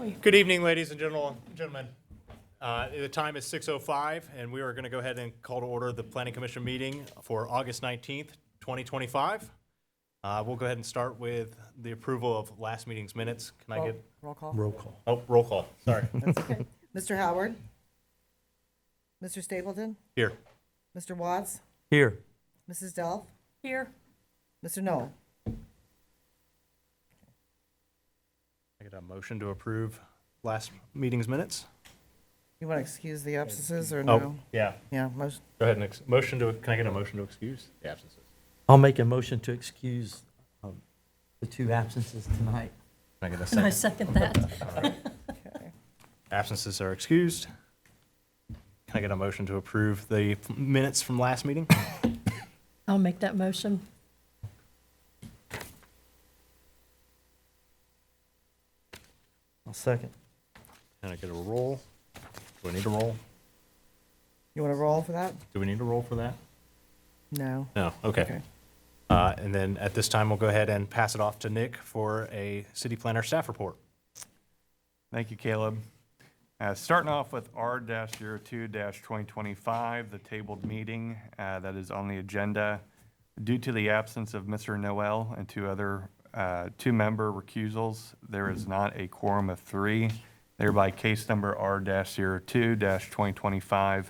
Good evening, ladies and gentlemen. The time is 6:05, and we are going to go ahead and call to order the Planning Commission meeting for August 19th, 2025. We'll go ahead and start with the approval of last meeting's minutes. Can I get? Roll call. Roll call. Oh, roll call. Sorry. That's okay. Mr. Howard? Mr. Stapleton? Here. Mr. Watts? Here. Mrs. Delph? Here. Mr. Knoll? I get a motion to approve last meeting's minutes? You want to excuse the absences or Oh, no? yeah. Yeah, most, Go ahead and motion to. Can I get a motion to excuse the absences? I'll make a motion to excuse the two absences tonight. Can I get a And I second? second that. okay. Absences are excused. Can I get a motion to approve the minutes from last meeting? I'll make that motion. I'll second. Can I get a roll? Do I need a roll? You want to roll for that? Do we need a roll for that? No. No, okay. Okay. And then at this time, we'll go ahead and pass it off to Nick for a city planner staff report. Thank you, Caleb. Starting off with R-02-2025, the tabled meeting that is on the agenda. Due to the absence of Mr. Noel and two-member recusals, there is not a quorum of 3. Thereby, case number R-02-2025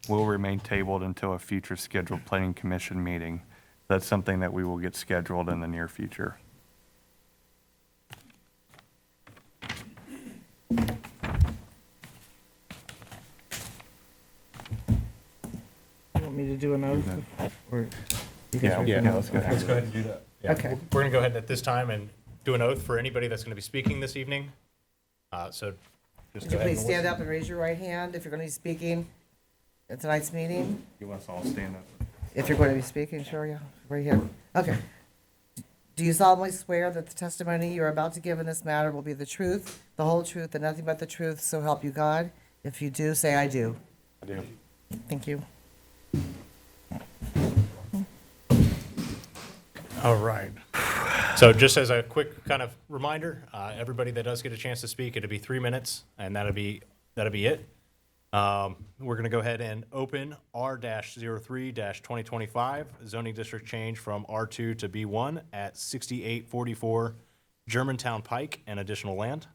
will remain tabled until a future scheduled planning commission meeting. That's something that we will get scheduled in the near future. You want me to do an oath? Or you guys Yeah, ready? yeah, let's go ahead. Let's go ahead and do that. Yeah. Okay. We're going to go ahead at this time and do an oath for anybody that's going to be speaking this evening. So just Would go you ahead. please stand up and raise your right hand if you're going to be speaking at tonight's meeting? You want us all to stand up? If you're going to be speaking, sure, yeah, right here. Okay. Do you solemnly swear that the testimony you're about to give in this matter will be the truth, the whole truth, and nothing but the truth, so help you God? If you do, say I do. I do. Thank you. All right. So just as a quick kind of reminder, everybody that does get a chance to speak, it'll be 3 minutes, and that'll be it. We're going to go ahead and open R-03-2025 zoning district change from R2 to B1 at 6844 Germantown Pike and additional land.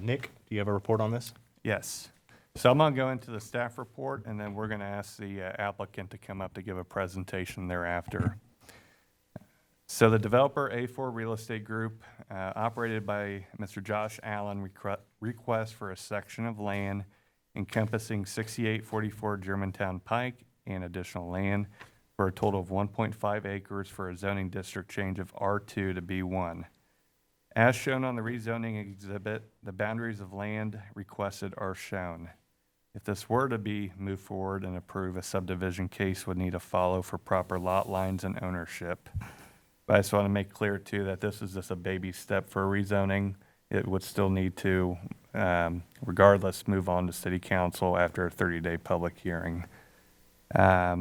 Nick, do you have a report on this? Yes. So I'm going to go into the staff report, and then we're going to ask the applicant to come up to give a presentation thereafter. So the developer A4 Real Estate Group, operated by Mr. Josh Allen, requests for a section of land encompassing 6844 Germantown Pike and additional land for a total of 1.5 acres for a zoning district change of R2 to B1. As shown on the rezoning exhibit, the boundaries of land requested are shown. If this were to be moved forward and approved, a subdivision case would need to follow for proper lot lines and ownership. But I just want to make clear too that this is just a baby step for rezoning. It would still need to, regardless, move on to city council after a 30-day public hearing. At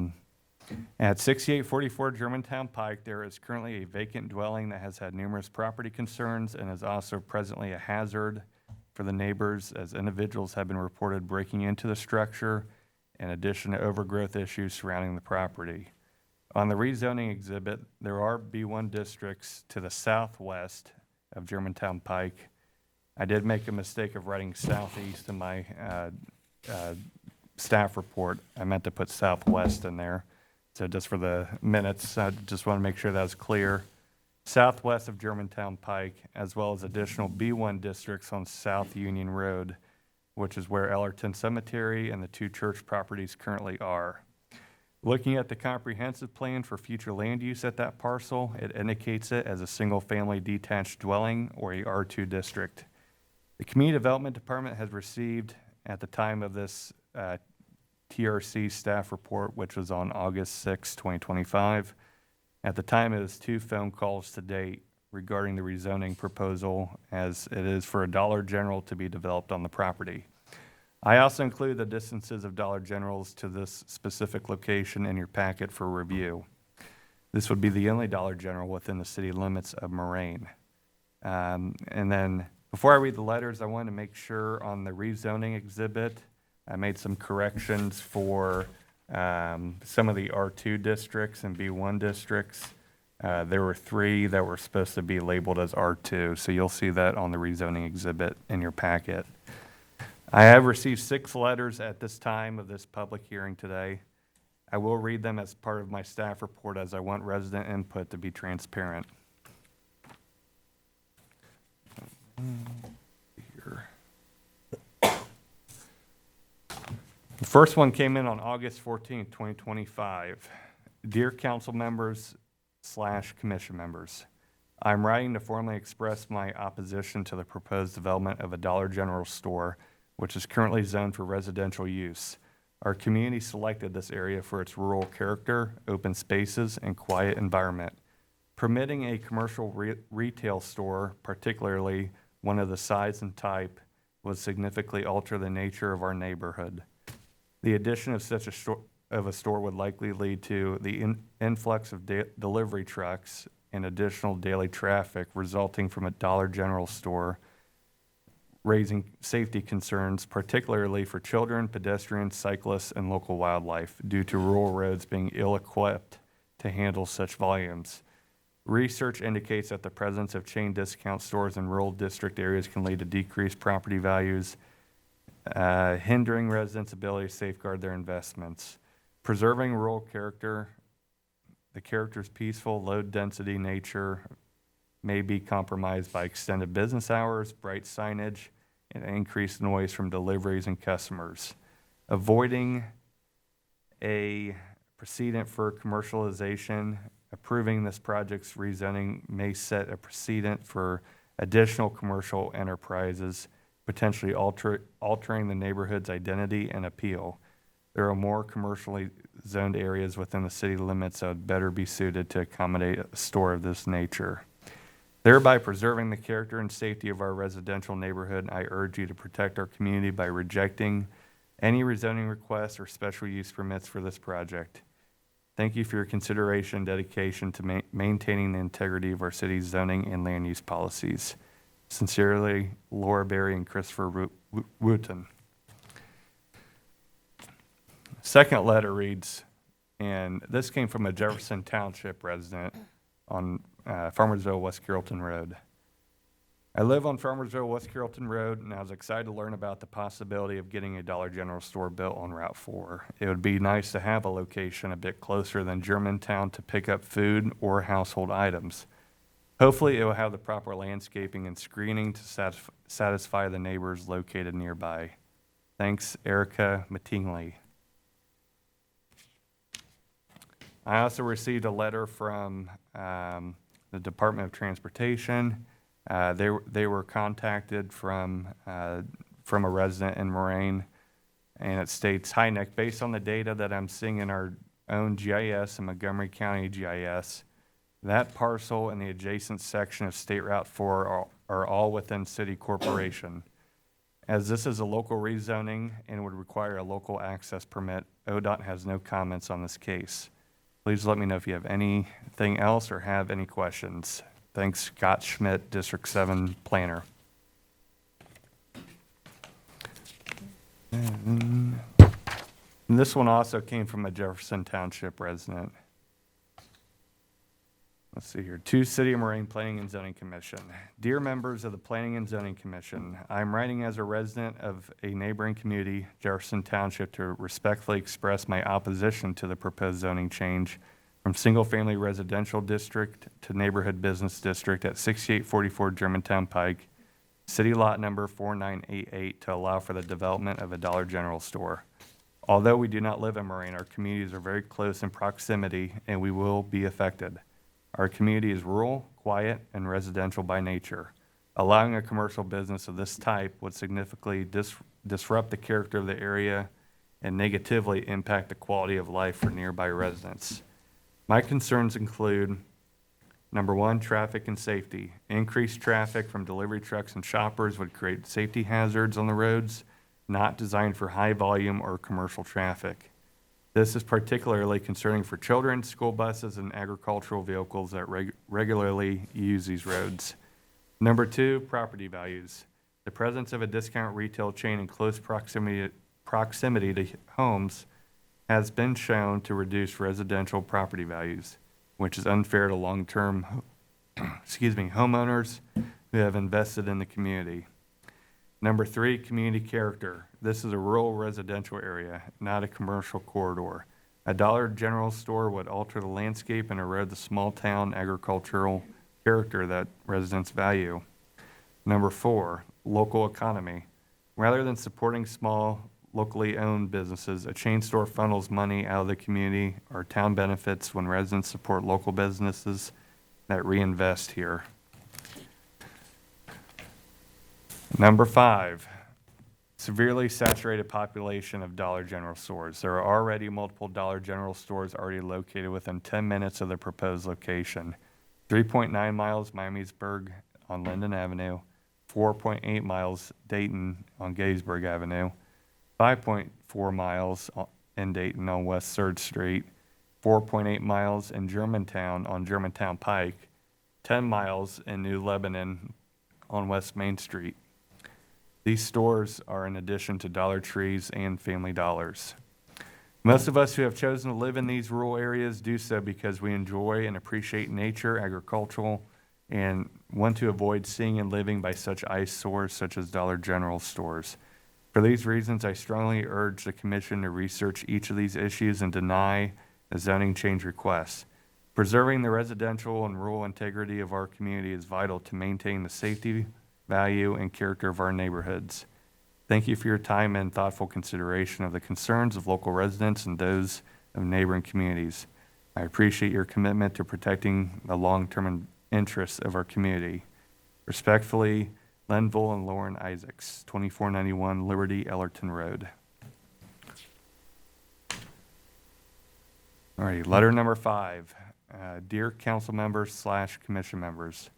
6844 Germantown Pike, there is currently a vacant dwelling that has had numerous property concerns and is also presently a hazard for the neighbors, as individuals have been reported breaking into the structure, in addition to overgrowth issues surrounding the property. On the rezoning exhibit, there are B1 districts to the southwest of Germantown Pike. I did make a mistake of writing southeast in my staff report. I meant to put southwest in there. So just for the minutes, I just want to make sure that's clear. Southwest of Germantown Pike, as well as additional B1 districts on South Union Road, which is where Ellerton Cemetery and the 2 church properties currently are. Looking at the comprehensive plan for future land use at that parcel, it indicates it as a single-family detached dwelling or a R2 district. The Community Development Department has received, at the time of this TRC staff report, which was on August 6, 2025, at the time it was 2 phone calls to date regarding the rezoning proposal, as it is for a Dollar General to be developed on the property. I also include the distances of Dollar Generals to this specific location in your packet for review. This would be the only Dollar General within the city limits of Moraine. And then Before I read the letters, I wanted to make sure on the rezoning exhibit, I made some corrections for some of the R2 districts and B1 districts. There were 3 that were supposed to be labeled as R2, so you'll see that on the rezoning exhibit in your packet. I have received 6 letters at this time of this public hearing today. I will read them as part of my staff report as I want resident input to be transparent. Here. The first one came in on August 14th, 2025. Dear council members / commission members, I'm writing to formally express my opposition to the proposed development of a Dollar General store, which is currently zoned for residential use. Our community selected this area for its rural character, open spaces, and quiet environment. Permitting a commercial retail store, particularly one of the size and type, would significantly alter the nature of our neighborhood. The addition of such a store would likely lead to the influx of delivery trucks and additional daily traffic resulting from a Dollar General store, raising safety concerns, particularly for children, pedestrians, cyclists, and local wildlife, due to rural roads being ill-equipped to handle such volumes. Research indicates that the presence of chain discount stores in rural district areas can lead to decreased property values, hindering residents' ability to safeguard their investments. Preserving rural character, the character's peaceful, low-density nature may be compromised by extended business hours, bright signage, and increased noise from deliveries and customers. Avoiding a precedent for commercialization, approving this project's rezoning may set a precedent for additional commercial enterprises, potentially altering the neighborhood's identity and appeal. There are more commercially zoned areas within the city limits that would better be suited to accommodate a store of this nature. Thereby preserving the character and safety of our residential neighborhood, I urge you to protect our community by rejecting any rezoning requests or special use permits for this project. Thank you for your consideration and dedication to maintaining the integrity of our city's zoning and land use policies. Sincerely, Laura Berry and Christopher Wooten. Second letter reads, and this came from a Jefferson Township resident on Farmersville, West Carrollton Road. I live on Farmersville, West Carrollton Road, and I was excited to learn about the possibility of getting a Dollar General store built on Route 4. It would be nice to have a location a bit closer than Germantown to pick up food or household items. Hopefully, it will have the proper landscaping and screening to satisfy the neighbors located nearby. Thanks, Erica Mattingly. I also received a letter from the Department of Transportation. They were contacted from a resident in Moraine, and it states, "Hi Nick, based on the data that I'm seeing in our own GIS and Montgomery County GIS, that parcel and the adjacent section of State Route 4 are all within city corporation. As this is a local rezoning and would require a local access permit, ODOT has no comments on this case. Please let me know if you have anything else or have any questions. Thanks, Scott Schmidt, District 7 Planner." And this one also came from a Jefferson Township resident. Let's see here. To City of Moraine Planning and Zoning Commission. Dear members of the Planning and Zoning Commission, I'm writing as a resident of a neighboring community, Jefferson Township, to respectfully express my opposition to the proposed zoning change from single-family residential district to neighborhood business district at 6844 Germantown Pike, city lot number 4988, to allow for the development of a Dollar General store. Although we do not live in Moraine, our communities are very close in proximity and we will be affected. Our community is rural, quiet, and residential by nature. Allowing a commercial business of this type would significantly disrupt the character of the area and negatively impact the quality of life for nearby residents. My concerns include, number one, traffic and safety. Increased traffic from delivery trucks and shoppers would create safety hazards on the roads, not designed for high volume or commercial traffic. This is particularly concerning for children, school buses, and agricultural vehicles that regularly use these roads. Number 2, property values. The presence of a discount retail chain in close proximity to homes has been shown to reduce residential property values, which is unfair to long-term, homeowners who have invested in the community. Number 3, community character. This is a rural residential area, not a commercial corridor. A Dollar General store would alter the landscape and erode the small-town agricultural character that residents value. Number 4, local economy. Rather than supporting small, locally owned businesses, a chain store funnels money out of the community or town benefits when residents support local businesses that reinvest here. Number 5, severely saturated population of Dollar General stores. There are already multiple Dollar General stores already located within 10 minutes of the proposed location. 3.9 miles Miamisburg on Linden Avenue, 4.8 miles Dayton on Gettysburg Avenue, 5.4 miles in Dayton on West 3rd Street, 4.8 miles in Germantown on Germantown Pike, 10 miles in New Lebanon on West Main Street. These stores are in addition to Dollar Trees and Family Dollars. Most of us who have chosen to live in these rural areas do so because we enjoy and appreciate nature, agricultural, and want to avoid seeing and living by such eyesores such as Dollar General stores. For these reasons, I strongly urge the Commission to research each of these issues and deny the zoning change requests. Preserving the residential and rural integrity of our community is vital to maintain the safety, value, and character of our neighborhoods. Thank you for your time and thoughtful consideration of the concerns of local residents and those of neighboring communities. I appreciate your commitment to protecting the long-term interests of our community. Respectfully, Lenville and Lauren Isaacs, 2491 Liberty Ellerton Road. All righty, letter number 5. Dear council members / commission members,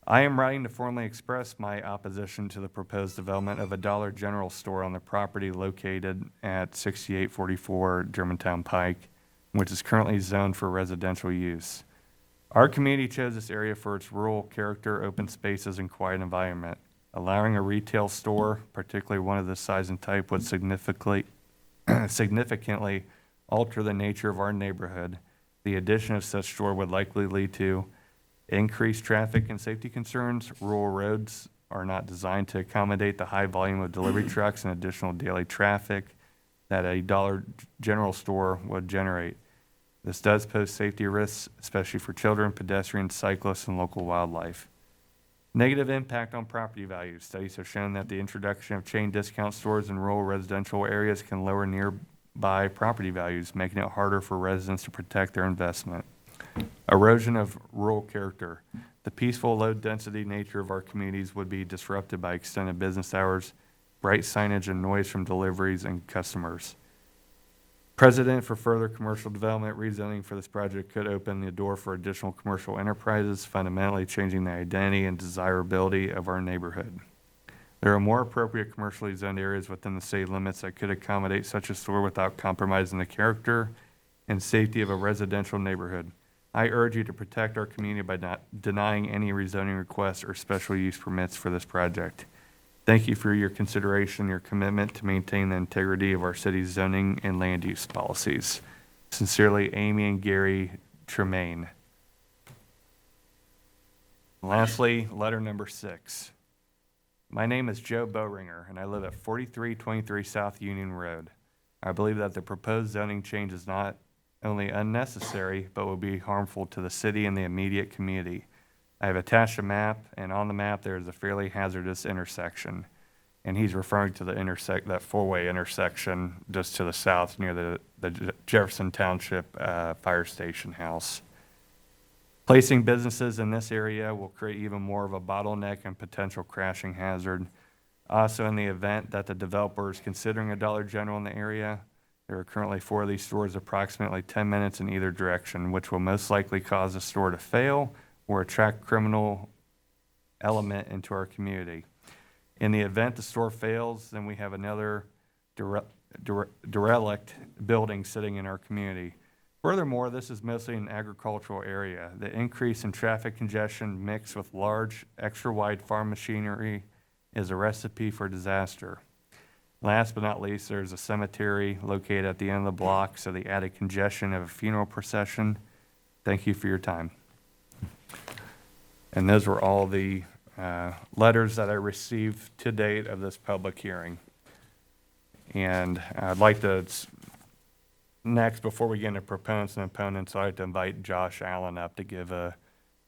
I am writing to formally express my opposition to the proposed development of a Dollar General store on the property located at 6844 Germantown Pike, which is currently zoned for residential use. Our community chose this area for its rural character, open spaces, and quiet environment. Allowing a retail store, particularly one of this size and type, would significantly alter the nature of our neighborhood. The addition of such store would likely lead to increased traffic and safety concerns. Rural roads are not designed to accommodate the high volume of delivery trucks and additional daily traffic that a Dollar General store would generate. This does pose safety risks, especially for children, pedestrians, cyclists, and local wildlife. Negative impact on property values. Studies have shown that the introduction of chain discount stores in rural residential areas can lower nearby property values, making it harder for residents to protect their investment. Erosion of rural character. The peaceful, low-density nature of our communities would be disrupted by extended business hours, bright signage, and noise from deliveries and customers. Precedent for further commercial development. Rezoning for this project could open the door for additional commercial enterprises, fundamentally changing the identity and desirability of our neighborhood. There are more appropriate commercially zoned areas within the city limits that could accommodate such a store without compromising the character and safety of a residential neighborhood. I urge you to protect our community by not denying any rezoning requests or special use permits for this project. Thank you for your consideration, your commitment to maintain the integrity of our city's zoning and land use policies. Sincerely, Amy and Gary Tremaine. Lastly, letter number 6. My name is Joe Boehringer, and I live at 4323 South Union Road. I believe that the proposed zoning change is not only unnecessary, but will be harmful to the city and the immediate community. I have attached a map, and on the map there is a fairly hazardous intersection. And he's referring to that four-way intersection just to the south near the Jefferson Township Fire Station house. Placing businesses in this area will create even more of a bottleneck and potential crashing hazard. Also, in the event that the developer is considering a Dollar General in the area, there are currently 4 of these stores approximately 10 minutes in either direction, which will most likely cause the store to fail or attract criminal element into our community. In the event the store fails, then we have another derelict building sitting in our community. Furthermore, this is mostly an agricultural area. The increase in traffic congestion mixed with large, extra-wide farm machinery is a recipe for disaster. Last but not least, there's a cemetery located at the end of the block, so the added congestion of a funeral procession. Thank you for your time. And those were all the letters that I received to date of this public hearing. And I'd like to, next, before we get into proponents and opponents, I'd like to invite Josh Allen up to give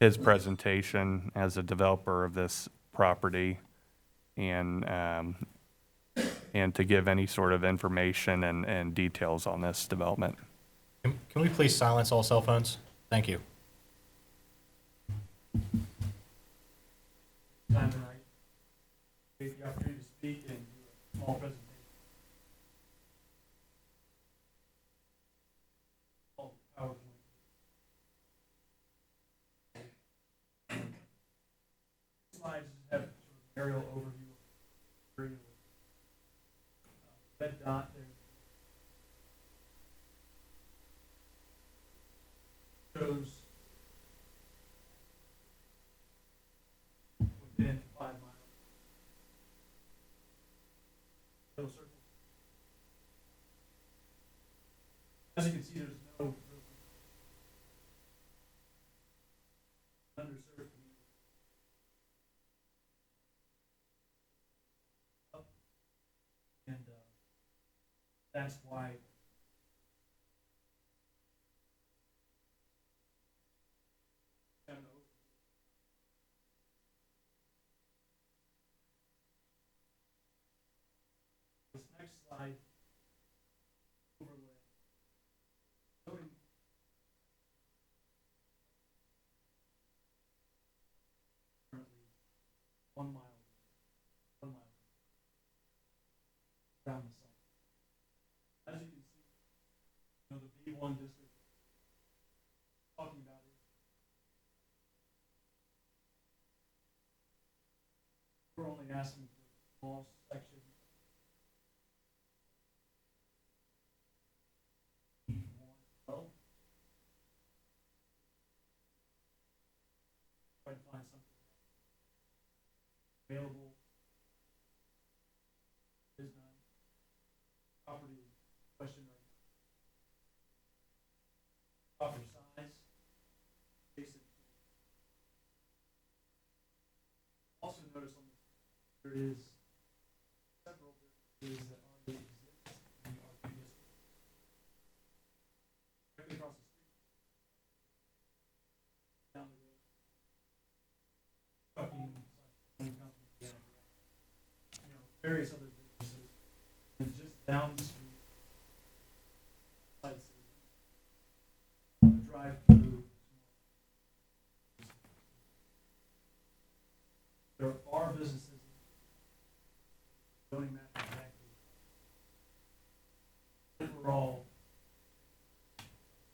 his presentation as a developer of this property and to give any sort of information and details on this development. Can we please silence all cell phones? Thank you. Time tonight. Take the opportunity to speak and do a small presentation. All PowerPoint. Slides have sort of aerial overview of the area. Red dot there shows within 5 miles. Little circles. As you can see, there's no underserved community. And that's why this next slide overlay. Zoning. Currently 1 mile around the site. As you can see, the B1 district talking about it. We're only asking for a small section. Well, try to find something available. Is none. Property question right now. Property size. Basic. Also notice on this, there is several businesses that already exist in the RP district. Directly across the street. Down the road. Trucking, company, various other businesses. And just down the street. Drive through. There are businesses. Zoning map exactly. Overall.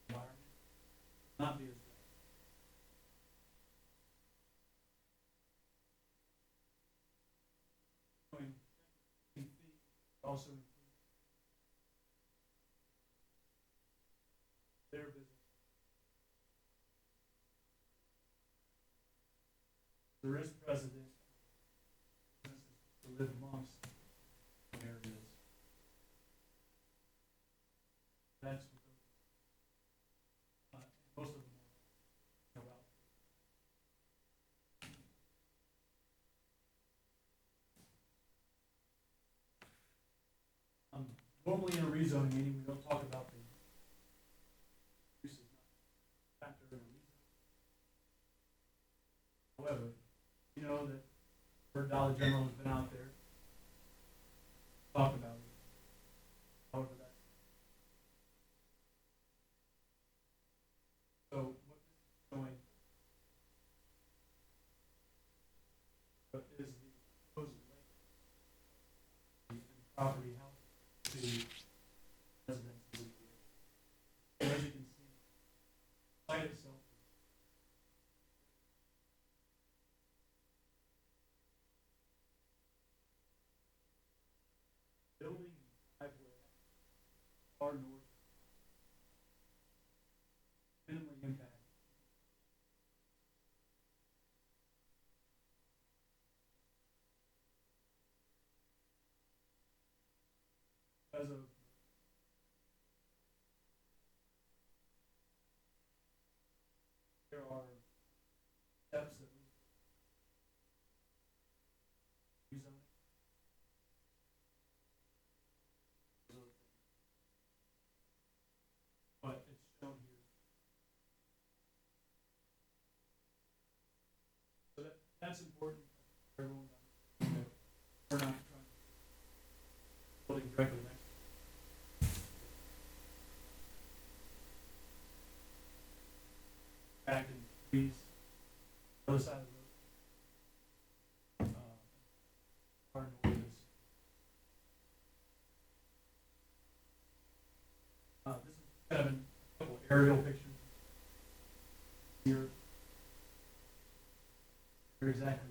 Environment. Not be as bad. Going 15 feet, also include their business. There is precedent to live amongst areas. That's what most of them are about. Normally in a rezoning meeting, we don't talk about the uses, not factor in a rezoning. However, you know that Dollar General has been out there, talk about it. However, that's. So what this is showing, what is the proposed link in the property house to residents of the area. So as you can see, the site itself. Building driveway far north. as of there are steps that we use on it. But it's shown here. So that's important for everyone to understand that we're not trying to building directly next. Back in trees, other side of the road. Our noise. This is kind of a couple aerial pictures. Here. Here exactly.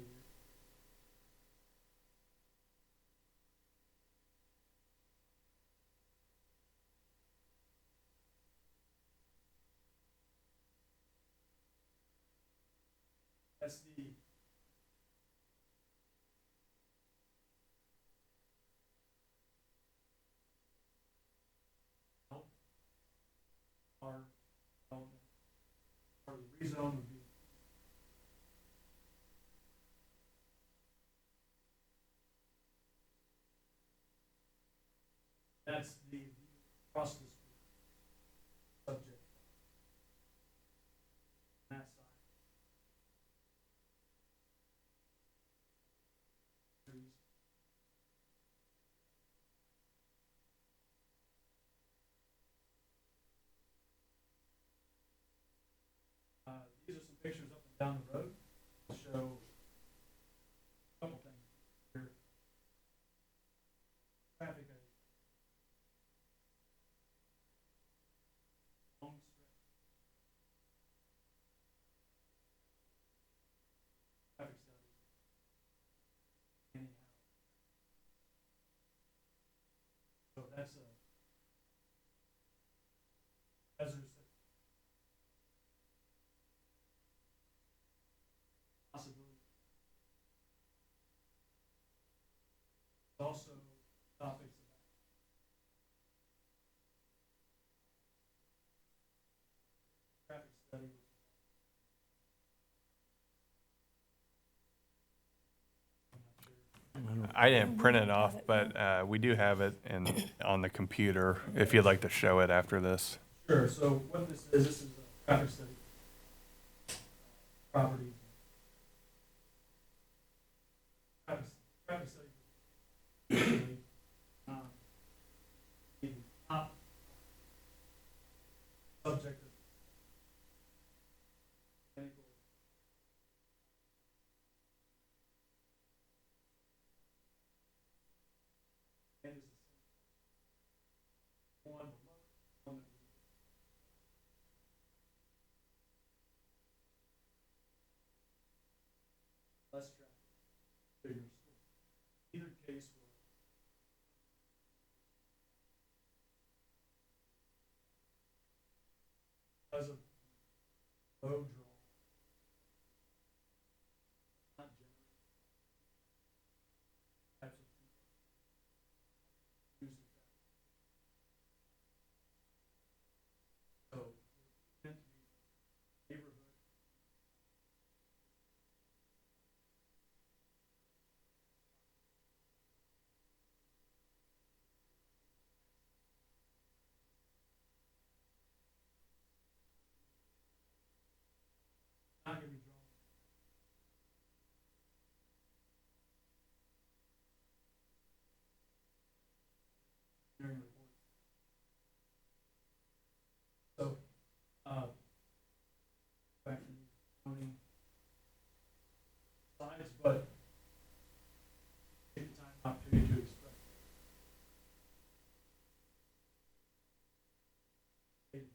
That's the our development, or the rezone would be that's the across the street subject. That side. Trees. These are some pictures up and down the road to show a couple things here. Traffic. Long stretch. Traffic studies. Anyhow. So that's a hazardous possibility. Also topics about traffic study. I'm not sure. I didn't print it off, but we do have it on the computer, if you'd like to show it after this. Sure, so what this is a traffic study. Properties. Traffic study. The top subject of medical. And is one below, one that we less traffic, bigger school. Either case will because of low draw, not generate types of people use the traffic. So it's meant to be neighborhood. Not gonna be drawn. During reports. So, back to the zoning slides, but take the time, opportunity to express. This is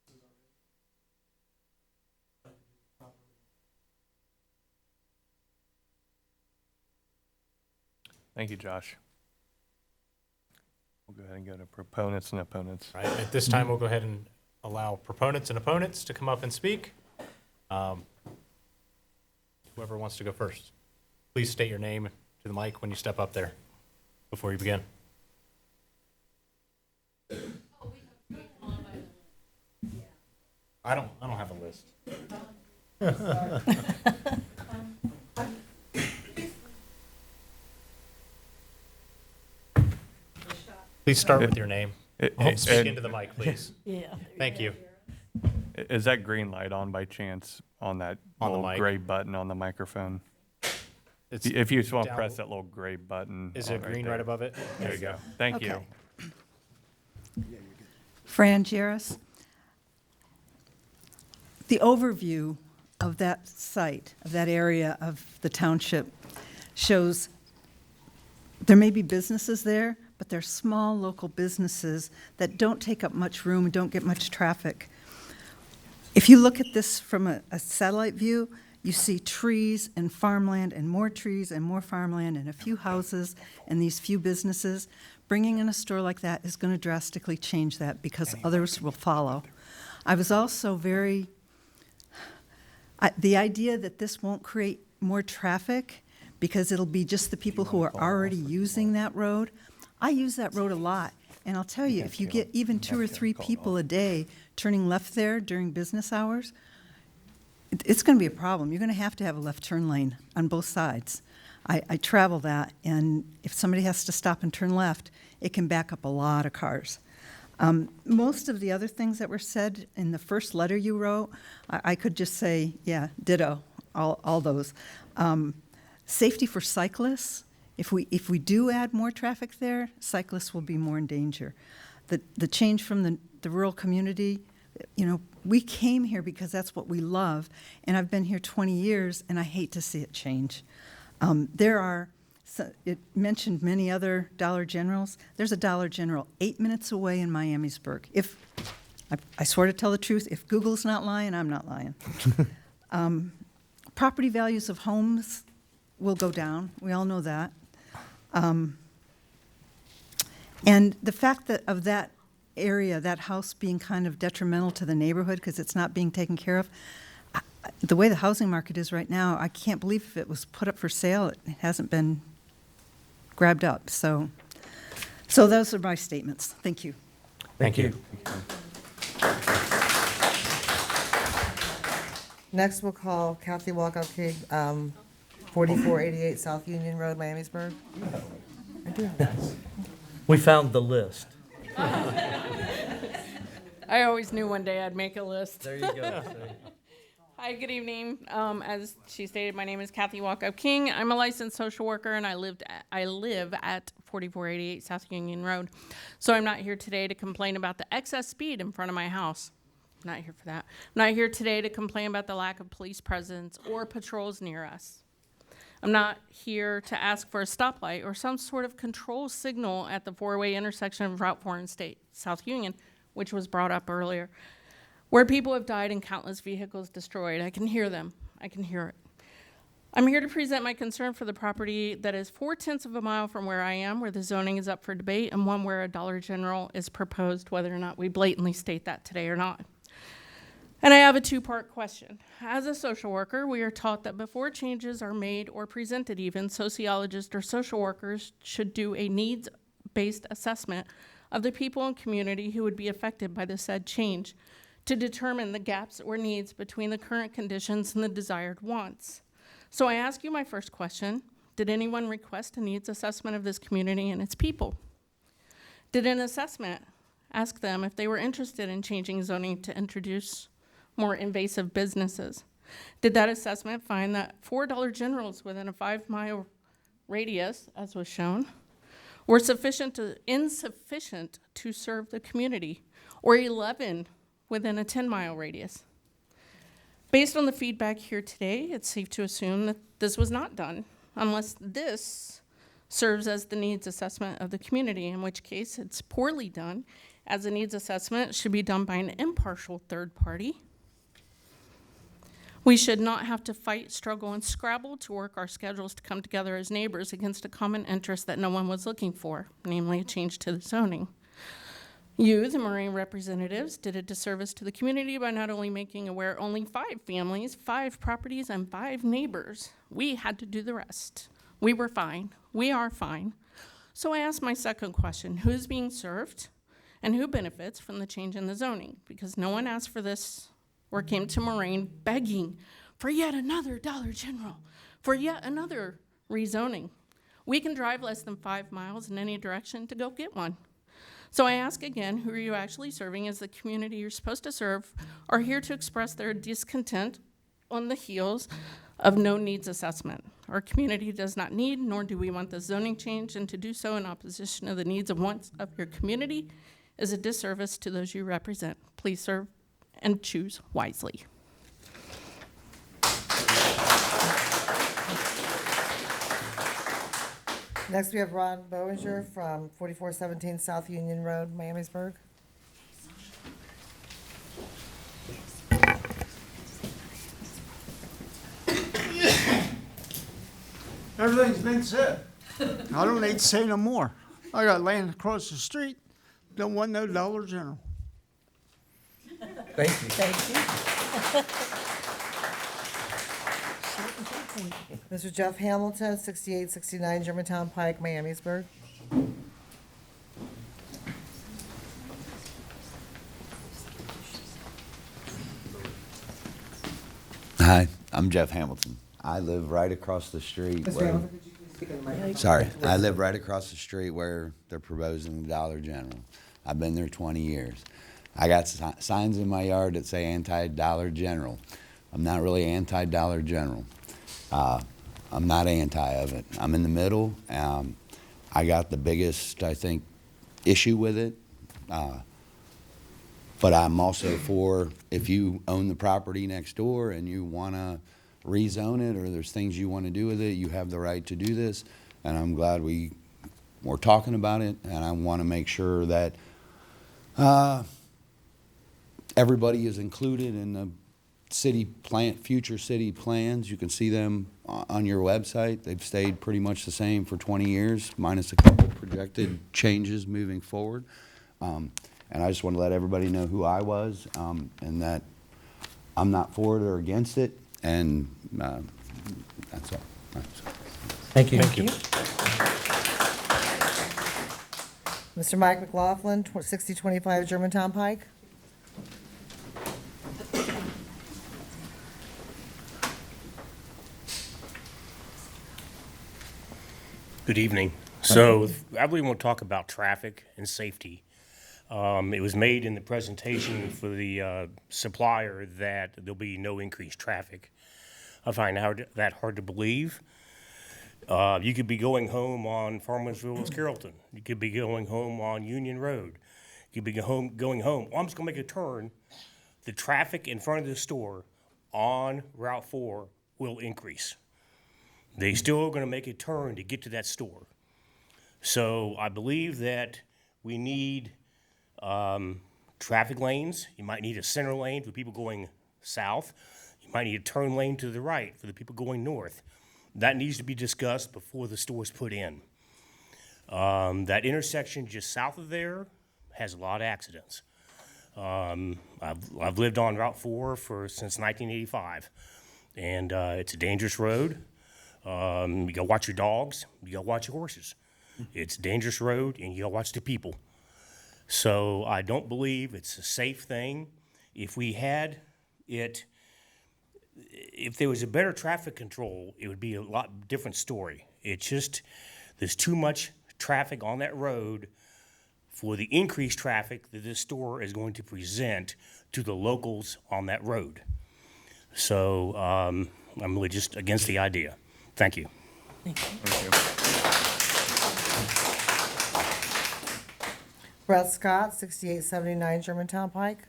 already. Like to do it properly. Thank you, Josh. We'll go ahead and go to proponents and opponents. Right, at this time, we'll go ahead and allow proponents and opponents to come up and speak. Whoever wants to go first. Please state your name to the mic when you step up there. before you begin? I don't have a list. Please start with your name. Speak into the mic, please. Yeah. Thank you. Is that green light on by chance on that On the little mic. gray button on the microphone? It's, If you just want to down- press that little gray button. is on it green there. right above it? There you go. Thank you. Okay. Fran Jarris. The overview of that site, of that area of the township, shows there may be businesses there, but they're small local businesses that don't take up much room, don't get much traffic. If you look at this from a satellite view, you see trees and farmland and more trees and more farmland and a few houses and these few businesses. Bringing in a store like that is going to drastically change that because others will follow. I was also the idea that this won't create more traffic because it'll be just the people who are already using that road. I use that road a lot, and I'll tell you, if you get even 2 or 3 people a day turning left there during business hours, it's going to be a problem. You're going to have a left turn lane on both sides. I travel that, and if somebody has to stop and turn left, it can back up a lot of cars. Most of the other things that were said in the first letter you wrote, I could just say, yeah, ditto, all those. Safety for cyclists, if we do add more traffic there, cyclists will be more in danger. The change from the rural community, we came here because that's what we love, and I've been here 20 years, and I hate to see it change. It mentioned many other Dollar Generals. There's a Dollar General 8 minutes away in Miamisburg. I swear to tell the truth, if Google's not lying, I'm not lying. Property values of homes will go down. We all know that. And the fact of that area, that house being kind of detrimental to the neighborhood because it's not being taken care of, the way the housing market is right now, I can't believe if it was put up for sale, it hasn't been grabbed up. So those are my statements. Thank you. Thank you. Next, we'll call Kathy Walkup-King, 4488 South Union Road, Miamisburg. I do have that. We found the list. I always knew one day I'd make a list. There you go. Hi, good evening. As she stated, my name is Kathy Walkup-King. I'm a licensed social worker, and I live at 4488 South Union Road. So I'm not here today to complain about the excess speed in front of my house. I'm not here for that. I'm not here today to complain about the lack of police presence or patrols near us. I'm not here to ask for a stoplight or some sort of control signal at the four-way intersection of Route 4 and State South Union, which was brought up earlier, where people have died and countless vehicles destroyed. I can hear them. I can hear it. I'm here to present my concern for the property that is 4/10 of a mile from where I am, where the zoning is up for debate, and one where a Dollar General is proposed, whether or not we blatantly state that today or not. And I have a 2-part question. As a social worker, we are taught that before changes are made or presented even, sociologists or social workers should do a needs-based assessment of the people and community who would be affected by the said change to determine the gaps or needs between the current conditions and the desired wants. So I ask you my first question: did anyone request a needs assessment of this community and its people? Did an assessment ask them if they were interested in changing zoning to introduce more invasive businesses? Did that assessment find that 4 Dollar Generals within a 5-mile radius, as was shown, were insufficient to serve the community, or 11 within a 10-mile radius? Based on the feedback here today, it's safe to assume that this was not done, unless this serves as the needs assessment of the community, in which case it's poorly done, as a needs assessment should be done by an impartial third party. We should not have to fight, struggle, and scrabble to work our schedules to come together as neighbors against a common interest that no one was looking for, namely a change to the zoning. You, the Marine representatives, did a disservice to the community by not only making aware only 5 families, 5 properties, and 5 neighbors. We had to do the rest. We were fine. We are fine. So I asked my second question, who's being served and who benefits from the change in the zoning? Because no one asked for this or came to Moraine begging for yet another Dollar General, for yet another rezoning. We can drive less than 5 miles in any direction to go get one. So I ask again, who are you actually serving as the community you're supposed to serve are here to express their discontent on the heels of no needs assessment. Our community does not need, nor do we want the zoning change, and to do so in opposition of the needs and wants of your community is a disservice to those you represent. Please serve and choose wisely. Next, we have Ron Bowinger from 4417 South Union Road, Miamisburg. Everything's been said. I don't need to say no more. I got land across the street, don't want no Dollar General. Thank you. Mr. Jeff Hamilton, 6869 Germantown Pike, Miamisburg. Hi, I'm Jeff Hamilton. I live right across the street. Mr. Where, Hamilton, could you please speak in the mic? sorry, I live right across the street where they're proposing the Dollar General. I've been there 20 years. I got signs in my yard that say anti-Dollar General. I'm not really anti-Dollar General. I'm not anti of it. I'm in the middle. I got the biggest, I think, issue with it. But I'm also for, if you own the property next door and you want to rezone it, or there's things you want to do with it, you have the right to do this. And I'm glad we're talking about it, and I want to make sure that everybody is included in the future city plans. You can see them on your website. They've stayed pretty much the same for 20 years, minus a couple projected changes moving forward. And I just want to let everybody know who I was, and that I'm not for it or against it, and that's all. Thank you. Mr. Mike McLaughlin, 6025 Germantown Pike. Good evening. So I really want to talk about traffic and safety. It was made in the presentation for the supplier that there'll be no increased traffic. I find that hard to believe. You could be going home on Farmersville, Carrollton. You could be going home on Union Road. You could be going home. Well, I'm just going to make a turn. The traffic in front of the store on Route 4 will increase. They still are going to make a turn to get to that store. So I believe that we need traffic lanes. You might need a center lane for people going south. You might need a turn lane to the right for the people going north. That needs to be discussed before the store is put in. That intersection just south of there has a lot of accidents. I've lived on Route 4 since 1985, and it's a dangerous road. You gotta watch your dogs, you gotta watch your horses. It's a dangerous road, and you gotta watch the people. So I don't believe it's a safe thing. If there was a better traffic control, it would be a lot different story. It's just, there's too much traffic on that road for the increased traffic that this store is going to present to the locals on that road. So I'm really just against the idea. Thank you. Brett Scott, 6879 Germantown Pike.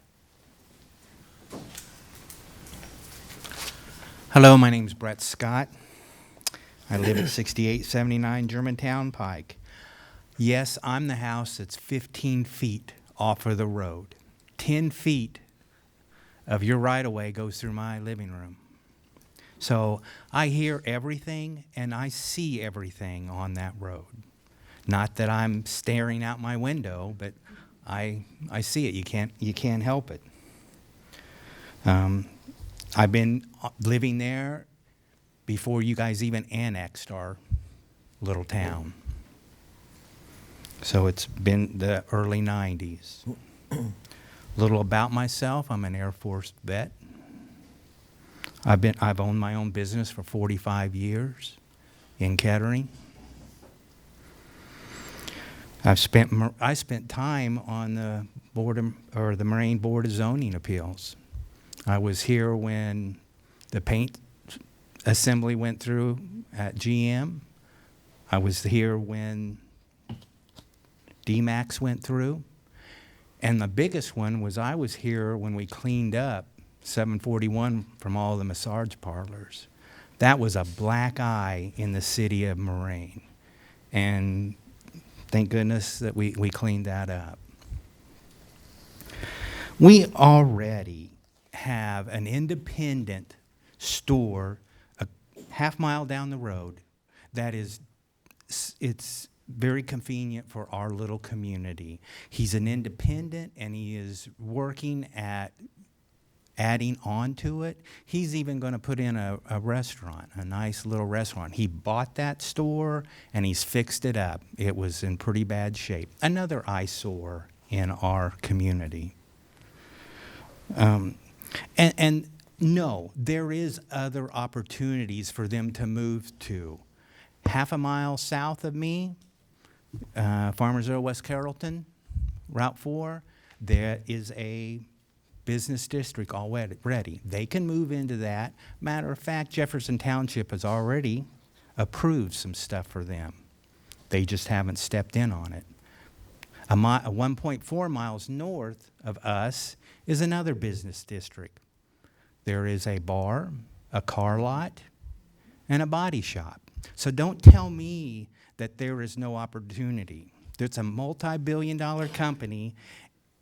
Hello, my name's Brett Scott. I live at 6879 Germantown Pike. Yes, I'm the house that's 15 feet off of the road. 10 feet of your right-of-way goes through my living room. So I hear everything and I see everything on that road. Not that I'm staring out my window, but I see it. You can't help it. I've been living there before you guys even annexed our little town. So it's been the early 90s. Little about myself, I'm an Air Force vet. I've owned my own business for 45 years in Kettering. I spent time on the the Moraine Board of Zoning Appeals. I was here when the paint assembly went through at GM. I was here when DMAX went through. And the biggest one was I was here when we cleaned up 741 from all the massage parlors. That was a black eye in the city of Moraine. And thank goodness that we cleaned that up. We already have an independent store a half-mile down the road that it's very convenient for our little community. He's an independent, and he is working at adding on to it. He's even going to put in a restaurant, a nice little restaurant. He bought that store, and he's fixed it up. It was in pretty bad shape. Another eyesore in our community. And no, there is other opportunities for them to move to. Half a mile south of me, Farmersville, West Carrollton, Route 4, there is a business district already. They can move into that. Matter of fact, Jefferson Township has already approved some stuff for them. They just haven't stepped in on it. 1.4 miles north of us is another business district. There is a bar, a car lot, and a body shop. So don't tell me that there is no opportunity. It's a multi-billion-dollar company,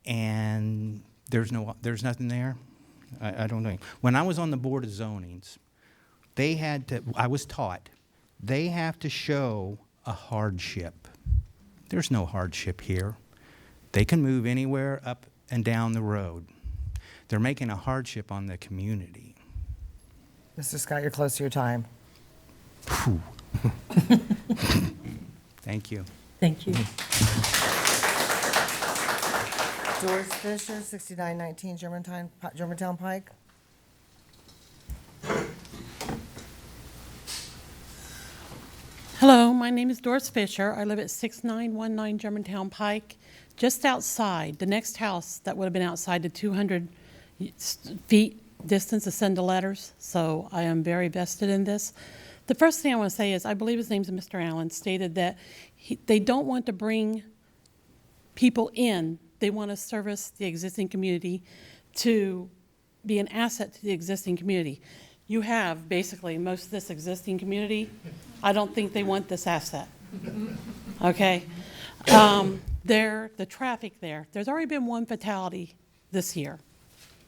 and there's nothing there. I don't know. When I was on the Board of Zonings, I was taught, they have to show a hardship. There's no hardship here. They can move anywhere up and down the road. They're making a hardship on the community. Mr. Scott, you're close to your time. Thank you. Thank you. Doris Fisher, 6919 Germantown Pike. Hello, my name is Doris Fisher. I live at 6919 Germantown Pike, just outside the next house that would have been outside the 200 feet distance to send the letters, so I am very vested in this. The first thing I want to say is I believe his name's Mr. Allen, stated that they don't want to bring people in. They want to service the existing community to be an asset to the existing community. You have basically most of this existing community. I don't think they want this asset. Okay? The traffic there's already been one fatality this year,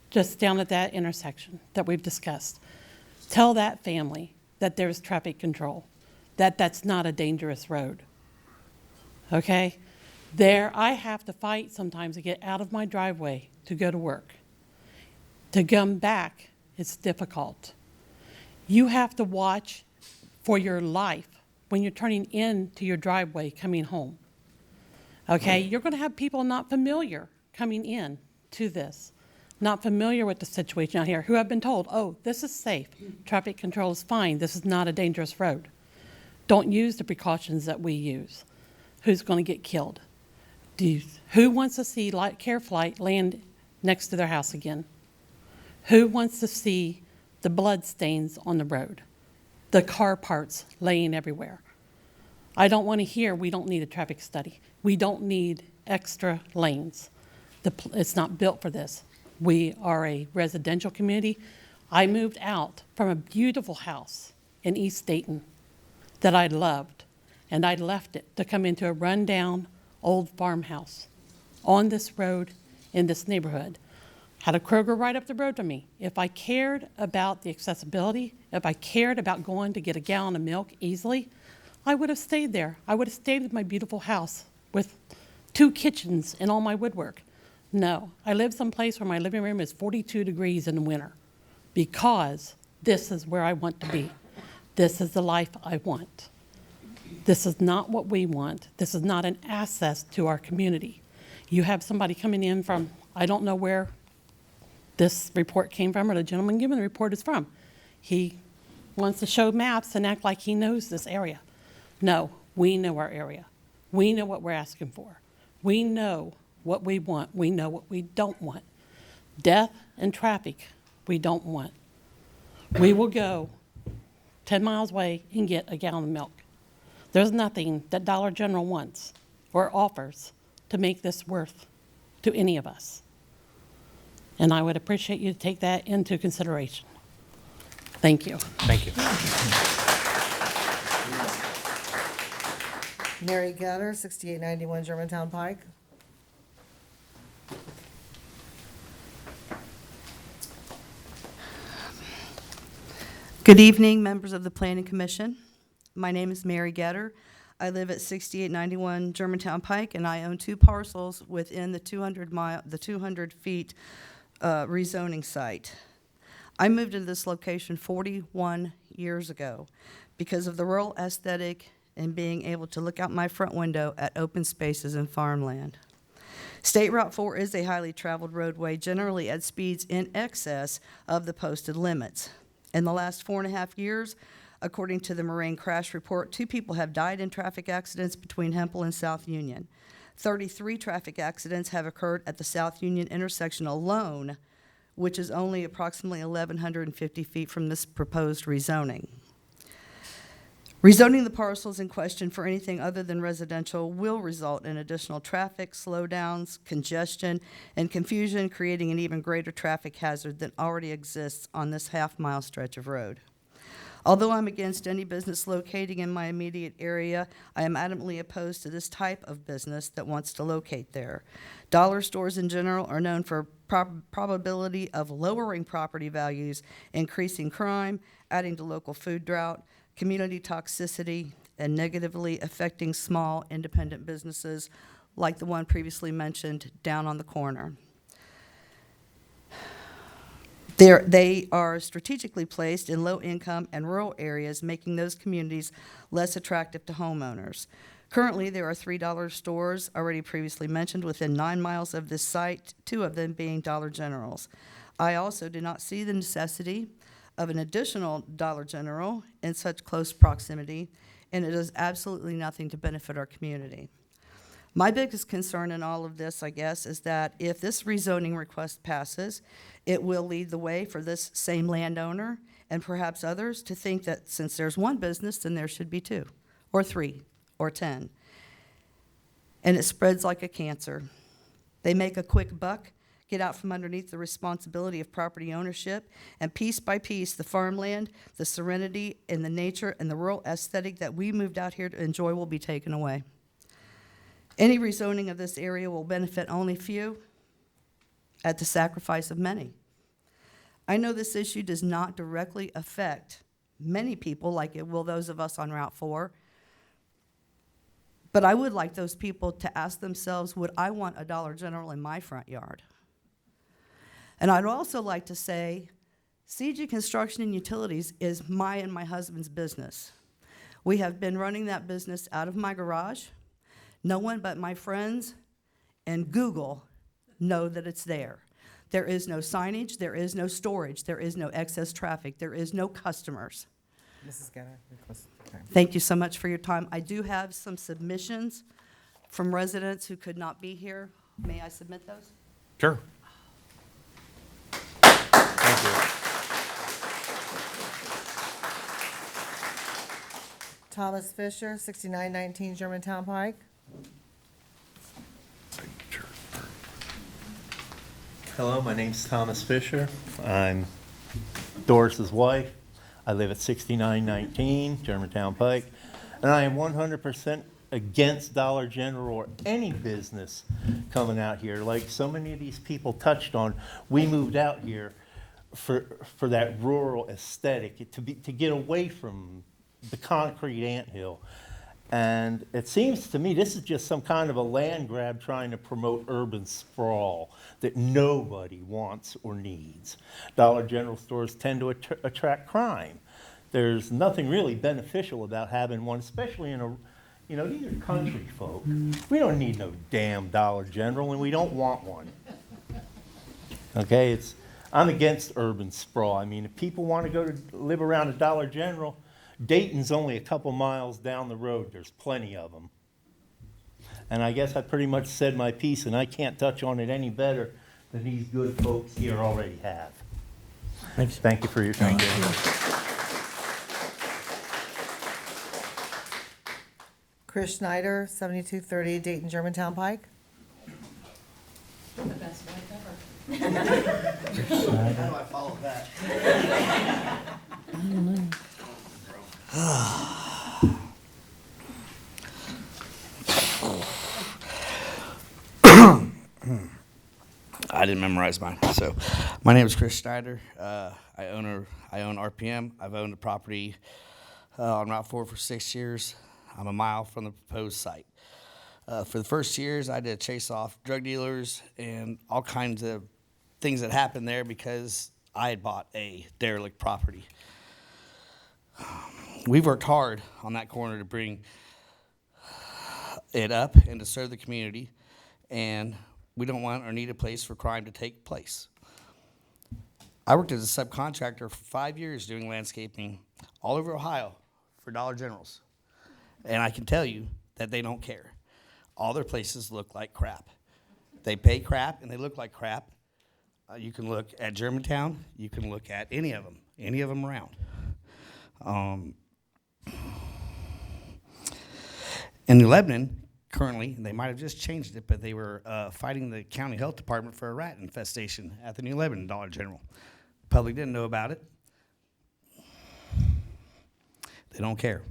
just down at that intersection that we've discussed. Tell that family that there's traffic control, that that's not a dangerous road. Okay? I have to fight sometimes to get out of my driveway to go to work. To come back, it's difficult. You have to watch for your life when you're turning into your driveway coming home. Okay? You're going to have people not familiar coming in to this, not familiar with the situation out here, who have been told, oh, this is safe, traffic control is fine, this is not a dangerous road. Don't use the precautions that we use. Who's going to get killed? Who wants to see Care Flight land next to their house again? Who wants to see the blood stains on the road? The car parts laying everywhere? I don't want to hear we don't need a traffic study. We don't need extra lanes. It's not built for this. We are a residential community. I moved out from a beautiful house in East Dayton that I loved, and I left it to come into a rundown old farmhouse on this road in this neighborhood. Had a Kroger right up the road from me. If I cared about the accessibility, if I cared about going to get a gallon of milk easily, I would have stayed there. I would have stayed with my beautiful house with 2 kitchens and all my woodwork. No, I live someplace where my living room is 42 degrees in the winter because this is where I want to be. This is the life I want. This is not what we want. This is not an asset to our community. You have somebody coming in from, I don't know where this report came from or the gentleman giving the report is from. He wants to show maps and act like he knows this area. No, we know our area. We know what we're asking for. We know what we want. We know what we don't want. Death and traffic, we don't want. We will go 10 miles away and get a gallon of milk. There's nothing that Dollar General wants or offers to make this worth to any of us. And I would appreciate you to take that into consideration. Thank you. Thank you. Mary Getter, 6891 Germantown Pike. Good evening, members of the Planning Commission. My name is Mary Getter. I live at 6891 Germantown Pike, and I own 2 parcels within the 200 feet rezoning site. I moved into this location 41 years ago because of the rural aesthetic and being able to look out my front window at open spaces and farmland. State Route 4 is a highly traveled roadway, generally at speeds in excess of the posted limits. In the last 4.5 years, according to the Moraine Crash Report, 2 people have died in traffic accidents between Hempel and South Union. 33 traffic accidents have occurred at the South Union intersection alone, which is only approximately 1,150 feet from this proposed rezoning. Rezoning the parcels in question for anything other than residential will result in additional traffic, slowdowns, congestion, and confusion, creating an even greater traffic hazard than already exists on this half-mile stretch of road. Although I'm against any business locating in my immediate area, I am adamantly opposed to this type of business that wants to locate there. Dollar stores in general are known for probability of lowering property values, increasing crime, adding to local food drought, community toxicity, and negatively affecting small independent businesses like the one previously mentioned down on the corner. They are strategically placed in low-income and rural areas, making those communities less attractive to homeowners. Currently, there are $3 stores, already previously mentioned, within 9 miles of this site, 2 of them being Dollar Generals. I also do not see the necessity of an additional Dollar General in such close proximity, and it does absolutely nothing to benefit our community. My biggest concern in all of this, I guess, is that if this rezoning request passes, it will lead the way for this same landowner and perhaps others to think that since there's one business, then there should be 2 or 3 or 10. And it spreads like a cancer. They make a quick buck, get out from underneath the responsibility of property ownership, and piece by piece, the farmland, the serenity, and the nature and the rural aesthetic that we moved out here to enjoy will be taken away. Any rezoning of this area will benefit only few at the sacrifice of many. I know this issue does not directly affect many people like it will those of us on Route 4, but I would like those people to ask themselves, would I want a Dollar General in my front yard? And I'd also like to say, CG Construction and Utilities is my and my husband's business. We have been running that business out of my garage. No one but my friends and Google know that it's there. There is no signage, there is no storage, there is no excess traffic, there is no customers. Mrs. Getter, request. Okay. Thank you so much for your time. I do have some submissions from residents who could not be here. May I submit those? Sure. Thank you. Thomas Fisher, 6919 Germantown Pike. Hello, my name's Thomas Fisher. I'm Doris's wife. I live at 6919 Germantown Pike, and I am 100% against Dollar General or any business coming out here. Like so many of these people touched on, we moved out here for that rural aesthetic, to get away from the concrete anthill. And it seems to me this is just some kind of a land grab trying to promote urban sprawl that nobody wants or needs. Dollar General stores tend to attract crime. there's nothing really beneficial about having one, especially in a, you know, these are country folk. We don't need no damn Dollar General, and we don't want one. Okay, I'm against urban sprawl. I mean, if people want to go to live around a Dollar General, Dayton's only a couple miles down the road. There's plenty of them. And I guess I pretty much said my piece, and I can't touch on it any better than these good folks here already have. Thanks. Thank you for your time. Chris Schneider, 7230 Dayton Germantown Pike. The best wife ever. How do I follow that? I didn't memorize mine. So, my name is Chris Schneider. I own RPM. I've owned a property on Route 4 for 6 years. I'm a mile from the proposed site. For the first years, I did chase off drug dealers and all kinds of things that happened there because I had bought a derelict property. We've worked hard on that corner to bring it up and to serve the community, and we don't want or need a place for crime to take place. I worked as a subcontractor for 5 years doing landscaping all over Ohio for Dollar Generals, and I can tell you that they don't care. All their places look like crap. They pay crap and they look like crap. You can look at Germantown. You can look at any of them around. In New Lebanon, currently, they might have just changed it, but they were fighting the county health department for a rat infestation at the New Lebanon Dollar General. The public didn't know about it. They don't care.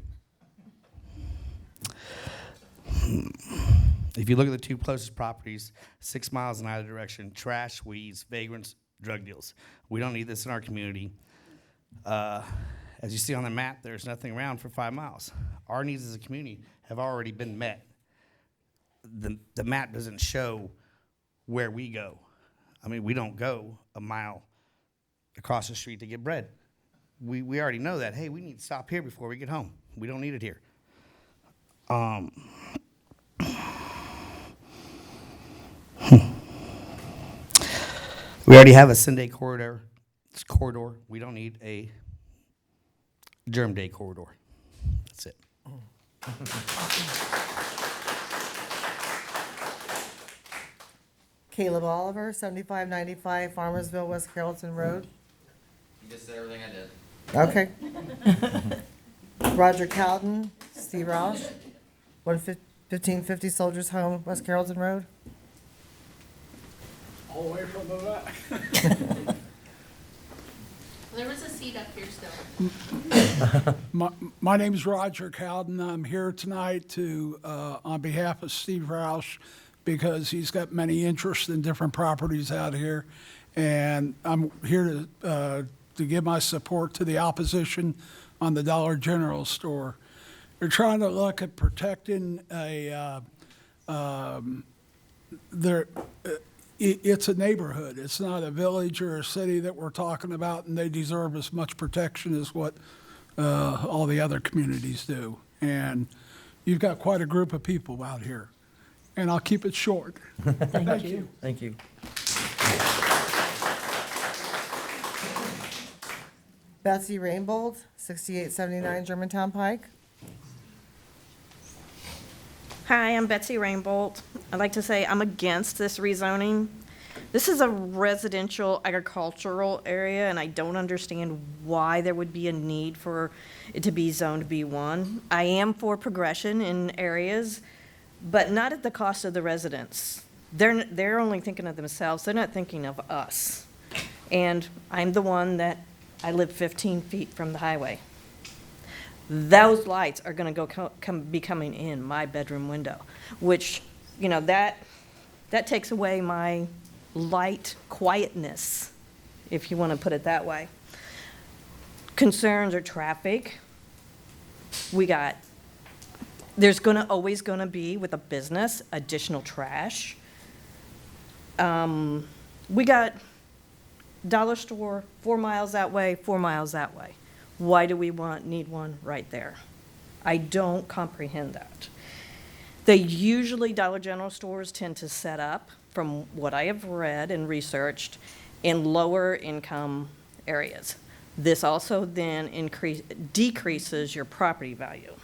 If you look at the two closest properties, 6 miles in either direction, trash, weeds, vagrants, drug deals. We don't need this in our community. As you see on the map, there's nothing around for 5 miles. Our needs as a community have already been met. The map doesn't show where we go. I mean, we don't go a mile across the street to get bread. We already know that, hey, we need to stop here before we get home. We don't need it here. We already have a Sunday corridor. We don't need a Germ Day corridor. That's it. Caleb Oliver, 7595 Farmersville, West Carrollton Road. You just said everything I did. Okay. Roger Cowden, Steve Roush, 1550 Soldiers Home, West Carrollton Road. All the way from the back. There was a seat up here still. My name is Roger Cowden. I'm here tonight to, on behalf of Steve Roush, because he's got many interests in different properties out here. And I'm here to give my support to the opposition on the Dollar General store. They're trying to look at protecting it's a neighborhood. It's not a village or a city that we're talking about, and they deserve as much protection as what all the other communities do. And you've got quite a group of people out here. And I'll keep it short. Thank you. Thank you. Betsy Rainbold, 6879 Germantown Pike. Hi, I'm Betsy Rainbolt. I'd like to say I'm against this rezoning. This is a residential agricultural area, and I don't understand why there would be a need for it to be zoned B1. I am for progression in areas, but not at the cost of the residents. They're only thinking of themselves. They're not thinking of us. And I'm the one that I live 15 feet from the highway. Those lights are going to be coming in my bedroom window, which, you know, that takes away my light quietness, if you want to put it that way. Concerns are traffic. There's always going to be, with a business, additional trash. We got dollar store 4 miles that way, 4 miles that way. Why do we need one right there? I don't comprehend that. Dollar General stores tend to set up, from what I have read and researched, in lower income areas. This also then decreases your property value.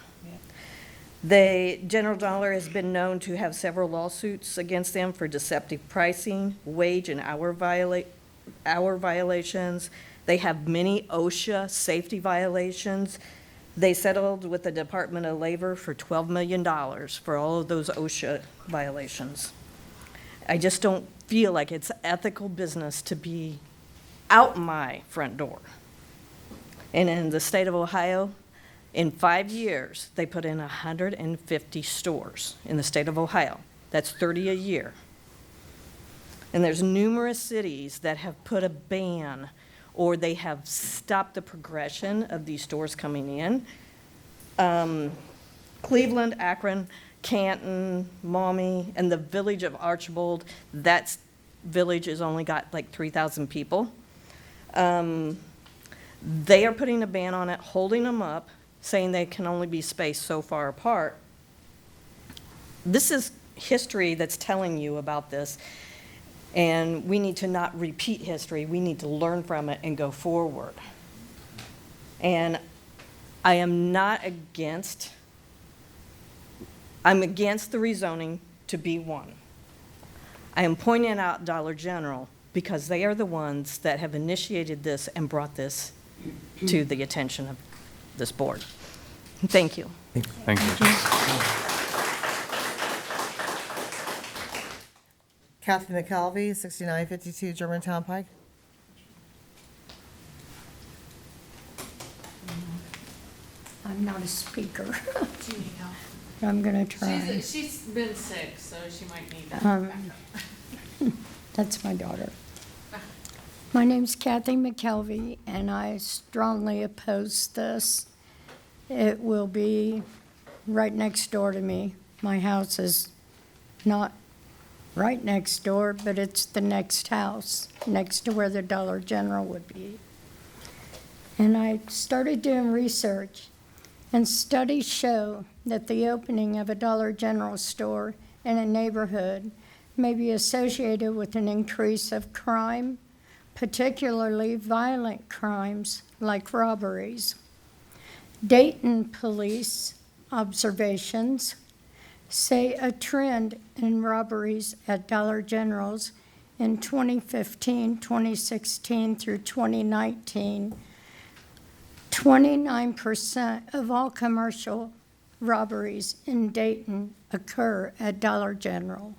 General Dollar has been known to have several lawsuits against them for deceptive pricing, wage and hour violations. They have many OSHA safety violations. They settled with the Department of Labor for $12 million for all of those OSHA violations. I just don't feel like it's ethical business to be out my front door. And in the state of Ohio, in 5 years, they put in 150 stores in the state of Ohio. That's 30 a year. And there's numerous cities that have put a ban, or they have stopped the progression of these stores coming in. Cleveland, Akron, Canton, Maumee, and the village of Archbold, that village has only got like 3,000 people. They are putting a ban on it, holding them up, saying they can only be spaced so far apart. This is history that's telling you about this, and we need to not repeat history. We need to learn from it and go forward. And I am not against, I'm against the rezoning to B1. I am pointing out Dollar General because they are the ones that have initiated this and brought this to the attention of this board. Thank you. Thank you. Kathy McKelvey, 6952 Germantown Pike. I'm not a speaker. I'm going to try. She's been sick, so she might need that Um, backup. That's my daughter. My name's Kathy McKelvey, and I strongly oppose this. It will be right next door to me. My house is not right next door, but it's the next house, next to where the Dollar General would be. And I started doing research, and studies show that the opening of a Dollar General store in a neighborhood may be associated with an increase of crime, particularly violent crimes like robberies. Dayton police observations say a trend in robberies at Dollar Generals in 2015, 2016 through 2019. 29% of all commercial robberies in Dayton occur at Dollar General.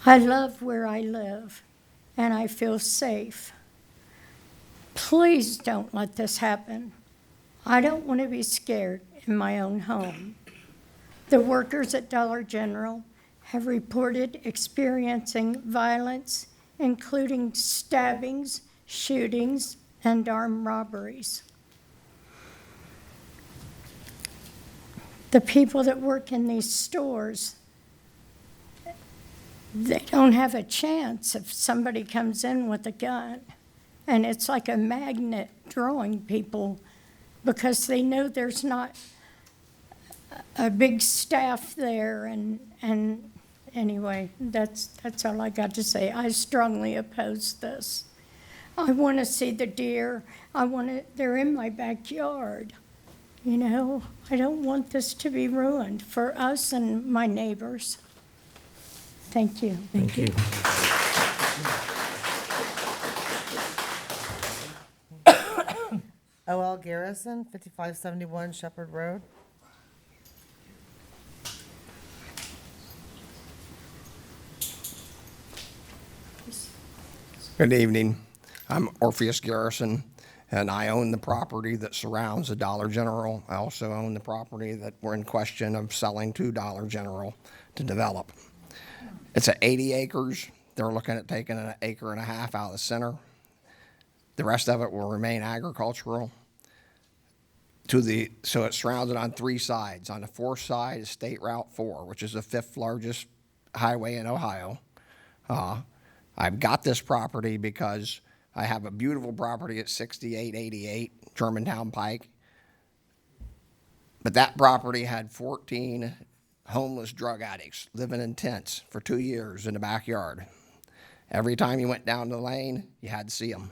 I love where I live, and I feel safe. Please don't let this happen. I don't want to be scared in my own home. The workers at Dollar General have reported experiencing violence, including stabbings, shootings, and armed robberies. The people that work in these stores, they don't have a chance if somebody comes in with a gun. And it's like a magnet drawing people because they know there's not a big staff there. And anyway, that's all I got to say. I strongly oppose this. I want to see the deer. They're in my backyard. You know, I don't want this to be ruined for us and my neighbors. Thank you. Thank you. O.L. Garrison, 5571 Shepherd Road. Good evening. I'm Orpheus Garrison, and I own the property that surrounds the Dollar General. I also own the property that we're in question of selling to Dollar General to develop. It's at 80 acres. They're looking at taking an acre and a half out of the center. The rest of it will remain agricultural. So it's surrounded on three sides. On the fourth side is State Route 4, which is the fifth largest highway in Ohio. I've got this property because I have a beautiful property at 6888 Germantown Pike. But that property had 14 homeless drug addicts living in tents for 2 years in the backyard. Every time you went down the lane, you had to see them.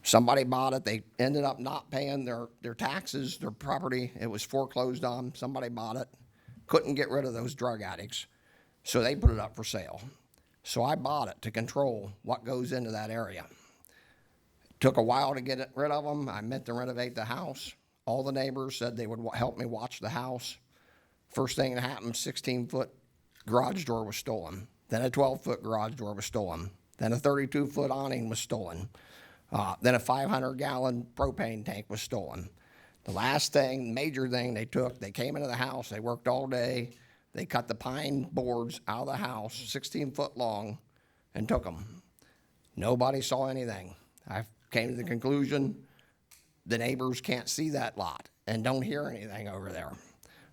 Somebody bought it. They ended up not paying their taxes, their property. It was foreclosed on. Somebody bought it. Couldn't get rid of those drug addicts. So they put it up for sale. So I bought it to control what goes into that area. Took a while to get rid of them. I meant to renovate the house. All the neighbors said they would help me watch the house. First thing that happened, 16-foot garage door was stolen. Then a 12-foot garage door was stolen. Then a 32-foot awning was stolen. Then a 500-gallon propane tank was stolen. The last thing, major thing they took, they came into the house, they worked all day, they cut the pine boards out of the house, 16 foot long, and took them. Nobody saw anything. I came to the conclusion the neighbors can't see that lot and don't hear anything over there.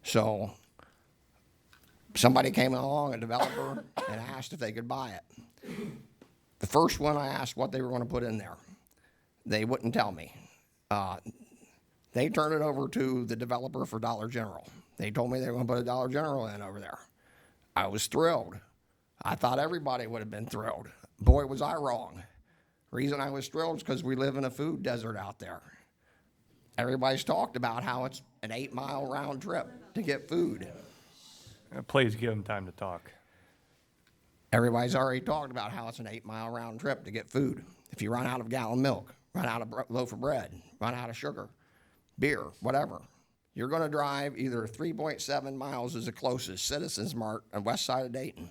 So somebody came along, a developer, and asked if they could buy it. The first one I asked what they were going to put in there. They wouldn't tell me. They turned it over to the developer for Dollar General. They told me they were going to put a Dollar General in over there. I was thrilled. I thought everybody would have been thrilled. Boy, was I wrong. Reason I was thrilled is because we live in a food desert out there. Everybody's talked about how it's an 8-mile round trip to get food. Please give them time to talk. Everybody's already talked about how it's an 8-mile round trip to get food. If you run out of gallon milk, run out of loaf of bread, run out of sugar, beer, whatever, you're going to drive either 3.7 miles is the closest, Citizens Mart on west side of Dayton.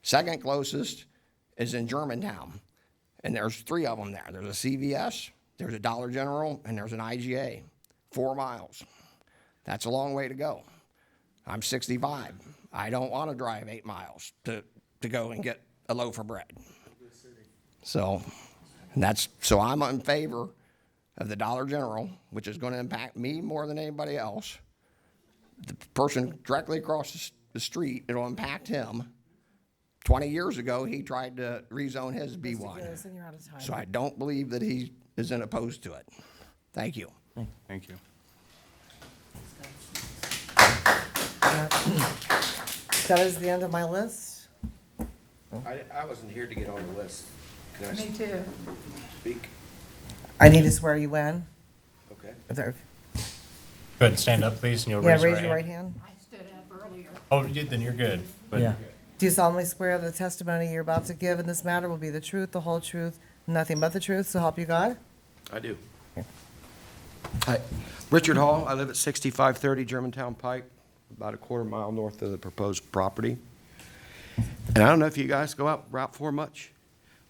Second closest is in Germantown, and there's 3 of them there. There's a CVS, there's a Dollar General, and there's an IGA. 4 miles. That's a long way to go. I'm 65. I don't want to drive 8 miles to go and get a loaf of bread. So I'm in favor of the Dollar General, which is going to impact me more than anybody else. The person directly across the street, it'll impact him. 20 years ago, he tried to rezone his B1. So I don't believe that he isn't opposed to it. Thank you. Thank you. That is the end of my list. I wasn't here to get on the list. Can I Me too. speak? I need to swear you in. Okay. Go ahead and stand up, please, and you'll Yeah, raise your raise your right hand. hand. I stood up earlier. Oh, then you're good. But Yeah. Do you solemnly swear that the testimony you're about to give in this matter will be the truth, the whole truth, and nothing but the truth, so help you God? I do. Hi, Richard Hall. I live at 6530 Germantown Pike, about a quarter mile north of the proposed property. And I don't know if you guys go out Route 4 much.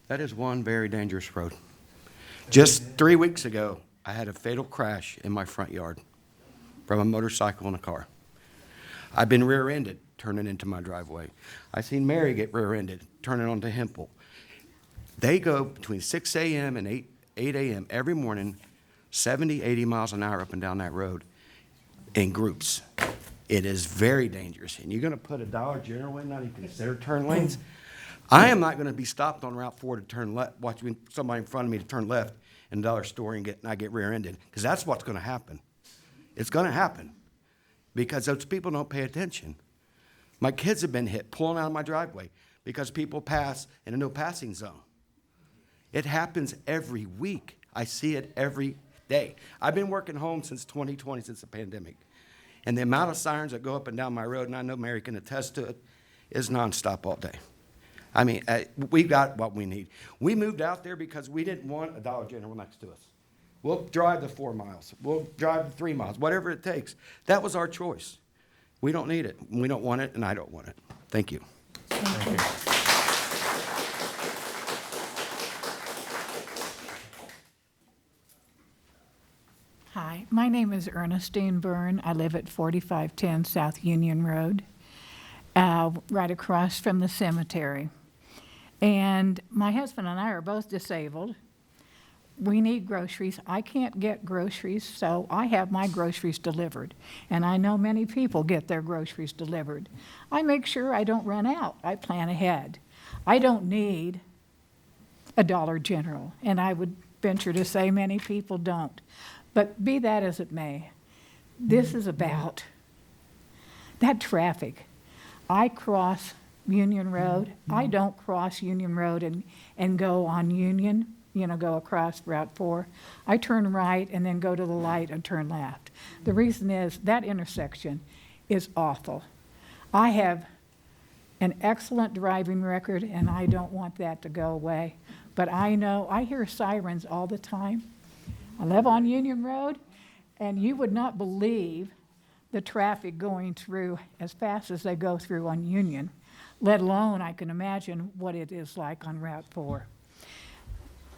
That is one very dangerous road. Just 3 weeks ago, I had a fatal crash in my front yard from a motorcycle and a car. I've been rear-ended turning into my driveway. I seen Mary get rear-ended turning onto Hempel. They go between 6 a.m. and 8 a.m. every morning, 70, 80 miles an hour up and down that road in groups. It is very dangerous. And you're going to put a Dollar General in, not even consider turn lanes? I am not going to be stopped on Route 4 to turn left, watching somebody in front of me to turn left in a dollar store and I get rear-ended, because that's what's going to happen. It's going to happen because those people don't pay attention. My kids have been hit pulling out of my driveway because people pass in a no passing zone. It happens every week. I see it every day. I've been working home since 2020, since the pandemic. And the amount of sirens that go up and down my road, and I know Mary can attest to it, is nonstop all day. I mean, we've got what we need. We moved out there because we didn't want a Dollar General next to us. We'll drive the 4 miles. We'll drive the 3 miles, whatever it takes. That was our choice. We don't need it. We don't want it, and I don't want it. Thank you. Thank you. Hi, my name is Ernestine Byrne. I live at 4510 South Union Road, right across from the cemetery. And my husband and I are both disabled. We need groceries. I can't get groceries, so I have my groceries delivered. And I know many people get their groceries delivered. I make sure I don't run out. I plan ahead. I don't need a Dollar General, and I would venture to say many people don't. But be that as it may, this is about that traffic. I cross Union Road. I don't cross Union Road and go on Union, go across Route 4. I turn right and then go to the light and turn left. The reason is that intersection is awful. I have an excellent driving record, and I don't want that to go away. But I know, I hear sirens all the time. I live on Union Road, and you would not believe the traffic going through as fast as they go through on Union, let alone I can imagine what it is like on Route 4.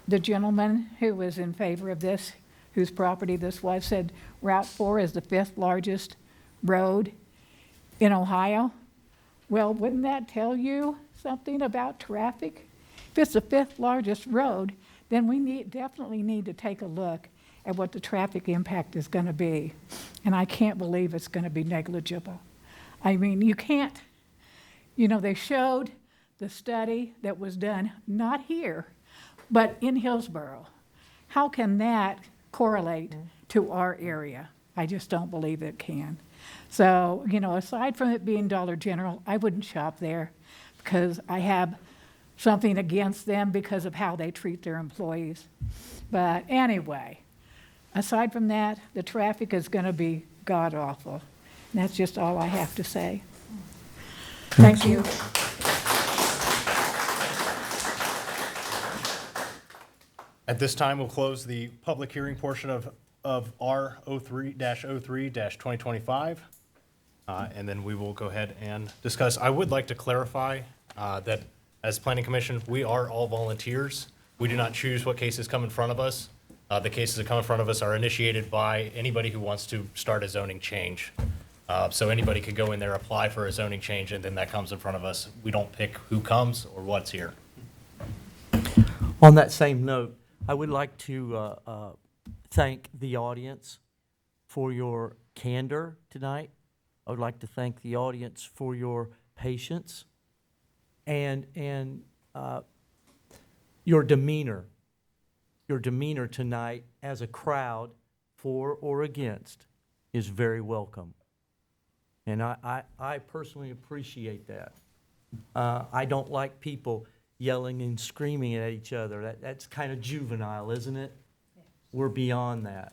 The gentleman who was in favor of this, whose property this was, said Route 4 is the 5th largest road in Ohio. Well, wouldn't that tell you something about traffic? If it's the 5th largest road, then we definitely need to take a look at what the traffic impact is going to be. And I can't believe it's going to be negligible. I mean, you can't, they showed the study that was done, not here, but in Hillsborough. How can that correlate to our area? I just don't believe it can. So, aside from it being Dollar General, I wouldn't shop there because I have something against them because of how they treat their employees. But anyway, aside from that, the traffic is going to be god-awful. And that's just all I have to say. Thank you. At this time, we'll close the public hearing portion of R 03-03-2025. And then we will go ahead and discuss. I would like to clarify that as Planning Commission, we are all volunteers. We do not choose what cases come in front of us. The cases that come in front of us are initiated by anybody who wants to start a zoning change. So anybody could go in there, apply for a zoning change, and then that comes in front of us. We don't pick who comes or what's here. On that same note, I would like to thank the audience for your candor tonight. I would like to thank the audience for your patience and your demeanor. Your demeanor tonight as a crowd, for or against, is very welcome. And I personally appreciate that. I don't like people yelling and screaming at each other. That's kind of juvenile, isn't it? We're beyond that.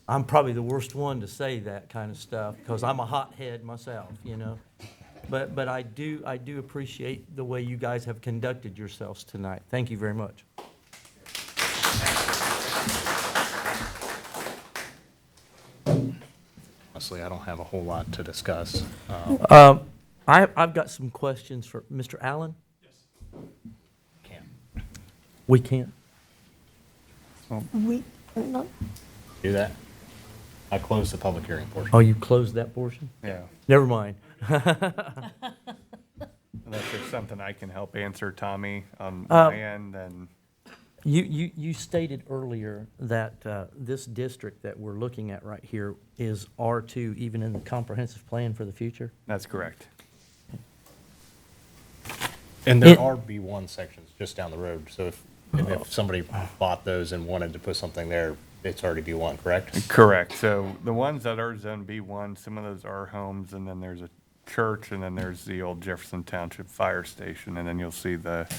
I'm probably the worst one to say that kind of stuff because I'm a hothead myself, But I do appreciate the way you guys have conducted yourselves tonight. Thank you very much. Honestly, I don't have a whole lot to discuss. I've got some questions for Mr. Allen. Yes. Can't. We can't. We, Do that? I closed the public hearing portion. Oh, you closed that portion? Yeah. Never mind. Unless there's something I can help answer, Tommy, on my end, then. You stated earlier that this district that we're looking at right here is R2, even in the comprehensive plan for the future? That's correct. And there are B1 sections just down the road, so if somebody bought those and wanted to put something there, it's already B1, correct? Correct. So the ones that are Zone B1, some of those are homes, and then there's a church, and then there's the old Jefferson Township Fire Station, and then you'll see the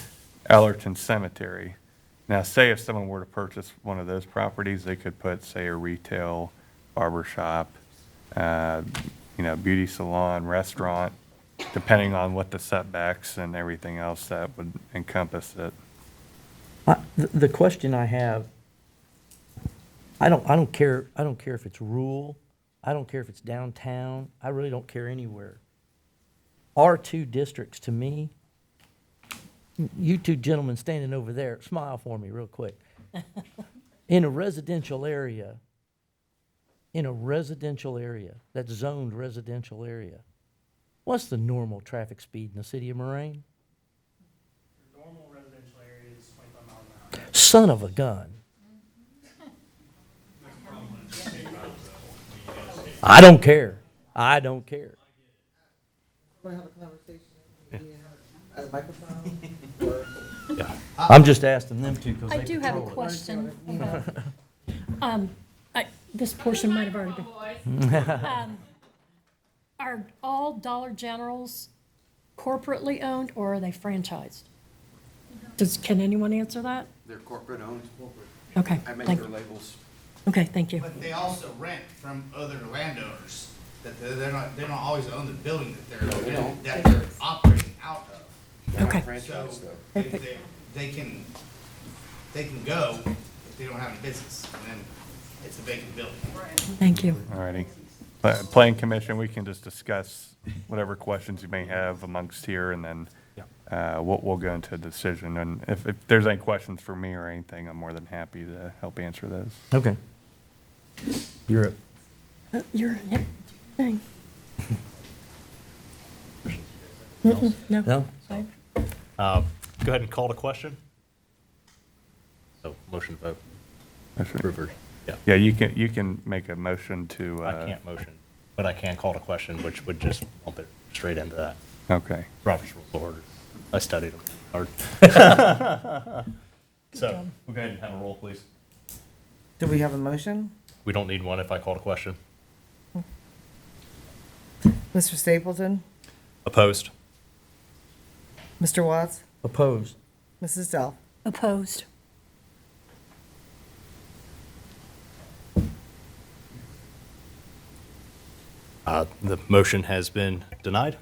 Allerton Cemetery. Now, say if someone were to purchase one of those properties, they could put, say, a retail, barber shop, beauty salon, restaurant, depending on what the setbacks and everything else that would encompass it. The question I have, I don't care if it's rural, I don't care if it's downtown, I really don't care anywhere. R2 districts, to me, you two gentlemen standing over there, smile for me real quick. In a residential area, that's zoned residential area, what's the normal traffic speed in the city of Moraine? Normal residential area is 25 miles an hour. Son of a gun. I don't care. I don't care. Want to have a conversation at a microphone? Or Yeah. I'm just asking them to because I they do have a control it. question about, this portion might have already been. Are all Dollar Generals corporately owned or are they franchised? Can anyone answer that? They're corporate owned. Okay, I make thank- their labels. Okay, thank you. But they also rent from other landowners, that they don't always own the building that they're operating out of. Okay. So they can go if they don't have a business, and then it's a vacant building. Thank you. All righty. Planning Commission, we can just discuss whatever questions you may have amongst here, and then we'll go into a decision. And if there's any questions for me or anything, I'm more than happy to help answer those. Okay. You're up. You're, yep, thing. No. No? I- Go ahead and call the question. So, motion to vote. Approve or- Yeah. Yeah, you can make a motion to. I can't motion, but I can call the question, which would just bump it straight into that. Okay. Robert's Rules of Order. I studied them hard. So, we'll go ahead and have a roll, please. Do we have a motion? We don't need one if I call the question. Mr. Stapleton? Opposed? Mr. Watts? Opposed. Mrs. Dell? Opposed. The motion has been denied.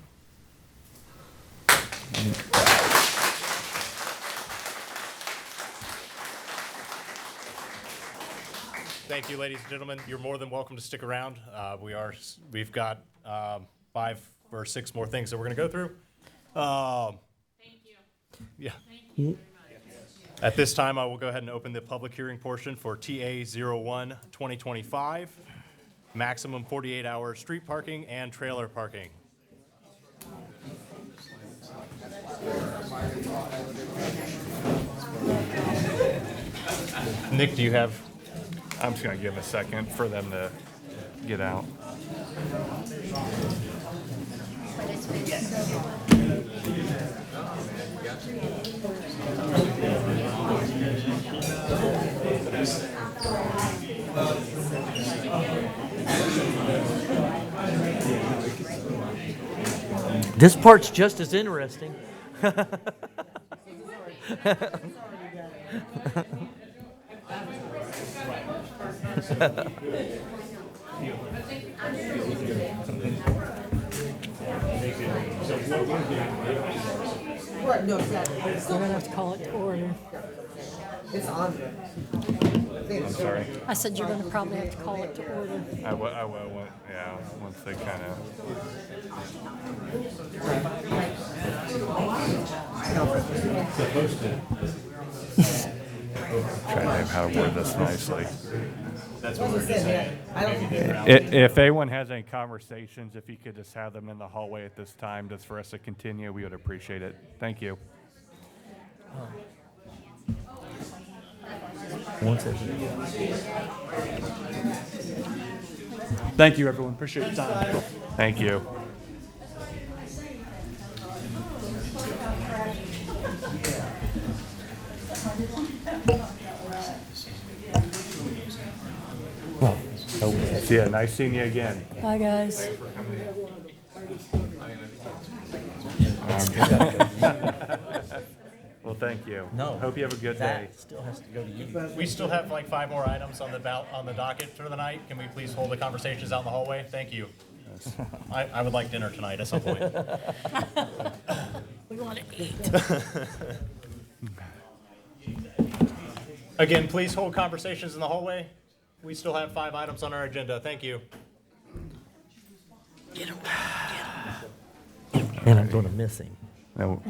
Thank you, ladies and gentlemen. You're more than welcome to stick around. We've got 5 or 6 more things that we're going to go through. Thank you. Yeah. At this time, I will go ahead and open the public hearing portion for TA 01 2025, maximum 48-hour street parking and trailer parking. Nick, do you have? I'm just going to give a second for them to get out. This part's just as interesting. No, exactly. We're gonna have to call it to order. It's on. I'm sorry. I said you're gonna probably have to call it to order. I will, yeah, once they kind of. Trying to think how to word this nicely. That's what we're just saying. If anyone has any conversations, if you could just have them in the hallway at this time, just for us to continue, we would appreciate it. Thank you. One second. Thank you, everyone. Appreciate your time. Thank you. Yeah, nice seeing you again. Bye, guys. Well, thank you. No. Hope you have a good day. That still has to go to you. We still have like 5 more items on the docket for the night. Can we please hold the conversations out in the hallway? Thank you. I would like dinner tonight at some point. We want to eat. Again, please hold conversations in the hallway. We still have 5 items on our agenda. Thank you. And I'm gonna miss him. No.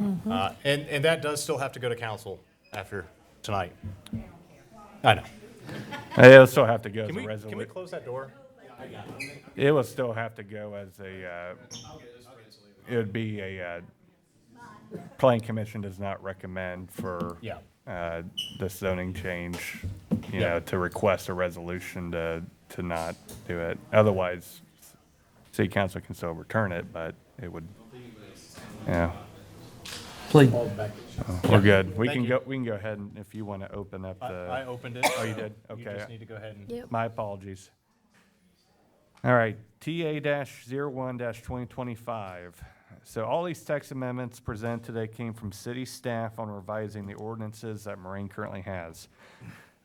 And that does still have to go to council after tonight. I know. It'll still have to go as a Can we resolution. close that door? It will still have to go as a, it would be a, Planning Commission does not recommend for Yeah. the zoning change, you know, to request a resolution to not do it. Otherwise, city council can still return it, but it would, yeah. Please. We're good. We Thank can you. go, we can go ahead and if you want to open up the. I opened it. Oh, you did? You Okay. just need to go ahead and. Yep. My apologies. All right, TA-01-2025. So all these text amendments presented today came from city staff on revising the ordinances that Moraine currently has.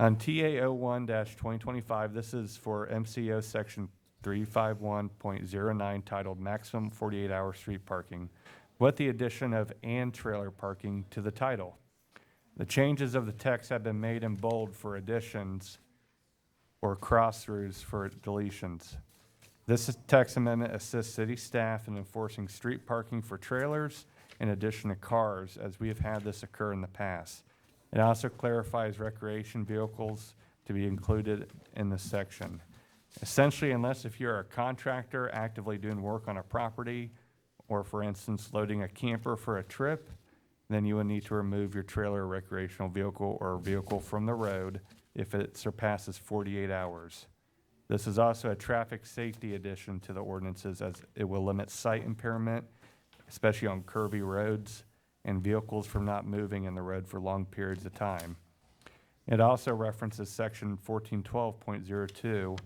On TA-01-2025, this is for MCO Section 351.09 titled Maximum 48-Hour Street Parking, with the addition of "and trailer parking" to the title. The changes of the text have been made in bold for additions or cross-throughs for deletions. This text amendment assists city staff in enforcing street parking for trailers in addition to cars, as we have had this occur in the past. It also clarifies recreation vehicles to be included in this section. Essentially, unless if you're a contractor actively doing work on a property, or for instance, loading a camper for a trip, then you would need to remove your trailer or recreational vehicle or vehicle from the road if it surpasses 48 hours. This is also a traffic safety addition to the ordinances, as it will limit sight impairment, especially on curvy roads, and vehicles from not moving in the road for long periods of time. It also references section 1412.02,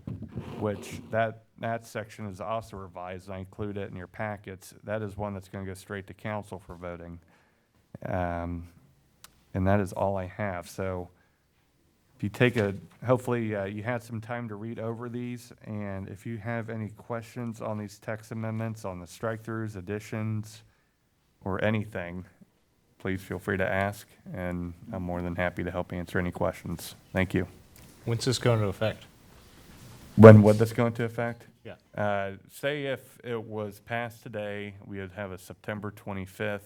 which that section is also revised. I include it in your packets. That is one that's going to go straight to council for voting. And that is all I have. So if you take hopefully you had some time to read over these, and if you have any questions on these text amendments, on the strike-throughs, additions, or anything, please feel free to ask, and I'm more than happy to help answer any questions. Thank you. When's this going into effect? When would this go into effect? Yeah. Say if it was passed today, we would have a September 25th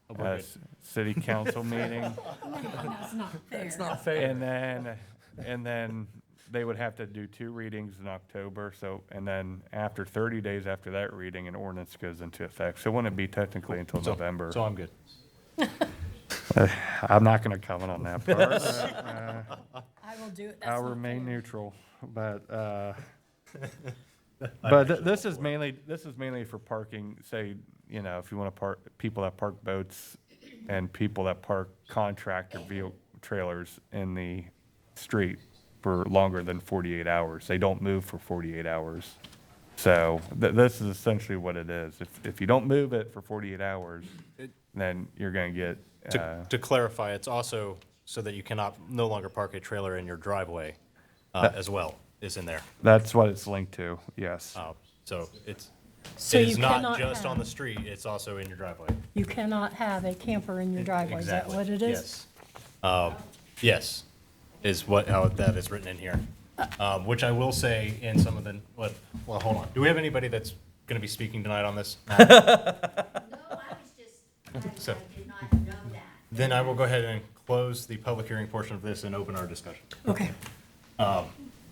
we're good. city council meeting. That's not fair. It's not fair. And then they would have to do 2 readings in October, and then after 30 days after that reading, an ordinance goes into effect. So it wouldn't be technically until November. So I'm good. I'm not going to comment on that part. I will do it. I'll remain neutral, but this is mainly for parking. Say, if you want to park, people that park boats and people that park contractor vehicle trailers in the street for longer than 48 hours. They don't move for 48 hours. So this is essentially what it is. If you don't move it for 48 hours, then you're going to get. To clarify, it's also so that you cannot no longer park a trailer in your driveway as well, is in there. That's what it's linked to, yes. So it So is you not cannot just on the have- street, it's also in your driveway. You cannot have a camper in your driveway. Is that Exactly. what it is? Yes. Yes, is how that is written in here. Which I will say in some of the, well, hold on. Do we have anybody that's going to be speaking tonight on this? No, I was just, So- I did not know that. Then I will go ahead and close the public hearing portion of this and open our discussion. Okay. I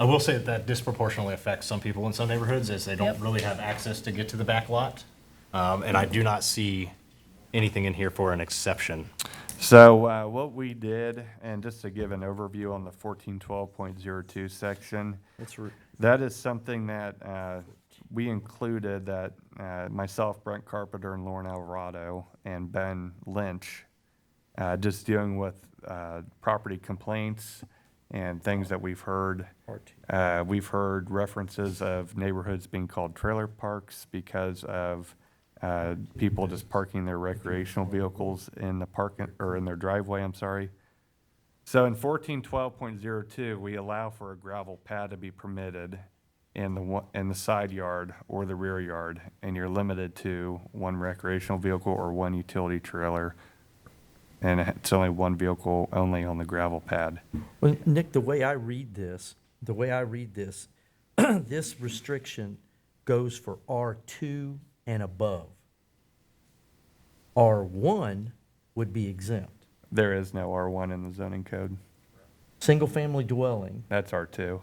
will say that disproportionately affects some people in some neighborhoods, as they don't Yep. really have access to get to the back lot. And I do not see anything in here for an exception. So what we did, and just to give an overview on the 1412.02 section, that is something that we included that myself, Brent Carpenter, and Lauren Alvarado, and Ben Lynch, just dealing with property complaints and things that we've heard. We've heard references of neighborhoods being called trailer parks because of people just parking their recreational vehicles in the in their driveway, I'm sorry. So in 1412.02, we allow for a gravel pad to be permitted in the side yard or the rear yard, and you're limited to 1 recreational vehicle or 1 utility trailer, and it's only 1 vehicle only on the gravel pad. Well, Nick, the way I read this, this restriction goes for R2 and above. R1 would be exempt. There is no R1 in the zoning code. Single-family dwelling. That's R2.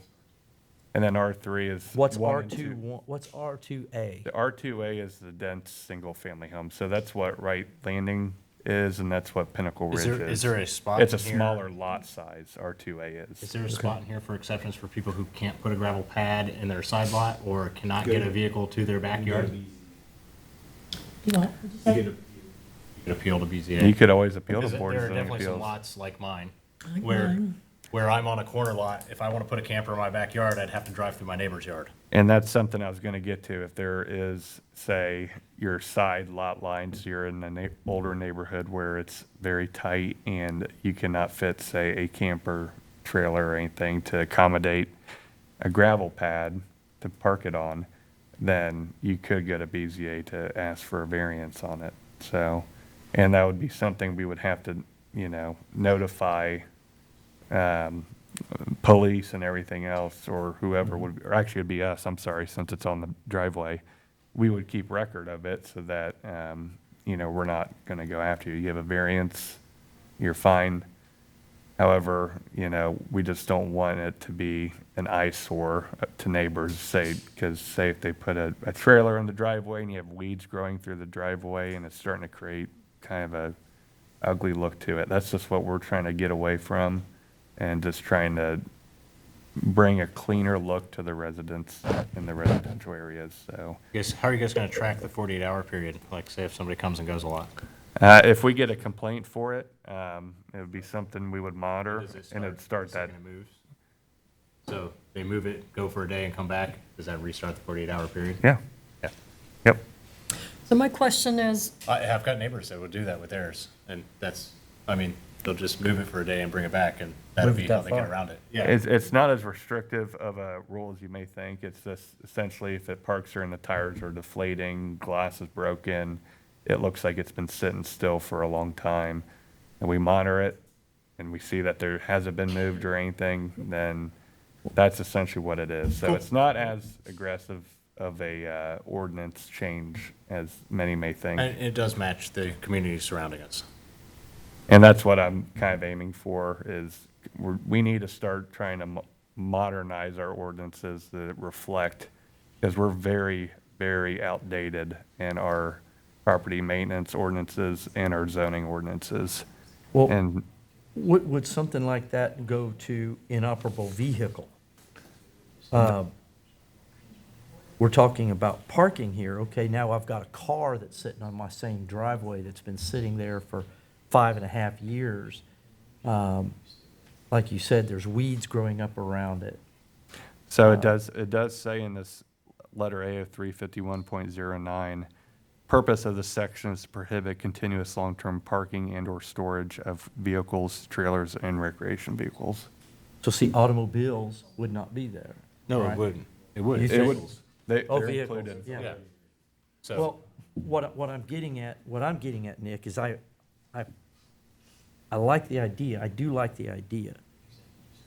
And then R3 is What's 1 and R2? 2. What's R2A? The R2A is the dense single-family home, so that's what Wright Landing is, and that's what Pinnacle Ridge is. Is there a spot It's a in here? smaller lot size, R2A is. Is there a spot in here for exceptions for people who can't put a gravel pad in their side lot or cannot get a vehicle to their backyard? You know, You Could appeal to BZA. You could always appeal to Because Board of there are Zoning definitely some Appeals. lots like mine, Like where, mine. where I'm on a corner lot, if I want to put a camper in my backyard, I'd have to drive through my neighbor's yard. And that's something I was gonna get to. If there is, say, your side lot lines, you're in an older neighborhood where it's very tight and you cannot fit, say, a camper trailer or anything to accommodate a gravel pad to park it on, then you could go to BZA to ask for a variance on it. So, and that would be something we would have to, notify, police and everything else, or whoever would, or actually it'd be us, I'm sorry, since it's on the driveway. We would keep record of it so that, we're not gonna go after you. You have a variance, you're fine. However, we just don't want it to be an eyesore to neighbors, because say if they put a trailer in the driveway and you have weeds growing through the driveway and it's starting to create kind of a ugly look to it. That's just what we're trying to get away from, and just trying to bring a cleaner look to the residents in the residential areas, so. How are you guys going to track the 48-hour period? Like, say if somebody comes and goes a lot? If we get a complaint for it, it would be something we would monitor, and it'd start that. Second it moves? So they move it, go for a day and come back, does that restart the 48-hour period? Yeah. Yeah. Yep. So my question is, I've got neighbors that would do that with theirs, and they'll just move it for a day and bring it back, and that'll Move it be how that they get far. around it. Yeah. It's not as restrictive of a rule as you may think. It's just essentially if it parks or in the tires are deflating, glass is broken, it looks like it's been sitting still for a long time, and we monitor it, and we see that there hasn't been moved or anything, then that's essentially what it is. So it's not as aggressive of a ordinance change as many may think. And it does match the community surrounding us. And that's what I'm kind of aiming for, is we need to start trying to modernize our ordinances that reflect, because we're very, very outdated in our property maintenance ordinances and our zoning ordinances. Well, And would something like that go to inoperable vehicle? We're talking about parking here. Okay, now I've got a car that's sitting on my same driveway that's been sitting there for 5.5 years. Like you said, there's weeds growing up around it. so it does say in this letter A of 351.09, purpose of this section is to prohibit continuous long-term parking and/or storage of vehicles, trailers, and recreation vehicles. So see, automobiles would not be there. No, right? it wouldn't. It would. You It would, think? they're Vehicles, included. yeah. So, Well, what I'm getting at, Nick, is I like the idea. I do like the idea.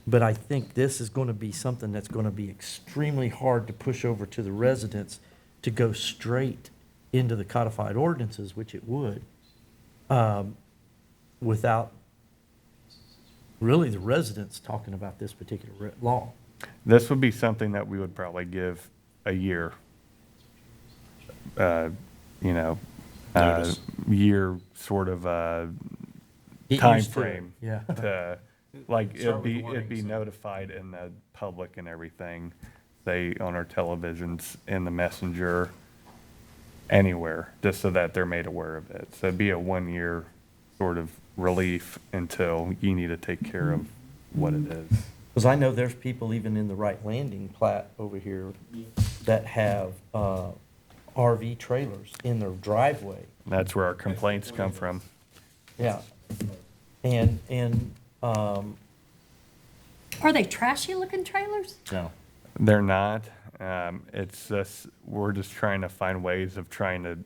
But I think this is going to be something that's going to be extremely hard to push over to the residents to go straight into the codified ordinances, which it would, without really the residents talking about this particular law. This would be something that we would probably give a year, Notice. year sort of, Get time used to it, frame. yeah. To, like, Start it'd with be, warnings it'd be and- notified in the public and everything, say, on our televisions, in the messenger, anywhere, just so that they're made aware of it. So it'd be a 1-year sort of relief until you need to take care of what it is. Because I know there's people even in the Right Landing plat over here that have RV trailers in their driveway. That's where our complaints come from. Yeah. And are they trashy looking trailers? no. They're not. It's just, we're just trying to find ways of trying to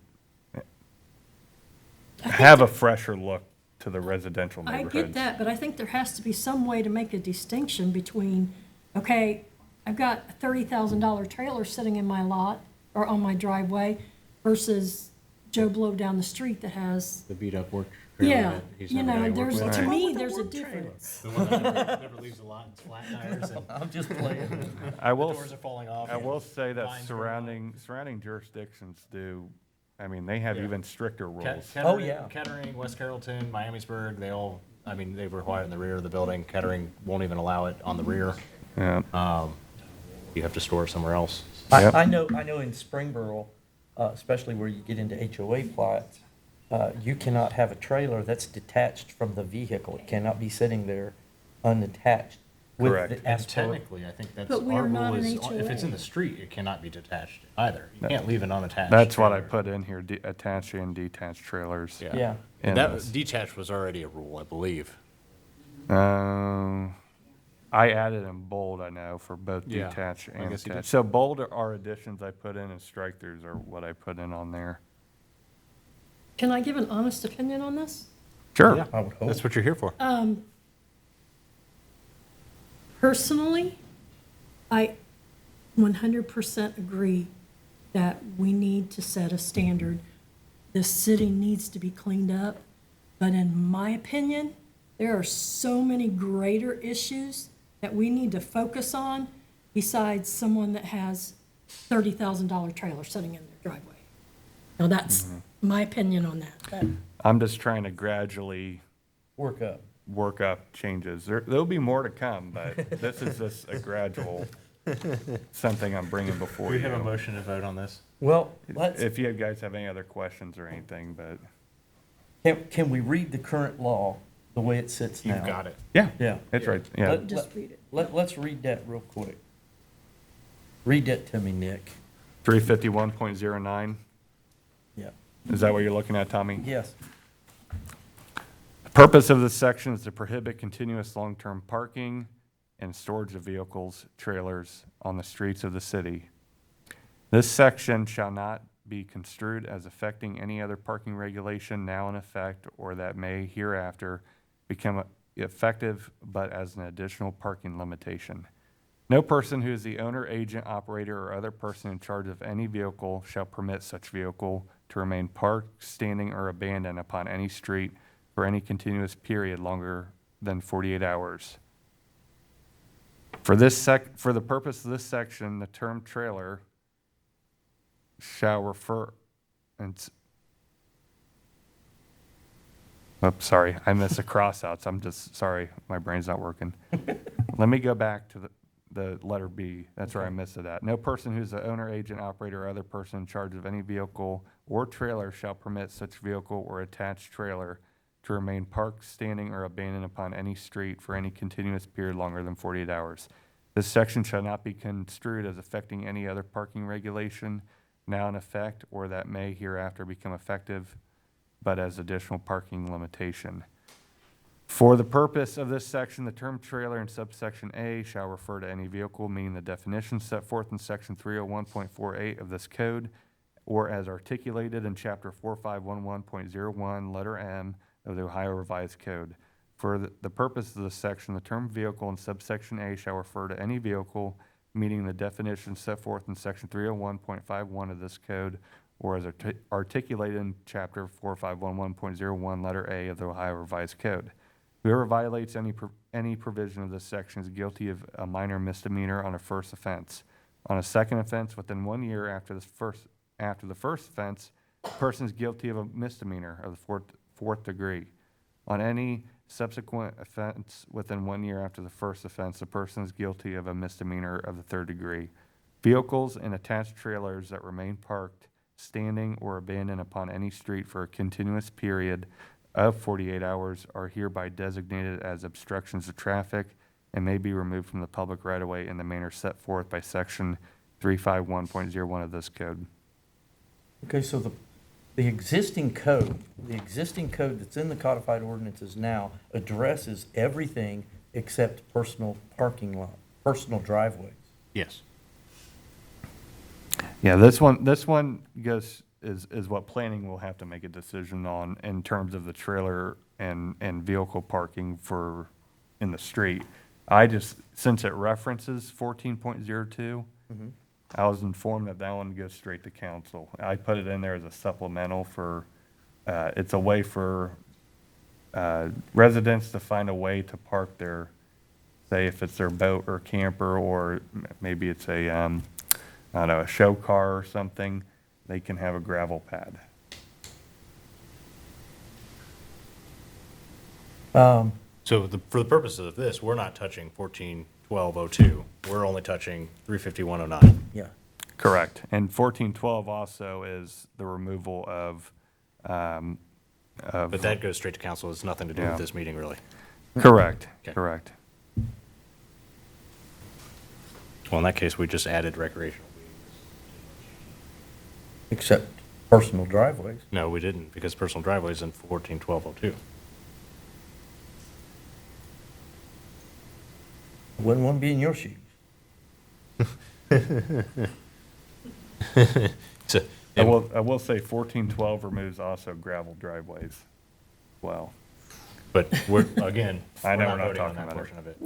have a fresher look to the residential I neighborhoods. get that, but I think there has to be some way to make a distinction between, okay, I've got a $30,000 trailer sitting in my lot or on my driveway versus Joe Blow down the street that has, The beat up work trailer yeah, that he's you never know, gonna work there's, with. to Right. me, there's a difference. The one that never leaves the lot and it's flat tires and I'm just playing. I will, the doors are falling off. I will say that Lines going surrounding jurisdictions do, I mean, they have Yeah. even stricter rules. Oh, yeah. Kettering, West Carrollton, Miamisburg, they all, they require it in the rear of the building. Kettering won't even allow it on the rear. Yeah. You have to store it somewhere else. Yep. I know in Springboro, especially where you get into HOA plots, you cannot have a trailer that's detached from the vehicle. It cannot be sitting there unattached. with Correct. the- And as per- technically, I think that's, But we our are not rule an is, HOA. if it's in the street, it cannot be detached either. You can't leave an unattached. That's what I trailer. put in here, attached and detached trailers. Yeah. in And that, this. detached was already a rule, I believe. I added in bold, I know, for both Yeah, detached I and guess you did. attached. So bold are additions I put in, and strike throughs are what I put in on there. Can I give an honest opinion on this? Sure. Yeah, that's what you're here for. Personally, I 100% agree that we need to set a standard. The city needs to be cleaned up, but in my opinion, there are so many greater issues that we need to focus on besides someone that has $30,000 trailer sitting in their driveway. Now, that's my opinion on that. I'm just trying to gradually Work up. changes. There'll be more to come, but this is just a gradual, something I'm bringing before We you. have a motion to vote on this. Well, let's, If you guys have any other questions or anything, but, can we read the current law the way it sits now? You've got it. yeah. Yeah. It's right, yeah. Just read it. Let's read that real quick. Read that to me, Nick. 351.09, Yeah. is that what you're looking at, Tommy? Yes. The purpose of this section is to prohibit continuous long-term parking and storage of vehicles, trailers on the streets of the city. This section shall not be construed as affecting any other parking regulation now in effect or that may hereafter become effective, but as an additional parking limitation. No person who is the owner, agent, operator, or other person in charge of any vehicle shall permit such vehicle to remain parked, standing, or abandoned upon any street for any continuous period longer than 48 hours. For the purpose of this section, the term trailer shall refer, sorry, I missed the crossouts. I'm just, sorry, my brain's not working. Let me go back to the letter B. That's where I missed it at. No person who's the owner, agent, operator, or other person in charge of any vehicle or trailer shall permit such vehicle or attached trailer to remain parked, standing, or abandoned upon any street for any continuous period longer than 48 hours. This section shall not be construed as affecting any other parking regulation now in effect or that may hereafter become effective, but as additional parking limitation. For the purpose of this section, the term trailer in subsection A shall refer to any vehicle meaning the definition set forth in section 301.48 of this code or as articulated in chapter 4511.01, letter M of the Ohio Revised Code. For the purpose of this section, the term vehicle in subsection A shall refer to any vehicle meeting the definition set forth in section 301.51 of this code or as articulated in chapter 4511.01, letter A of the Ohio Revised Code. Whoever violates any provision of this section is guilty of a minor misdemeanor on a first offense. On a second offense, within 1 year after the first offense, the person is guilty of a misdemeanor of the fourth degree. On any subsequent offense within 1 year after the first offense, the person is guilty of a misdemeanor of the third degree. Vehicles and attached trailers that remain parked, standing, or abandoned upon any street for a continuous period of 48 hours are hereby designated as obstructions of traffic and may be removed from the public right-of-way in the manner set forth by section 351.01 of this code. Okay, so the existing code that's in the codified ordinances now addresses everything except personal parking lot, personal driveways. Yes. Yeah, this one goes, is what planning will have to make a decision on in terms of the trailer and vehicle parking in the street. I just, since it references 14.02, I was informed that one goes straight to council. I put it in there as a supplemental for, it's a way for residents to find a way to park their, say if it's their boat or camper, or maybe it's a, I don't know, a show car or something, they can have a gravel pad. So for the purposes of this, we're not touching 141202. We're only touching 35109. Yeah. Correct. And 1412 also is the removal of of. But that goes straight to council. It's nothing to do Yeah. with this meeting, really. Correct, Okay. correct. Well, in that case, we just added recreational. Except personal driveways. No, we didn't, because personal driveways in 141202. Wouldn't want to be in your shoes. So, I will say 1412 removes also gravel driveways. Well, but we're, again, I know we're we're not not voting on talking that about portion it. of it.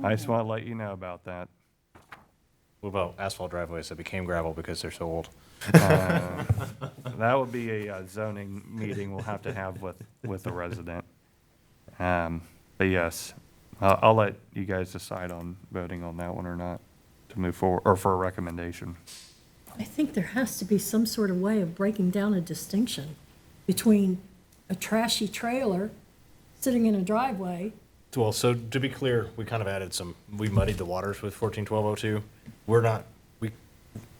I just want to let you know about that. What about asphalt driveways that became gravel because they're so old? That would be a zoning meeting we'll have to have with the resident. But yes, I'll let you guys decide on voting on that one or not to move forward, or for a recommendation. I think there has to be some sort of way of breaking down a distinction between a trashy trailer sitting in a driveway. Well, so to be clear, we kind of added we muddied the waters with 141202. We're not,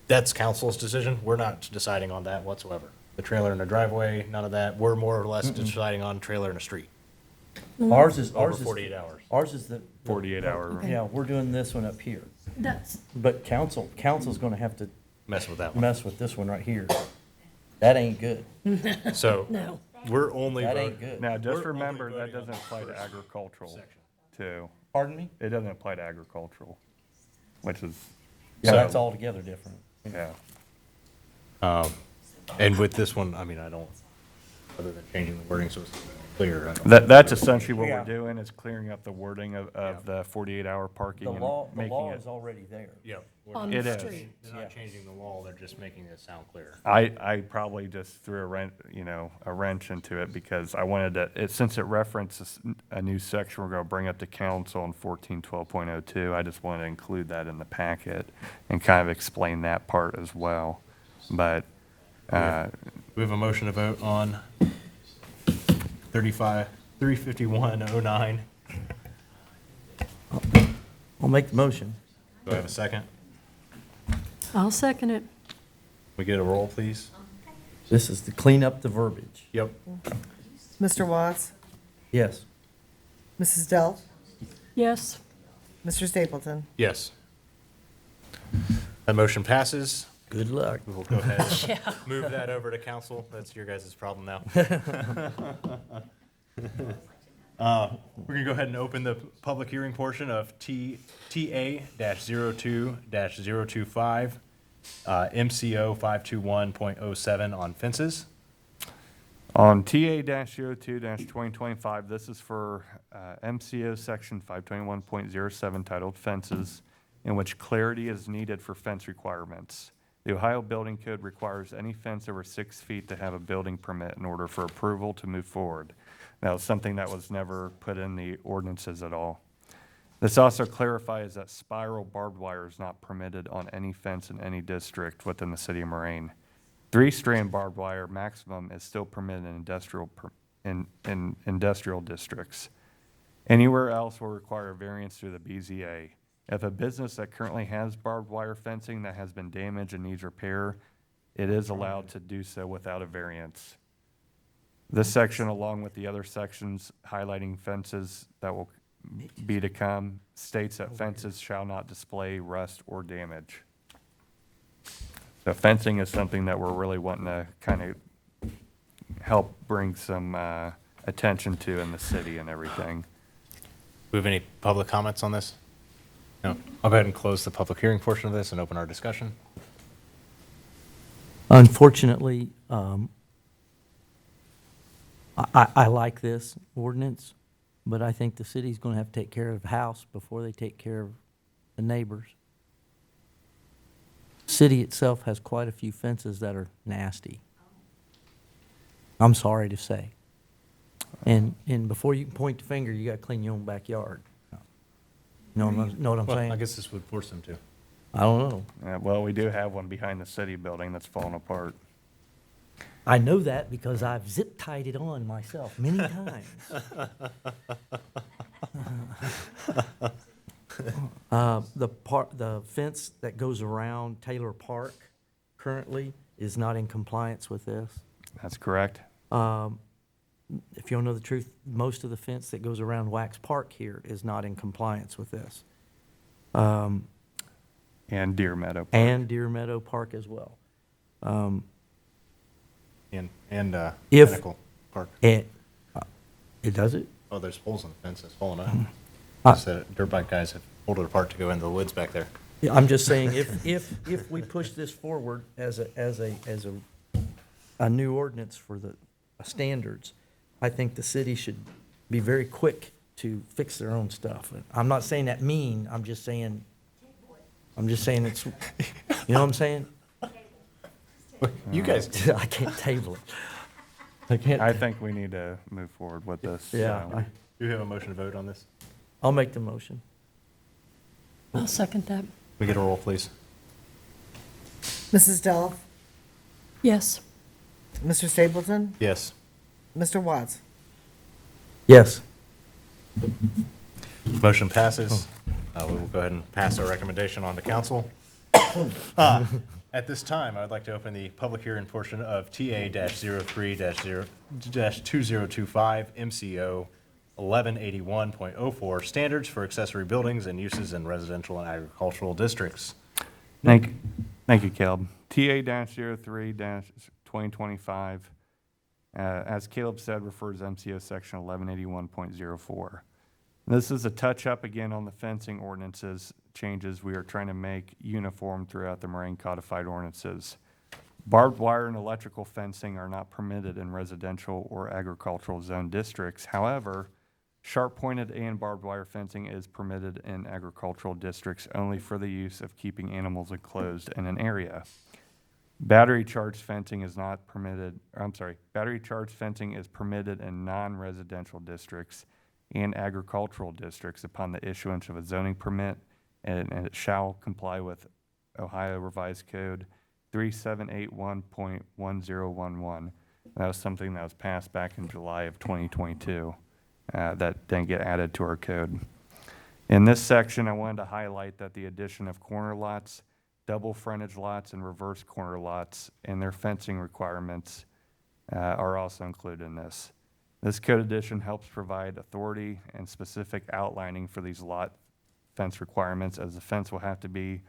that's council's decision. We're not deciding on that whatsoever. The trailer in the driveway, none of that. We're more or less deciding on trailer in the street. Ours is, Over ours is. 48 hours. Ours is the. 48 hour. Yeah, we're doing this one up here. That's, But council's gonna have to Mess with that one. mess with this one right here. That ain't good. So no. we're only That ain't voting. good. Now, just We're only remember, that voting on doesn't the apply to first agricultural section. too. Pardon me? It doesn't apply to agricultural, which is, Yeah, So- that's altogether different. yeah. And with this one, I mean, I don't, other than changing the wording so it's clear. I don't- That's essentially what Yeah. we're doing, is clearing up the wording of the 48-hour parking The and law making is it. already there. Yeah. we're On not- the It is. street. They're not changing the law, they're just making it sound clear. I probably just threw a wrench into it because I wanted to, since it references a new section we're gonna bring up to council in 1412.02, I just wanted to include that in the packet and kind of explain that part as well. But, We have a motion to vote on 35109. I'll make the motion. Do I have a second? I'll second it. We get a roll, please? This is to clean up the verbiage. Yep. Mr. Watts? Yes. Mrs. Dell? Yes. Mr. Stapleton? Yes. That motion passes. Good luck. We will go ahead and move that over to council. That's your guys' problem now. We're gonna go ahead and open the public hearing portion of TA-02-02-025, MCO 521.07 on fences. on TA-02-2025, this is for MCO Section 521.07 titled Fences, in which clarity is needed for fence requirements. The Ohio Building Code requires any fence over 6 feet to have a building permit in order for approval to move forward. Now, it's something that was never put in the ordinances at all. This also clarifies that spiral barbed wire is not permitted on any fence in any district within the city of Moraine. 3-strand barbed wire maximum is still permitted in industrial districts. Anywhere else will require a variance through the BZA. If a business that currently has barbed wire fencing that has been damaged and needs repair, it is allowed to do so without a variance. This section, along with the other sections highlighting fences that will be to come, states that fences shall not display rust or damage. So fencing is something that we're really wanting to kind of help bring some attention to in the city and everything. Do we have any public comments on this? No. I'll go ahead and close the public hearing portion of this and open our discussion. Unfortunately, I like this ordinance, but I think the city's gonna have to take care of the house before they take care of the neighbors. City itself has quite a few fences that are nasty. I'm sorry to say. And before you can point the finger, you gotta clean your own backyard. Know what I'm Well, saying? I guess this would force them to. I don't know. Well, we do have one behind the city building that's fallen apart. I know that because I've zip tied it on myself many times. The fence that goes around Taylor Park currently is not in compliance with this. That's correct. if you don't know the truth, most of the fence that goes around Wax Park here is not in compliance with this. And Deer Meadow Park. And Deer Meadow Park as well. And If- Pinnacle Park. It does it? Oh, there's holes in the fence that's fallen out. Uh, Just that dirt bike guys have pulled it apart to go into the woods back there. Yeah, I'm just saying, if we push this forward as a new ordinance for the standards, I think the city should be very quick to fix their own stuff. I'm not saying that mean, I'm just saying it's, you know what I'm saying? You guys, I can't table it. I can't. I think we need to move forward with this. Yeah, so. do you have a motion to vote on this? I'll make the motion. I'll second that. We get a roll, please. Mrs. Delph, Yes. Mr. Stapleton, Yes. Mr. Watts. Yes. Motion passes. We will go ahead and pass our recommendation on to council. At this time, I would like to open the public hearing portion of TA-03-2025 MCO 1181.04 Standards for Accessory Buildings and Uses in Residential and Agricultural Districts. Thank you, Caleb. TA-03-2025, as Caleb said, refers to MCO section 1181.04. This is a touch-up again on the fencing ordinances changes we are trying to make uniform throughout the Moraine codified ordinances. Barbed wire and electrical fencing are not permitted in residential or agricultural zone districts. However, sharp-pointed and barbed wire fencing is permitted in agricultural districts only for the use of keeping animals enclosed in an area. Battery charged fencing is not permitted, battery charged fencing is permitted in non-residential districts and agricultural districts upon the issuance of a zoning permit, and it shall comply with Ohio Revised Code 3781.1011. That was something that was passed back in July of 2022 that didn't get added to our code. In this section, I wanted to highlight that the addition of corner lots, double frontage lots, and reverse corner lots and their fencing requirements are also included in this. This code addition helps provide authority and specific outlining for these lot fence requirements, as the fence will have to be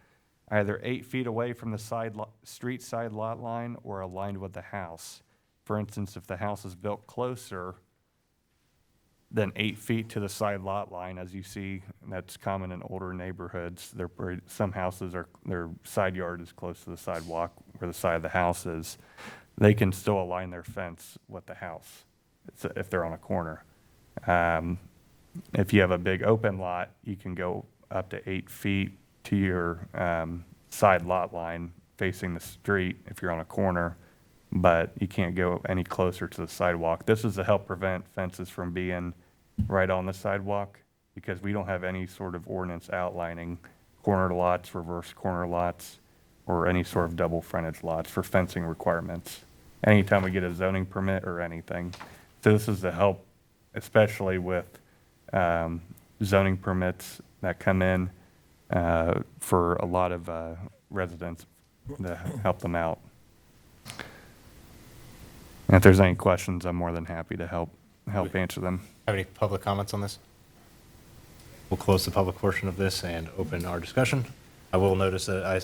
either 8 feet away from the street side lot line or aligned with the house. For instance, if the house is built closer than 8 feet to the side lot line, as you see, that's common in older neighborhoods. Some houses their side yard is close to the sidewalk where the side of the house is. They can still align their fence with the house if they're on a corner. If you have a big open lot, you can go up to 8 feet to your side lot line facing the street if you're on a corner, but you can't go any closer to the sidewalk. This is to help prevent fences from being right on the sidewalk, because we don't have any sort of ordinance outlining corner lots, reverse corner lots, or any sort of double frontage lots for fencing requirements anytime we get a zoning permit or anything. So this is to help, especially with zoning permits that come in for a lot of residents, to help them out. And if there's any questions, I'm more than happy to help answer them. Have any public comments on this? We'll close the public portion of this and open our discussion. I will notice that I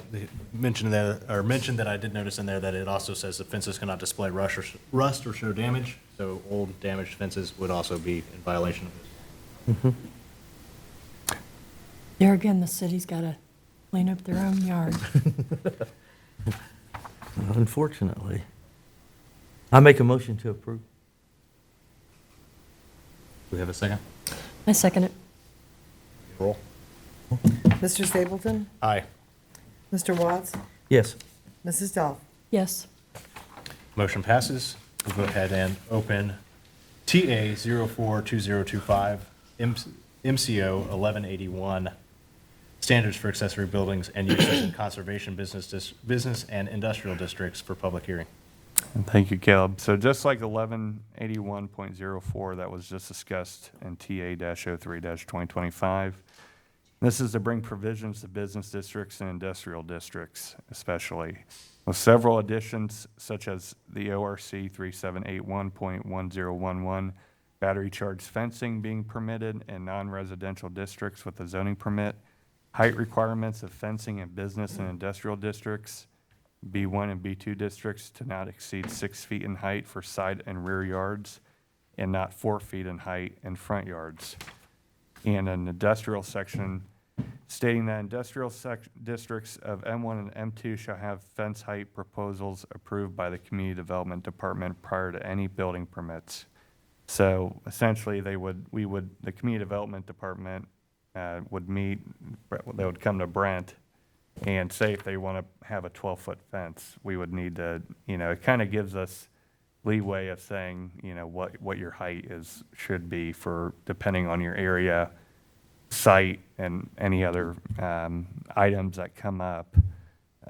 mentioned that I did notice in there that it also says the fences cannot display rust or show damage. So old damaged fences would also be in violation of this. There again, the city's got to clean up their own yard. Unfortunately. I make a motion to approve. Do we have a second? I second it. Roll. Mr. Stapleton, Aye. Mr. Watts, Yes. Mrs. Delph. Yes. Motion passes. We'll go ahead and open TA 042025 MCO 1181 Standards for Accessory Buildings and Uses in Conservation Business and Industrial Districts for public hearing. And thank you, Caleb. So just like 1181.04 that was just discussed in TA-03-2025, This is to bring provisions to business districts and industrial districts especially, with several additions such as the ORC 3781.1011, battery charged fencing being permitted in non-residential districts with a zoning permit, height requirements of fencing in business and industrial districts, B1 and B2 districts to not exceed 6 feet in height for side and rear yards, and not 4 feet in height in front yards. And an industrial section stating that industrial districts of M1 and M2 shall have fence height proposals approved by the Community Development Department prior to any building permits. So essentially, the Community Development Department would meet, they would come to Brent and say if they want to have a 12-foot fence, we would need to, it kind of gives us leeway of saying, what your height should be for, depending on your area, site, and any other items that come up.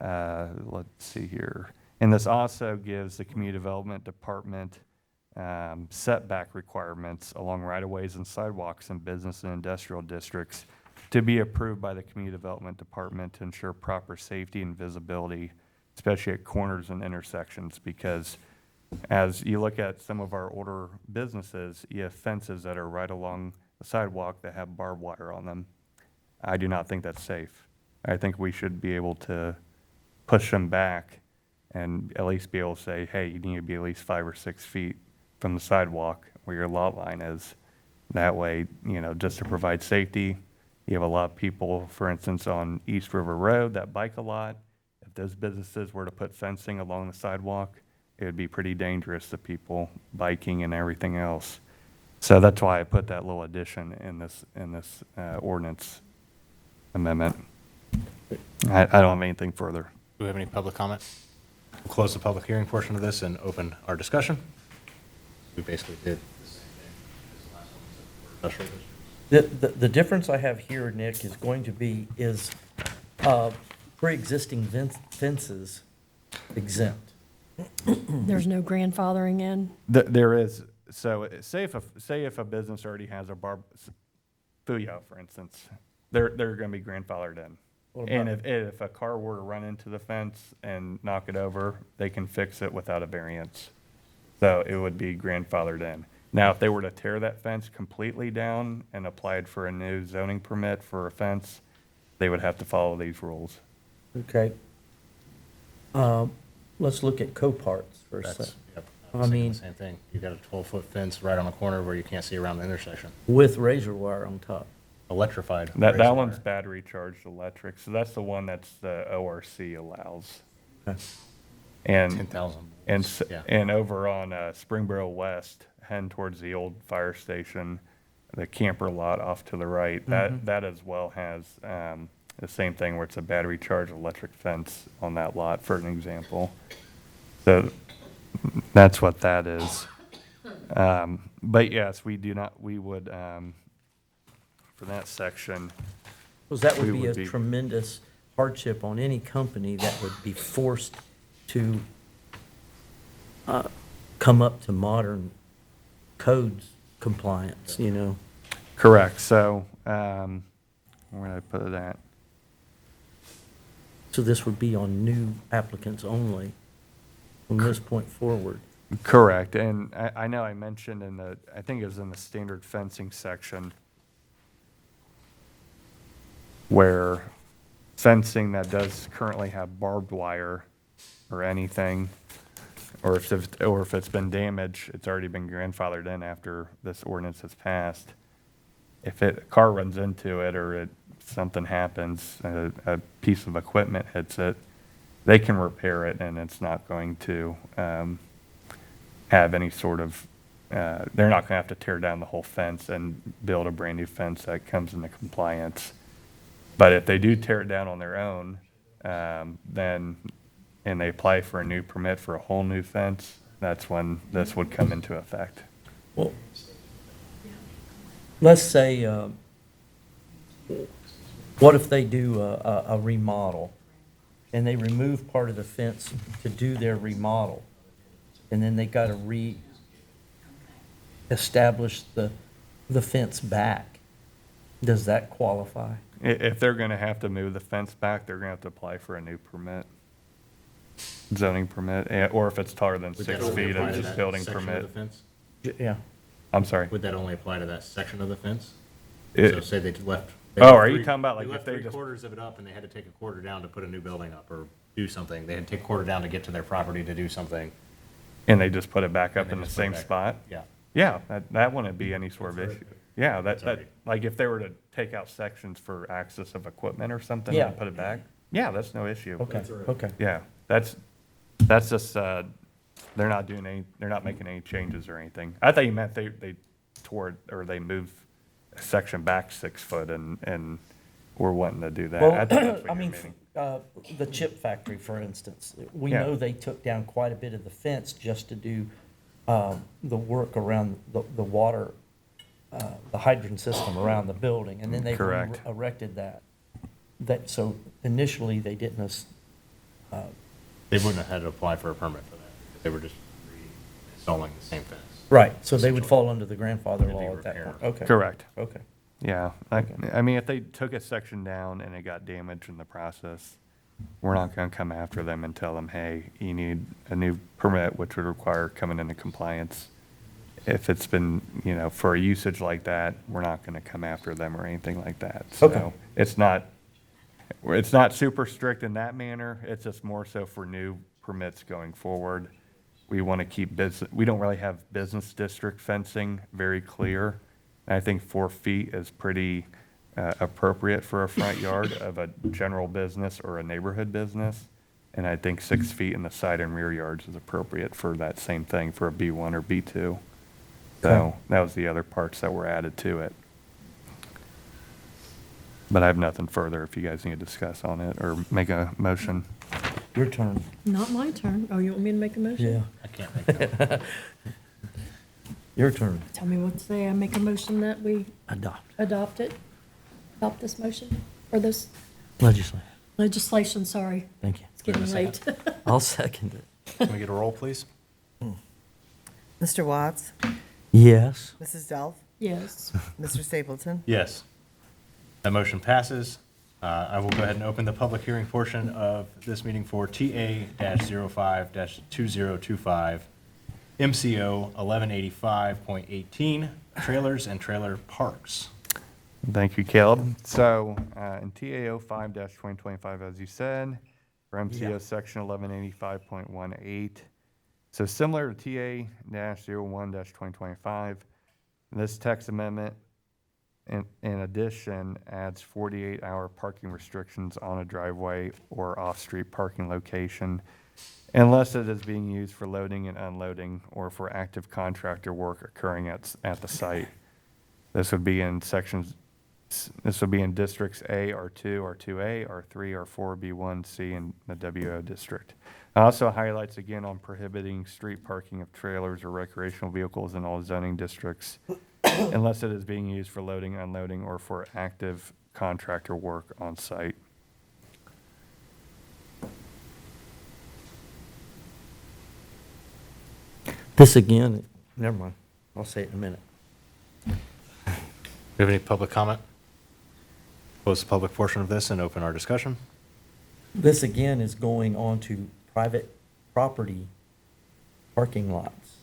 Let's see here. And this also gives the Community Development Department setback requirements along right-of-ways and sidewalks in business and industrial districts to be approved by the Community Development Department to ensure proper safety and visibility, especially at corners and intersections, because as you look at some of our older businesses, you have fences that are right along the sidewalk that have barbed wire on them. I do not think that's safe. I think we should be able to push them back and at least be able to say, hey, you need to be at least 5 or 6 feet from the sidewalk where your lot line is. That way, just to provide safety. You have a lot of people, for instance, on East River Road that bike a lot. If those businesses were to put fencing along the sidewalk, it would be pretty dangerous to people biking and everything else. So that's why I put that little addition in this ordinance amendment. I don't have anything further. Do we have any public comment? We'll close the public hearing portion of this and open our discussion. We basically did the same thing as the last one. Industrial district. The difference I have here, Nick, is going to be, pre-existing fences exempt. There's no grandfathering in? There is. So say if a business already has a Booyah, for instance, they're going to be grandfathered in. And if a car were to run into the fence and knock it over, they can fix it without a variance. So it would be grandfathered in. Now, if they were to tear that fence completely down and applied for a new zoning permit for a fence, they would have to follow these rules. Okay. Let's look at Coparts for a second. Yep. I mean, Same thing. You got a 12-foot fence right on the corner where you can't see around the intersection. with razor wire on top. Electrified. That razor one's wire. battery charged electric, so that's the one that's the ORC allows. Okay. And 10,000. Yeah. and over on Springboro West, heading towards the old fire station, the camper lot off to the right, that as well has the same thing where it's a battery charged electric fence on that lot, for an example. So that's what that is. But yes, we would, for that section, Because that would we be a would be- tremendous hardship on any company that would be forced to come up to modern codes compliance, correct. So, where did I put it at? So this would be on new applicants only from this point forward. Correct, and I know I mentioned I think it was in the standard fencing section, where fencing that does currently have barbed wire or anything, or if it's been damaged, it's already been grandfathered in after this ordinance has passed. If a car runs into it or something happens, a piece of equipment hits it, they can repair it and it's not going to have any sort of, they're not going to have to tear down the whole fence and build a brand new fence that comes into compliance. But if they do tear it down on their own, and they apply for a new permit for a whole new fence, that's when this would come into effect. Well, let's say, what if they do a remodel and they remove part of the fence to do their remodel? And then they got to re-establish the fence back. Does that qualify? If they're gonna have to move the fence back, they're gonna have to apply for a new permit. Zoning permit, or if it's taller than Would that 6 only feet, apply it's to just that building section of permit. the fence? Yeah. I'm sorry. Would that only apply to that section of the fence? It- So say they left. Oh, are you talking about like if left they three just- quarters of it up and they had to take a quarter down to put a new building up or do something? They had to take a quarter down to get to their property to do something. And they just put it back up And in they the just put it same back. spot? Yeah. Yeah, that wouldn't be any sort of That's issue. Yeah, That's that, already- like if they were to take out sections for access of equipment or something Yeah. and put it back, yeah, that's no issue. Okay, okay. Yeah, that's just, they're not making any changes or anything. I thought you meant they they moved a section back 6 foot and we're wanting to do that. I thought that's Well, what I you mean, were meaning. the chip factory, for instance, we Yeah. know they took down quite a bit of the fence just to do the work around the water, the hydrant system around the building, and then they Correct. erected that. So initially, they didn't, They wouldn't have had to apply for a permit for that. They were just reinstalling the same fence. right, so they would fall under the grandfather It'd be law at that repaired. point. Okay. Correct. Okay. Yeah, I mean, if they took a section down and it got damaged in the process, we're not gonna come after them and tell them, hey, you need a new permit, which would require coming into compliance. If it's been, for a usage like that, we're not gonna come after them or anything like that. Okay. So it's not super strict in that manner, it's just more so for new permits going forward. We wanna keep we don't really have business district fencing very clear. I think 4 feet is pretty appropriate for a front yard of a general business or a neighborhood business. And I think 6 feet in the side and rear yards is appropriate for that same thing for a B1 or B2. So that was the other parts that were added to it. But I have nothing further if you guys need to discuss on it or make a motion. Your turn. Not my turn. Oh, you want me to make a motion? Yeah. I can't make that. Your turn. Tell me what to say. I make a motion that we Adopt. adopt this motion, or this Legislate. legislation, sorry. Thank you. It's getting late. I'll second it. Can we get a roll, please? Mr. Watts? Yes. Mrs. Delph? Yes. Mr. Stapleton? Yes. That motion passes. I will go ahead and open the public hearing portion of this meeting for TA-05-2025, MCO 1185.18, trailers and trailer parks. Thank you, Caleb. So in TAO 5-2025, as you said, for MCO section 1185.18. So similar to TA-01-2025, this text amendment in addition adds 48-hour parking restrictions on a driveway or off-street parking location unless it is being used for loading and unloading or for active contractor work occurring at the site. This would be in districts A, R2, R2A, R3, R4, B1, C, and the WO district. It also highlights again on prohibiting street parking of trailers or recreational vehicles in all zoning districts unless it is being used for loading, unloading, or for active contractor work on site. This again, never mind. I'll say it in a minute. Do you have any public comment? Close the public portion of this and open our discussion. This again is going on to private property parking lots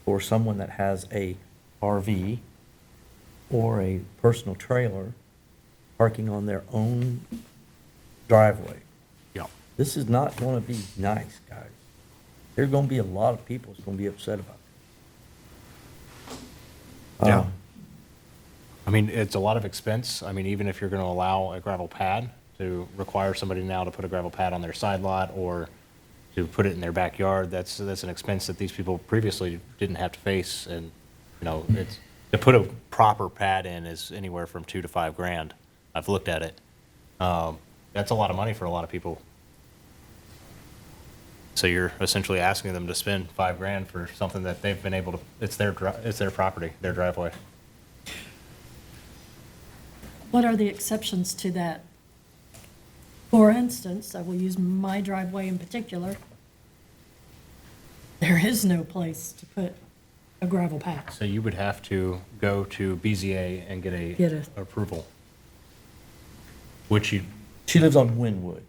for someone that has a RV or a personal trailer parking on their own driveway. Yeah. This is not going to be nice, guys. There's going to be a lot of people that's going to be upset about it. Yeah. I mean, it's a lot of expense. I mean, even if you're going to allow a gravel pad, to require somebody now to put a gravel pad on their side lot or to put it in their backyard, that's an expense that these people previously didn't have to face. And, it's, to put a proper pad in is anywhere from $2,000 to $5,000. I've looked at it. That's a lot of money for a lot of people. So you're essentially asking them to spend $5,000 for something that they've been able to, it's their property, their driveway. What are the exceptions to that? For instance, I will use my driveway in particular. There is no place to put a gravel path. So you would have to go to BZA and get Get a- approval. Which you, She lives on Winwood.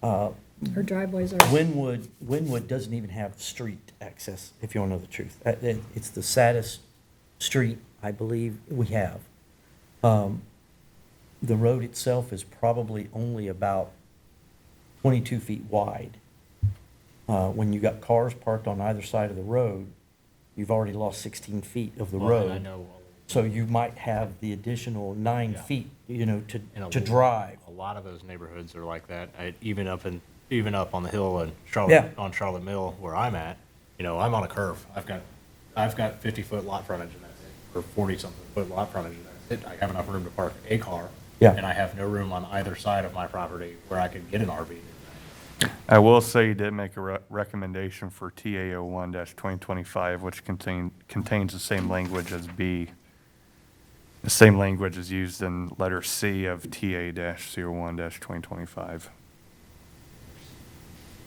Her driveways are, Winwood doesn't even have street access, if you want to know the truth. It's the saddest street, I believe, we have. The road itself is probably only about 22 feet wide. When you got cars parked on either side of the road, you've already lost 16 feet of the well, road. I know So you might have the additional 9 Yeah. feet, to in a drive. A lot of those neighborhoods are like that. Even up on the hill in Yeah. on Charlotte Mill, where I'm at, I'm on a curve. I've got 50-foot lot frontage and that's it, or 40-something foot lot frontage and that's it. I have enough room to park a car. Yeah. And I have no room on either side of my property where I could get an RV. I will say you did make a recommendation for TA01-2025, which contains the same language as B. The same language is used in letter C of TA-01-2025.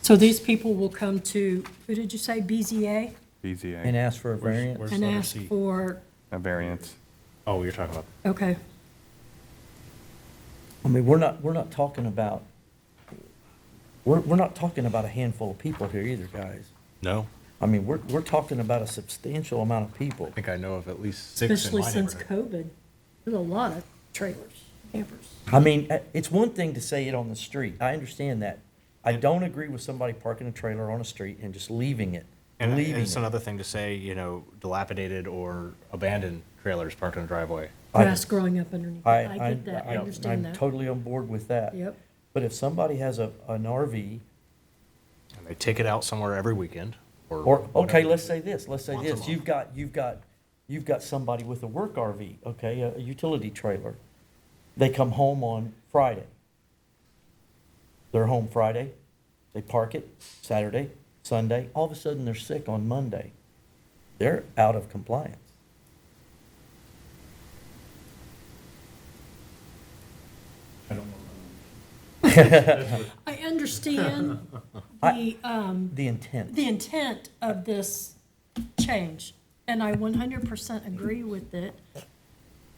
so these people will come to, who did you say, BZA? BZA, And ask for a variance. Where's And letter ask C? for, a variance. Oh, you're talking about, okay, I mean, we're not talking about, we're not talking about a handful of people here either, guys. no? I mean, we're talking about a substantial amount of people. I think I know of at least 6 in especially my since neighborhood. COVID. There's a lot of trailers, campers. I mean, it's one thing to say it on the street. I understand that. I don't agree with somebody parking a trailer on a street and just leaving it. And leaving it's it. another thing to say, dilapidated or abandoned trailers parked in a driveway. Grass growing up underneath it. I get that, I understand I'm that. totally on board with that. Yep. But if somebody has an RV, And they take it out somewhere every weekend or, okay, whatever. let's say this, Once a you've month. you've got somebody with a work RV, okay, a utility trailer. They come home on Friday. They're home Friday, they park it Saturday, Sunday, all of a sudden they're sick on Monday. They're out of compliance. I understand The intent. the intent of this change, and I 100% agree with it,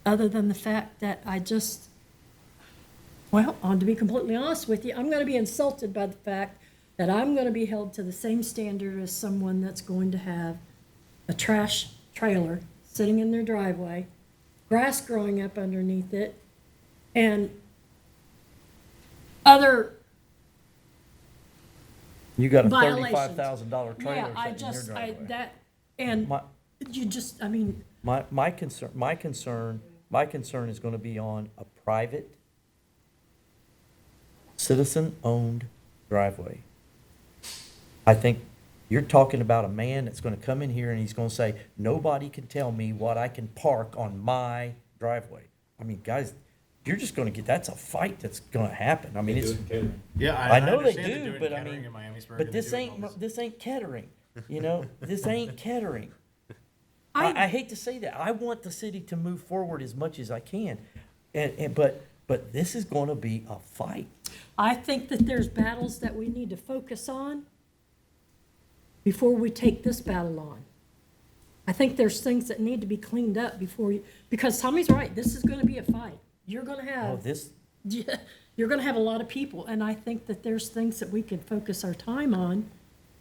other than the fact that to be completely honest with you, I'm going to be insulted by the fact that I'm going to be held to the same standard as someone that's going to have a trash trailer sitting in their driveway, grass growing up underneath it, and other You got a violations. $35,000 trailer Yeah, I sitting in your just, driveway. and you just, I mean, My concern is gonna be on a private, citizen-owned driveway. I think you're talking about a man that's gonna come in here and he's gonna say, nobody can tell me what I can park on my driveway. I mean, guys, you're just gonna that's a fight that's gonna happen. I mean, it's. Yeah, I know they understand they're do, doing but I Kettering mean, and Miamisburg but and this they're doing all ain't, this ain't Kettering, this ain't Kettering. I- I hate to say that. I want the city to move forward as much as I can, but this is gonna be a fight. I think that there's battles that we need to focus on before we take this battle on. I think there's things that need to be cleaned up because Tommy's right, this is gonna be a fight. You're gonna Oh, have, this, you're gonna have a lot of people, and I think that there's things that we could focus our time on,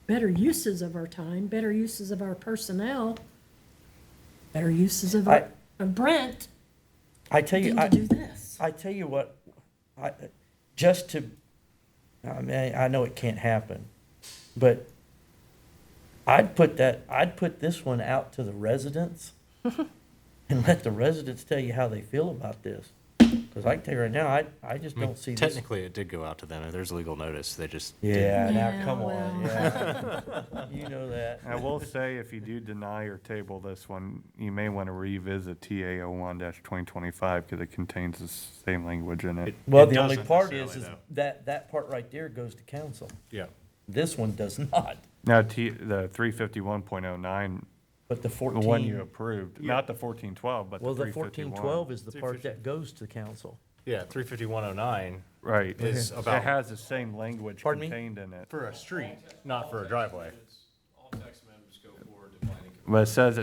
better uses of our time, better uses of our personnel, better uses of of Brent, I tell you, than to do this. I tell you what, I mean, I know it can't happen, but I'd put this one out to the residents and let the residents tell you how they feel about this. Because I can tell you right now, I just don't see this. Technically, it did go out to them. There's legal notice. They just Yeah, didn't. now, come on, yeah. You know that. I will say, if you do deny or table this one, you may want to revisit TA01-2025 because it contains the same language in it. Well, It the only doesn't part is necessarily, that part right there goes to council. Yeah. This one does not. Now, the 351.09, But the the one you 14, approved, not the 1412, but the well, the 351. 1412 is the part that goes to council. Yeah, 35109 Right. is It about has the same language Pardon me? contained in it. for a street, not for a driveway. But it says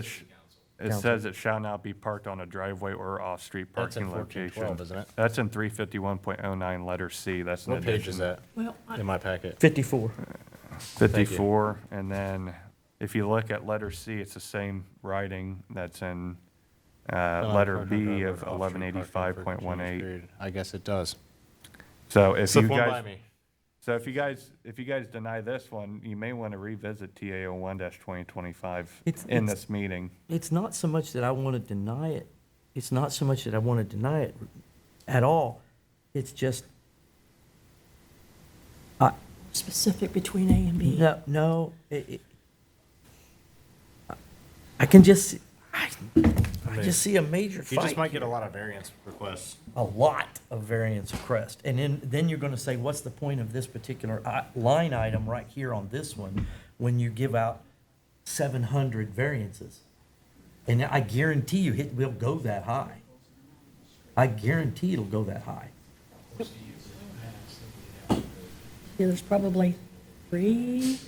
It Council? says it shall not be parked on a driveway or off-street That's in parking location. 1412, isn't it? That's in 351.09, letter C. That's an What page is addition. that Well, in my packet? 54. 54, and then if you look at letter C, it's the same writing that's in letter B of 1185.18. I guess it does. So if Slip you one by guys, me. so if you guys deny this one, you may want to revisit TA 01-2025 in this meeting. It's not so much that I want to deny it. It's not so much that I want to deny it at all. It's just, Specific between A and B. no, I can just, I just see a major You just fight might get a here. lot of variance requests. A lot of variance request. And then you're going to say, what's the point of this particular line item right here on this one when you give out 700 variances? And I guarantee you it will go that high. I guarantee it'll go that high. Yeah, there's probably 3,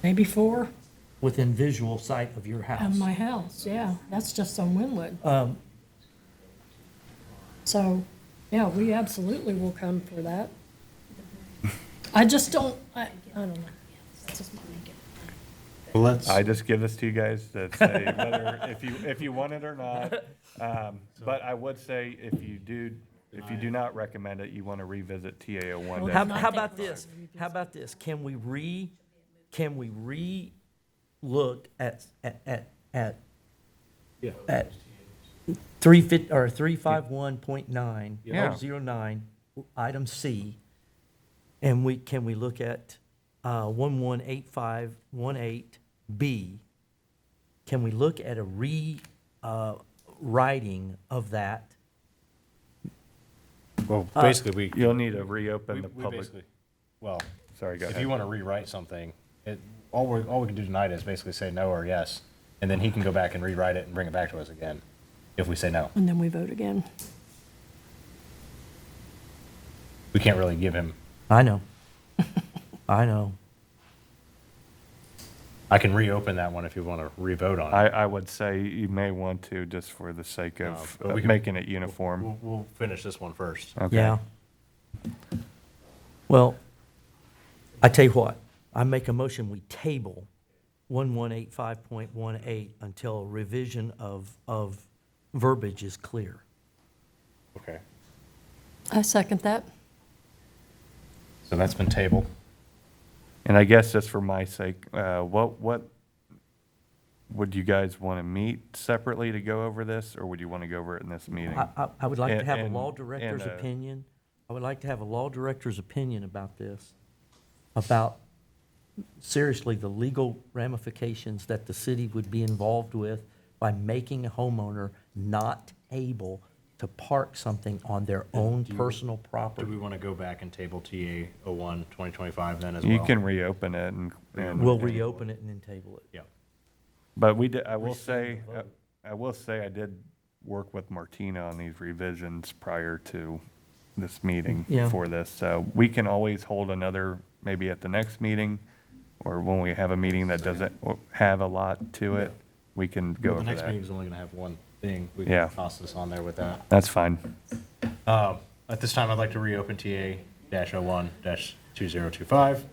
maybe 4 Within visual sight of your house. of my house, yeah. That's just on Winwood. Um, So, yeah, we absolutely will come for that. I just don't, I don't know. It's just my making. Well, let's. I just give this to you guys to say whether, if you want it or not. But I would say if you do not recommend it, you want to revisit TA 01. How about this? How about this? Can we re-look at Yeah. 351.9, Yeah. 009, item C, and can we look at 118518B? Can we look at a writing of that? Well, basically, You'll need to reopen the public. Well, Sorry, go if ahead. you want to rewrite something, all we can do tonight is basically say no or yes, and then he can go back and rewrite it and bring it back to us again, if we say no. And then we vote again. We can't really give him, I know. I know. I can reopen that one if you want to re-vote on it. I would say you may want to, just for the sake of but we can- making it uniform. We'll finish this one first. Okay. Yeah. Well, I tell you what, I make a motion, we table 1185.18 until a revision of verbiage is clear. Okay. I second that. So that's been tabled. And I guess just for my sake, what would you guys want to meet separately to go over this, or would you want to go over it in this meeting? I would like to And- have a and- law director's and, opinion. I would like to have a law director's opinion about this, about seriously the legal ramifications that the city would be involved with by making a homeowner not able to park something on their own personal Do we property. want to go back and table TA 01-2025 then as well? You can reopen it and. We'll reopen it and then table it. Yeah. But we did, I will Rescind say, the vote. I did work with Martina on these revisions prior to this meeting Yeah. for this. So we can always hold another, maybe at the next meeting, or when we have a meeting that doesn't have a lot to it, we can go Well, over the next that. meeting's only going to have one thing. We Yeah. can toss this on there with that. That's fine. At this time, I'd like to reopen TA-01-2025.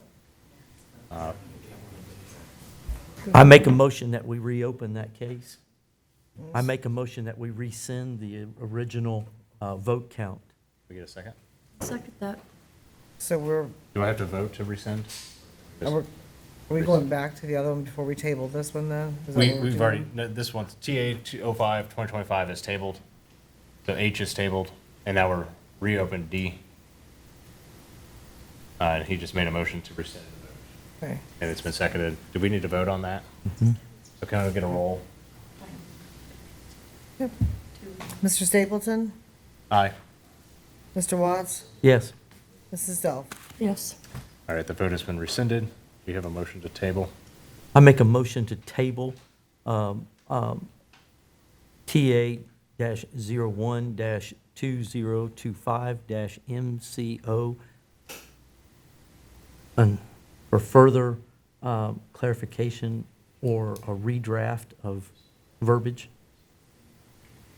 I make a motion that we reopen that case. I make a motion that we rescind the original vote count. We get a second? Second that. So Do I have to vote to rescind? are we going back to the other one before we table this one then? Is that what we're We've doing? already, no, this one's TA 05-2025 is tabled. So H is tabled, and now we're reopened D. And he just made a motion to rescind. Okay. And it's been seconded. Do we need to vote on that? So can I get a roll? Mr. Stapleton? Aye. Mr. Watts? Yes. Mrs. Delph? Yes. All right, the vote has been rescinded. We have a motion to table. I make a motion to table TA-01-2025-MCO and for further clarification or a redraft of verbiage.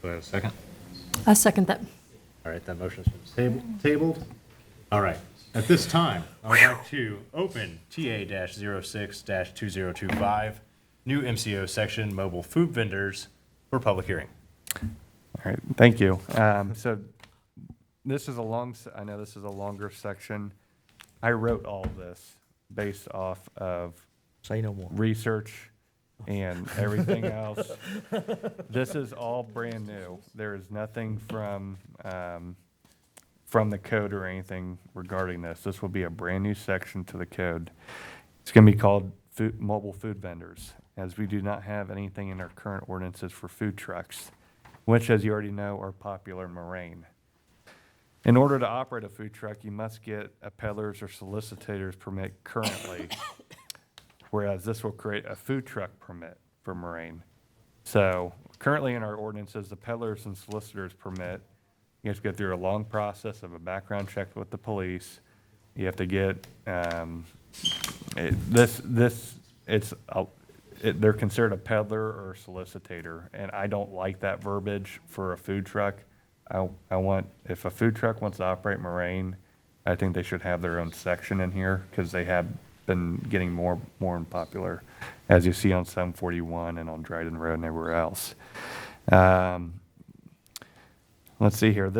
Do I have a second? I second that. All right, that motion's been tabled. All right, at this time, I would like to open TA-06-2025, new MCO section, mobile food vendors, for public hearing. All right, thank you. So this is I know this is a longer section. I wrote all this based off of Say no more. research and everything else. This is all brand new. There is nothing from the code or anything regarding this. This will be a brand new section to the code. It's going to be called mobile food vendors, as we do not have anything in our current ordinances for food trucks, which, as you already know, are popular in Moraine. In order to operate a food truck, you must get a peddler's or solicitor's permit currently, whereas this will create a food truck permit for Moraine. So currently in our ordinances, the peddler's and solicitor's permit, you have to go through a long process of a background check with the police. You have to get, they're considered a peddler or solicitor, and I don't like that verbiage for a food truck. If a food truck wants to operate Moraine, I think they should have their own section in here, because they have been getting more unpopular, as you see on 741 and on Dryden Road and everywhere else. Let's see here.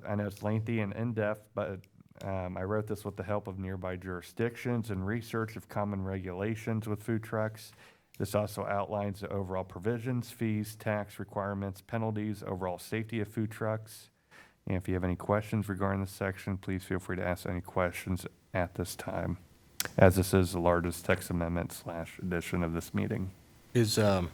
I know it's lengthy and in-depth, but I wrote this with the help of nearby jurisdictions and research of common regulations with food trucks. This also outlines the overall provisions, fees, tax requirements, penalties, overall safety of food trucks. And if you have any questions regarding this section, please feel free to ask any questions at this time, as this is the largest text amendment / addition of this meeting. Is $1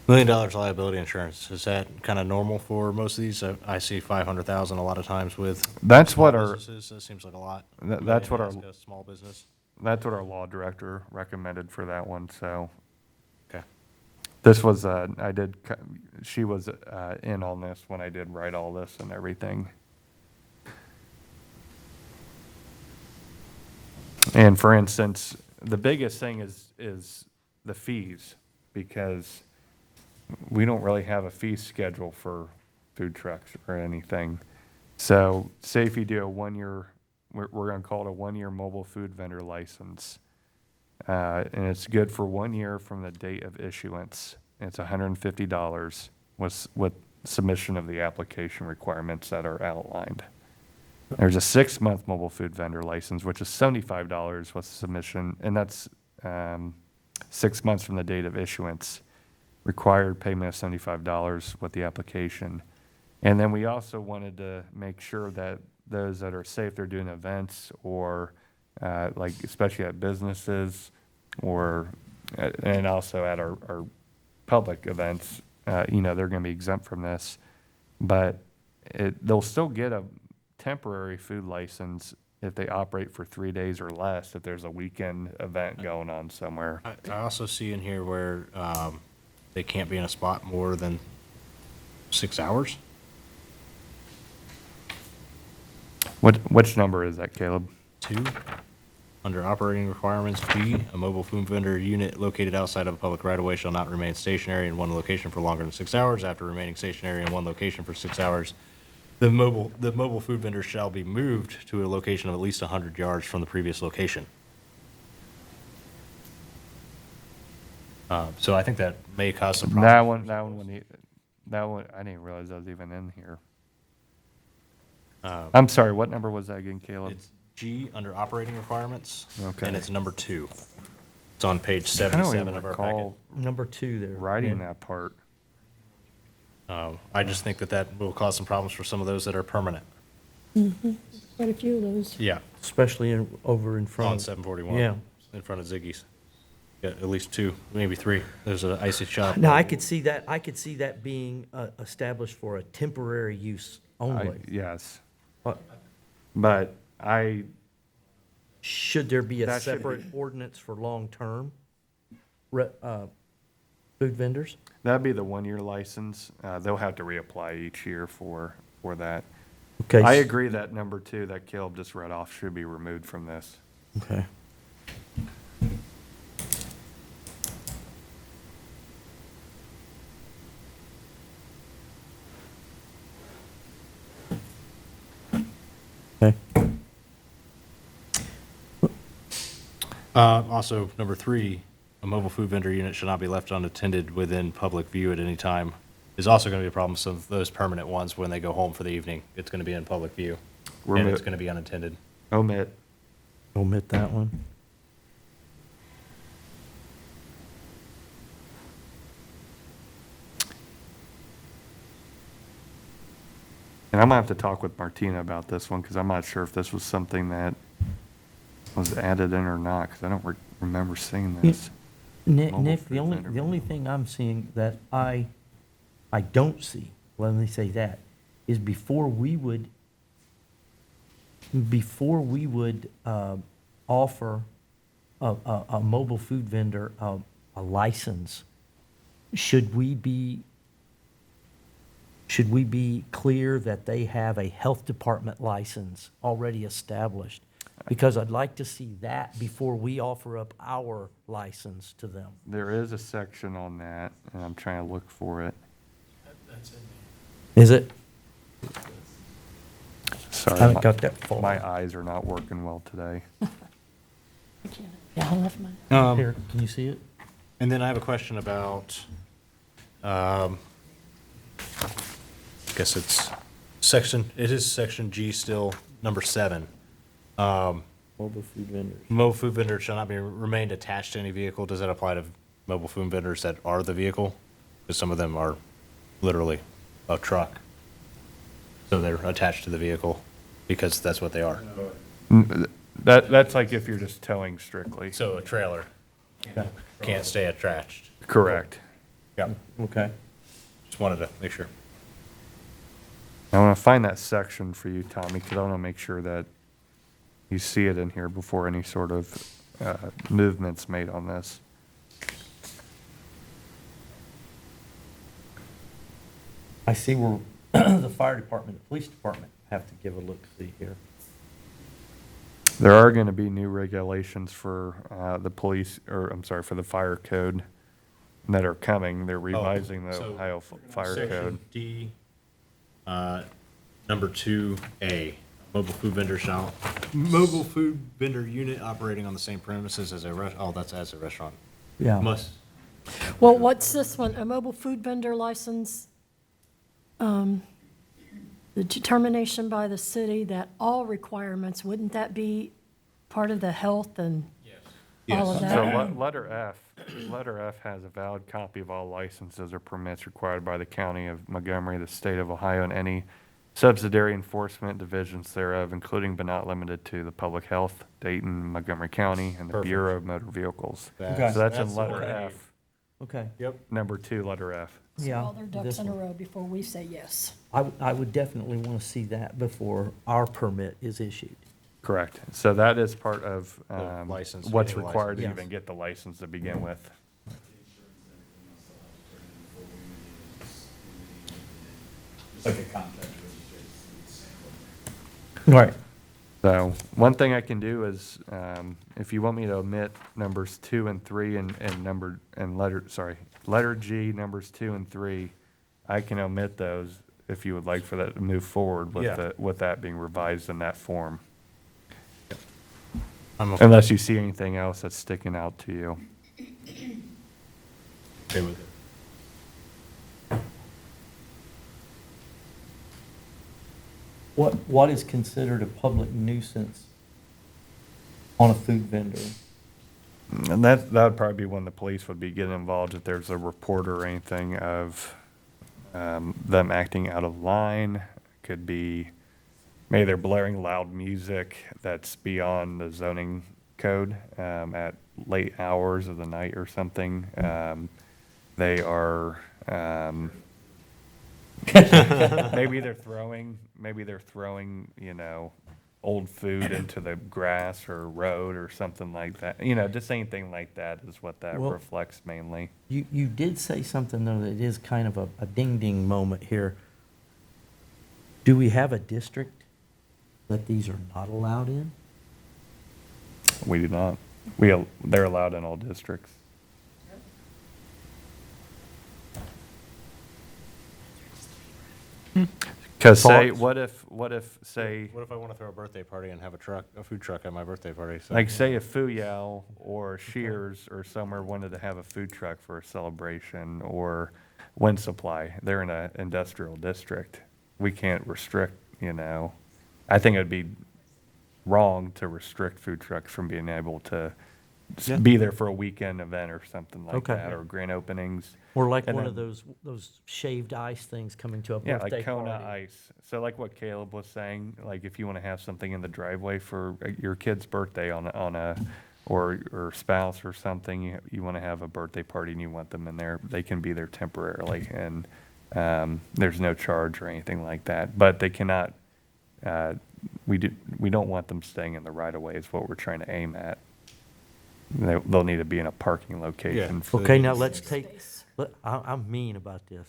million liability insurance, is that kind of normal for most of these? I see 500,000 a lot of times with That's small what our- businesses. That seems like a lot. That's what our- Ask a small business. That's what our law director recommended for that one, so. Okay. This was, she was in on this when I did write all this and everything. And for instance, the biggest thing is the fees, because we don't really have a fee schedule for food trucks or anything. So say if you do a 1 year, we're gonna call it a 1 year mobile food vendor license. And it's good for 1 year from the date of issuance. It's $150 with submission of the application requirements that are outlined. There's a 6-month mobile food vendor license, which is $75 with submission, and that's 6 months from the date of issuance. Required payment of $75 with the application. And then we also wanted to make sure that those that are safe, they're doing events or like especially at businesses or and also at our public events, they're going to be exempt from this. But they'll still get a temporary food license if they operate for 3 days or less, if there's a weekend event going on somewhere. I also see in here where they can't be in a spot more than 6 hours. Which number is that, Caleb? 2, under operating requirements, B, a mobile food vendor unit located outside of a public right-of-way shall not remain stationary in one location for longer than 6 hours. After remaining stationary in one location for 6 hours, the mobile food vendor shall be moved to a location of at least 100 yards from the previous location. So I think that may cause some problems. That one, I didn't realize that was even in here. I'm sorry, what number was that again, Caleb? It's G under operating requirements. Okay. And it's number 2. It's on page I don't 77 even of our packet. recall Number 2 there. writing yeah. that part. I just think that will cause some problems for some of those that are permanent. Quite a few of those. Yeah. Especially over in front. On 741. Yeah. In front of Ziggy's. Yeah, at least 2, maybe 3. There's an icy shop. Now, I could see that being established for a temporary use only. Yes. But But should there be a That should separate ordinance for long-term food vendors? that'd be the 1 year license. They'll have to reapply each year for that. Okay. I agree that number 2 that Caleb just read off should be removed from this. Okay. Also, number 3, a mobile food vendor unit should not be left unattended within public view at any time. Is also going to be a problem. Some of those permanent ones, when they go home for the evening, it's going to be in public view. And Remit. it's going to be unattended. Omit. Omit that one. And I might have to talk with Martina about this one, because I'm not sure if this was something that was added in or not, because I don't remember seeing this. Nick, Mobile Nick, food the vendor. only thing I'm seeing that I don't see, let me say that, is before we would offer a mobile food vendor a license, should we be clear that they have a health department license already established? Because I'd like to see that before we offer up our license to them. There is a section on that, and I'm trying to look for it. Is it? Sorry. I haven't got that far. My eyes are not working well today. Yeah, I left mine. Here, can you see it? And then I have a question about, I guess it is section G still, number 7. Mobile food vendors. Mobile food vendors shall not be remained attached to any vehicle. Does that apply to mobile food vendors that are the vehicle? Because some of them are literally a truck. So they're attached to the vehicle because that's what they are. That's like if you're just towing strictly. So a trailer can't stay attached. Correct. Yep. Okay. Just wanted to make sure. I want to find that section for you, Tommy, because I want to make sure that you see it in here before any sort of movement's made on this. I see where the fire department, the police department have to give a look-see here. There are going to be new regulations for the police, or I'm sorry, for the fire code that are coming. They're revising the So, Ohio Fire Section Code. D, number 2A, mobile food vendor unit operating on the same premises as that's as a restaurant. Yeah. Must, Well, what's this one? A mobile food vendor license? The determination by the city that all requirements, wouldn't that be part of the health and all of So that? letter F has a valid copy of all licenses or permits required by the county of Montgomery, the state of Ohio, and any subsidiary enforcement divisions thereof, including but not limited to the Public Health, Dayton, Montgomery County, and the Perfect. Bureau of Motor Vehicles. So That's- that's that's in the letter word I F, Okay. Yep. number 2, letter F. So Yeah. all their ducks this in a one. row before we say yes. I would definitely want to see that before our permit is issued. Correct. So that is part of license, what's getting a required to license. even get the license to begin with. Like a contract Right. So one thing I can do is, if you want me to omit numbers 2 and 3 letter G, numbers 2 and 3, I can omit those if you would like for that to move forward Yeah. with that being revised in that form. I'm okay Unless you see anything else that's sticking out to you. with it. What is considered a public nuisance on a food vendor? And that would probably be when the police would be getting involved if there's a report or anything of them acting out of line. Could be, maybe they're blaring loud music that's beyond the zoning code at late hours of the night or something. They are, maybe they're throwing, old food into the grass or road or something like that. Just anything like that is what that Well- reflects mainly. You did say something, though, that is kind of a ding-ding moment here. Do we have a district that these are not allowed in? We do not. They're allowed in all districts. Because say, Thoughts? what if, say, What if I want to throw a birthday party and have a food truck at my birthday party? So, like say if Fuyao or Shears or somewhere wanted to have a food truck for a celebration, or Wind Supply, they're in an industrial district. We can't restrict, you know. I think it'd be wrong to restrict food trucks from being able to Yeah. be there for a weekend event or something like Okay. that, or grand openings. Or like And one of then- those shaved ice things coming to a Yeah, birthday like Kona party. Ice. So like what Caleb was saying, like if you want to have something in the driveway for your kid's birthday or spouse or something, you want to have a birthday party and you want them in there, they can be there temporarily, and there's no charge or anything like that. But they cannot, we don't want them staying in the right of way is what we're trying to aim at. They'll need to be in a parking location. for Okay, the- now let's I'm mean about this.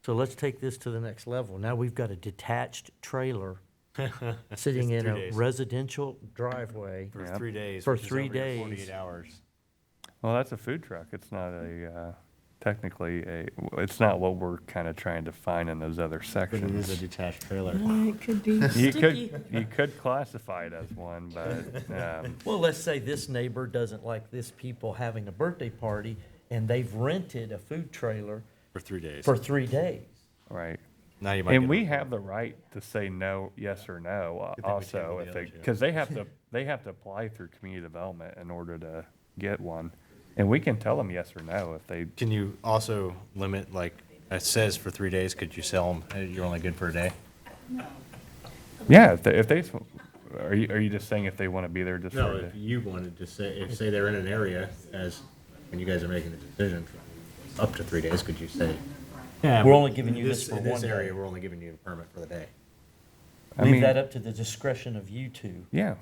So let's take this to the next level. Now we've got a detached trailer sitting in 3 a days. residential driveway. For 3 days. For which is 3 over your days. 48 hours. Well, that's a food truck. It's not technically it's not what we're kind of trying to find in those other But sections. it is a detached trailer. It could be You sticky. could classify it as one, but, Well, let's say this neighbor doesn't like this people having a birthday party, and they've rented a food trailer For 3 days. for 3 days. right. Now you might And get we a- have the right to say no, yes or no Good thing we also, tabled if the they, other two. because they have to apply through community development in order to get one. And we can tell them yes or no if they, Can you also limit, like, it says for 3 days, could you sell them, you're only good for a day? yeah, if they, are you just saying if they want to be there just for No, a if day? you wanted to say, if say they're in an area, as, when you guys are making the decision, for up to 3 days, could you say? Yeah, We're only giving you this for In 1 this day. area, we're only giving you a permit for the day. I Leave mean- that up to the discretion of you two. Yeah.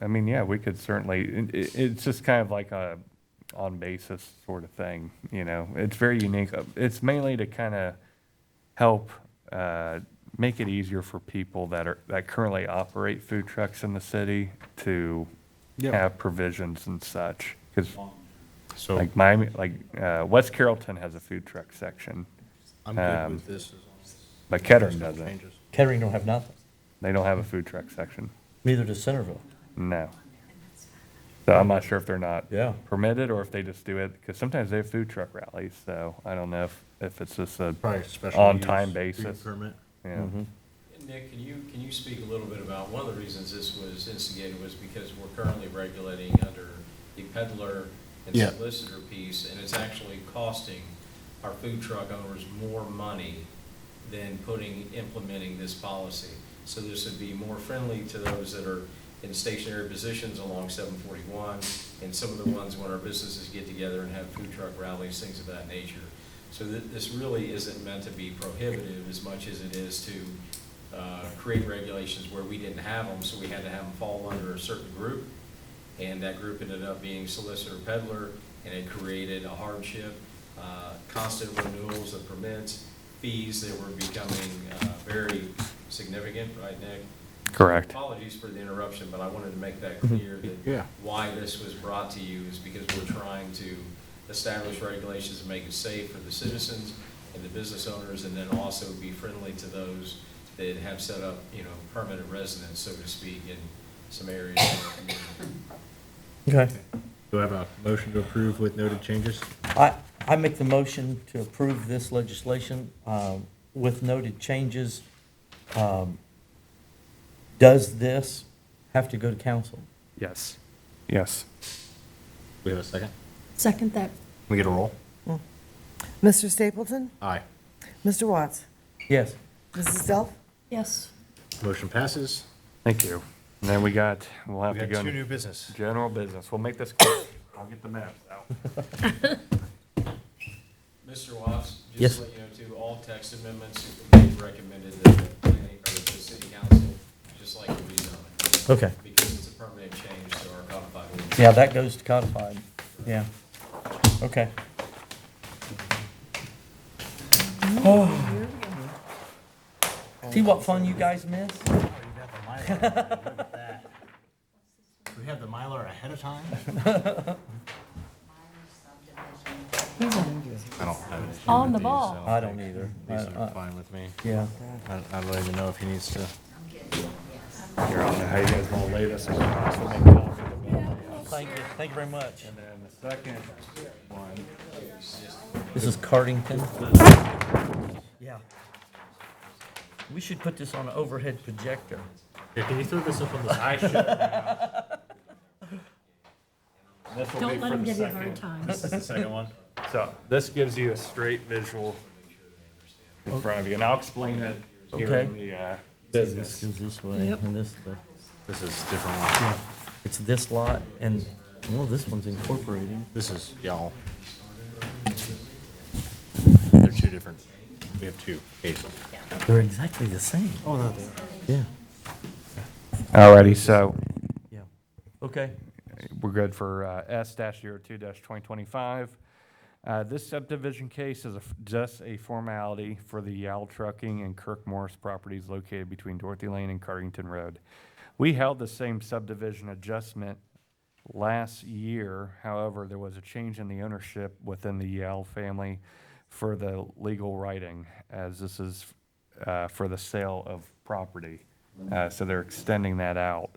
I mean, yeah, we could certainly, it's just kind of like a on basis sort of thing, you know? It's very unique. It's mainly to kind of help make it easier for people that currently operate food trucks in the city to Yep. have provisions and such. Because So like Miami, West Carrollton has a food truck section, I'm good with this. but Kettering doesn't. Kettering don't have nothing. They don't have a food truck section. Neither does Centerville. No. So I'm not sure if they're not Yeah. permitted or if they just do it, because sometimes they have food truck rallies, so I don't know if it's just a Probably a special on-time use basis. permit. Yeah. Nick, can you speak a little bit about, one of the reasons this was instigated was because we're currently regulating under the peddler and Yeah. solicitor piece, and it's actually costing our food truck owners more money than implementing this policy. So this would be more friendly to those that are in stationary positions along 741, and some of the ones when our businesses get together and have food truck rallies, things of that nature. So this really isn't meant to be prohibitive as much as it is to create regulations where we didn't have them, so we had to have them fall under a certain group. And that group ended up being solicitor peddler, and it created a hardship, constant renewals of permits, fees that were becoming very significant, right, Nick? Correct. Apologies for the interruption, but I wanted to make that clear that Yeah. why this was brought to you is because we're trying to establish regulations and make it safe for the citizens and the business owners, and then also be friendly to those that have set up, permanent residence, so to speak, in some areas of the community. Okay. Do I have a motion to approve with noted changes? I make the motion to approve this legislation with noted changes. Does this have to go to council? Yes. Yes. We have a second? Second that. We get a roll? Mr. Stapleton? Aye. Mr. Watts? Yes. Mrs. Delph? Yes. Motion passes. Thank you. And then we'll have We to got go two into new business. general business. We'll make this quick. I'll get the maps out. Mr. Watts, Yes. just to let you know too, all text amendments, they've recommended that the planning, or the city council, just like the rezone. Okay. Because it's a permanent change to our codified ordinance. Yeah, that goes to codified. Yeah. Okay. See what fun you guys miss? We have the Mylar ahead of time? I don't have an issue. On the ball. I don't either. These are fine with me. Yeah. I don't even know if he needs to. Here, I don't know how you guys want to lay this across. We'll make a copy of the bill. Thank you very much. And then the second one, This is Cardington. Yeah. We should put this on an overhead projector. Here, can you throw this up on the I should have. This will be Don't let for him the give you a second. hard time. This is the second one. So this gives you a straight visual in front of you, and I'll explain it here Okay. in the This business. goes this way, Yep. and this way. This is different one. It's this lot, and, well, this one's incorporating. This is y'all. They're two different. We have two cases. They're exactly the same. Oh, no, Yeah, Alrighty, so yeah. Okay. we're good for S-02-2025. This subdivision case is just a formality for the Yal Trucking and Kirk Morris properties located between Dorothy Lane and Cardington Road. We held the same subdivision adjustment last year. However, there was a change in the ownership within the Yal family for the legal writing, as this is for the sale of property. So they're extending that out.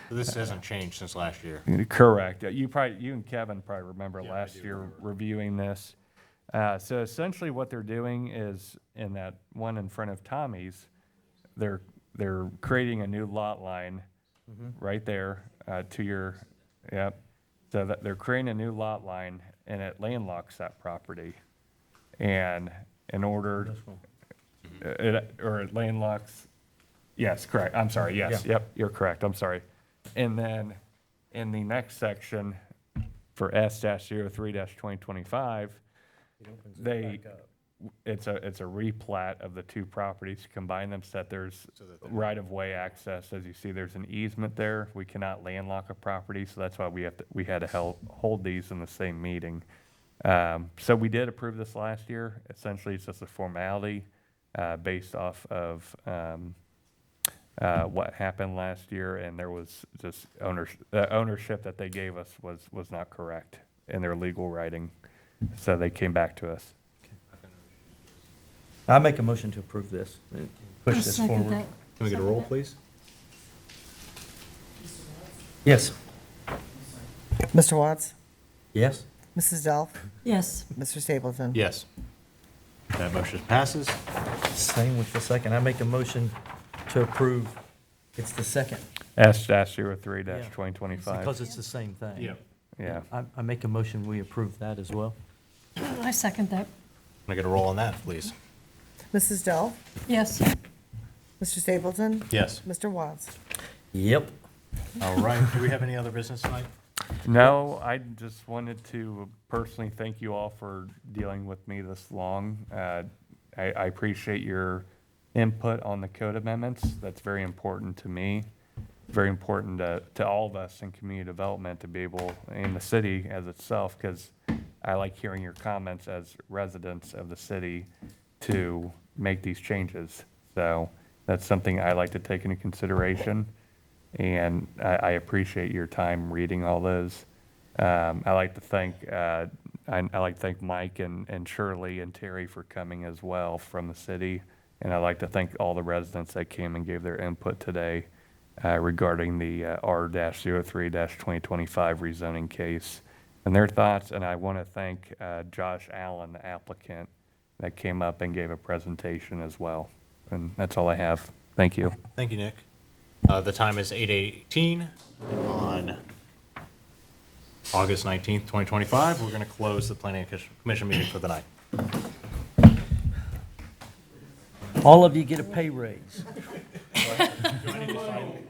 So this hasn't changed since last year. Correct. You and Kevin probably remember last year reviewing this. So essentially what they're doing is, in that one in front of Tommy's, they're creating a new lot line right there to your, yep. So that they're creating a new lot line, and it landlocks that property. And in order, it landlocks, yes, correct, I'm sorry, yes, yep, you're correct, I'm sorry. And then in the next section, for S-03-2025, it's a replat of the two properties, combine them, so that there's right-of-way access. As you see, there's an easement there. We cannot landlock a property, so that's why we had to hold these in the same meeting. So we did approve this last year. Essentially, it's just a formality based off of what happened last year, and there was just ownership that they gave us was not correct in their legal writing, so they came back to us. I make a motion to approve this, push I'll this second forward. that. Can we get a roll, please? Yes. Mr. Watts? Yes? Mrs. Delph? Yes. Mr. Stapleton? Yes. That motion passes. Same with the second. I make a motion to approve. It's the second. S-03-2025. Because it's the same thing. Yeah. Yeah. I make a motion, we approve that as well. I second that. Can I get a roll on that, please? Mrs. Delph? Yes. Mr. Stapleton? Yes. Mr. Watts? Yep. All right. Do we have any other business tonight? No, I just wanted to personally thank you all for dealing with me this long. I appreciate your input on the code amendments. That's very important to me, very important to all of us in community development to be able, in the city as itself, because I like hearing your comments as residents of the city to make these changes. So that's something I like to take into consideration, and I appreciate your time reading all those. I like to thank Mike and Shirley and Terry for coming as well from the city, and I'd like to thank all the residents that came and gave their input today regarding the R-03-2025 rezoning case and their thoughts. And I want to thank Josh Allen, the applicant, that came up and gave a presentation as well. And that's all I have. Thank you. Thank you, Nick. The time is 8:18 on August 19th, 2025. We're going to close the Planning Commission meeting for the night. All of you get a pay raise. Do I need to sign?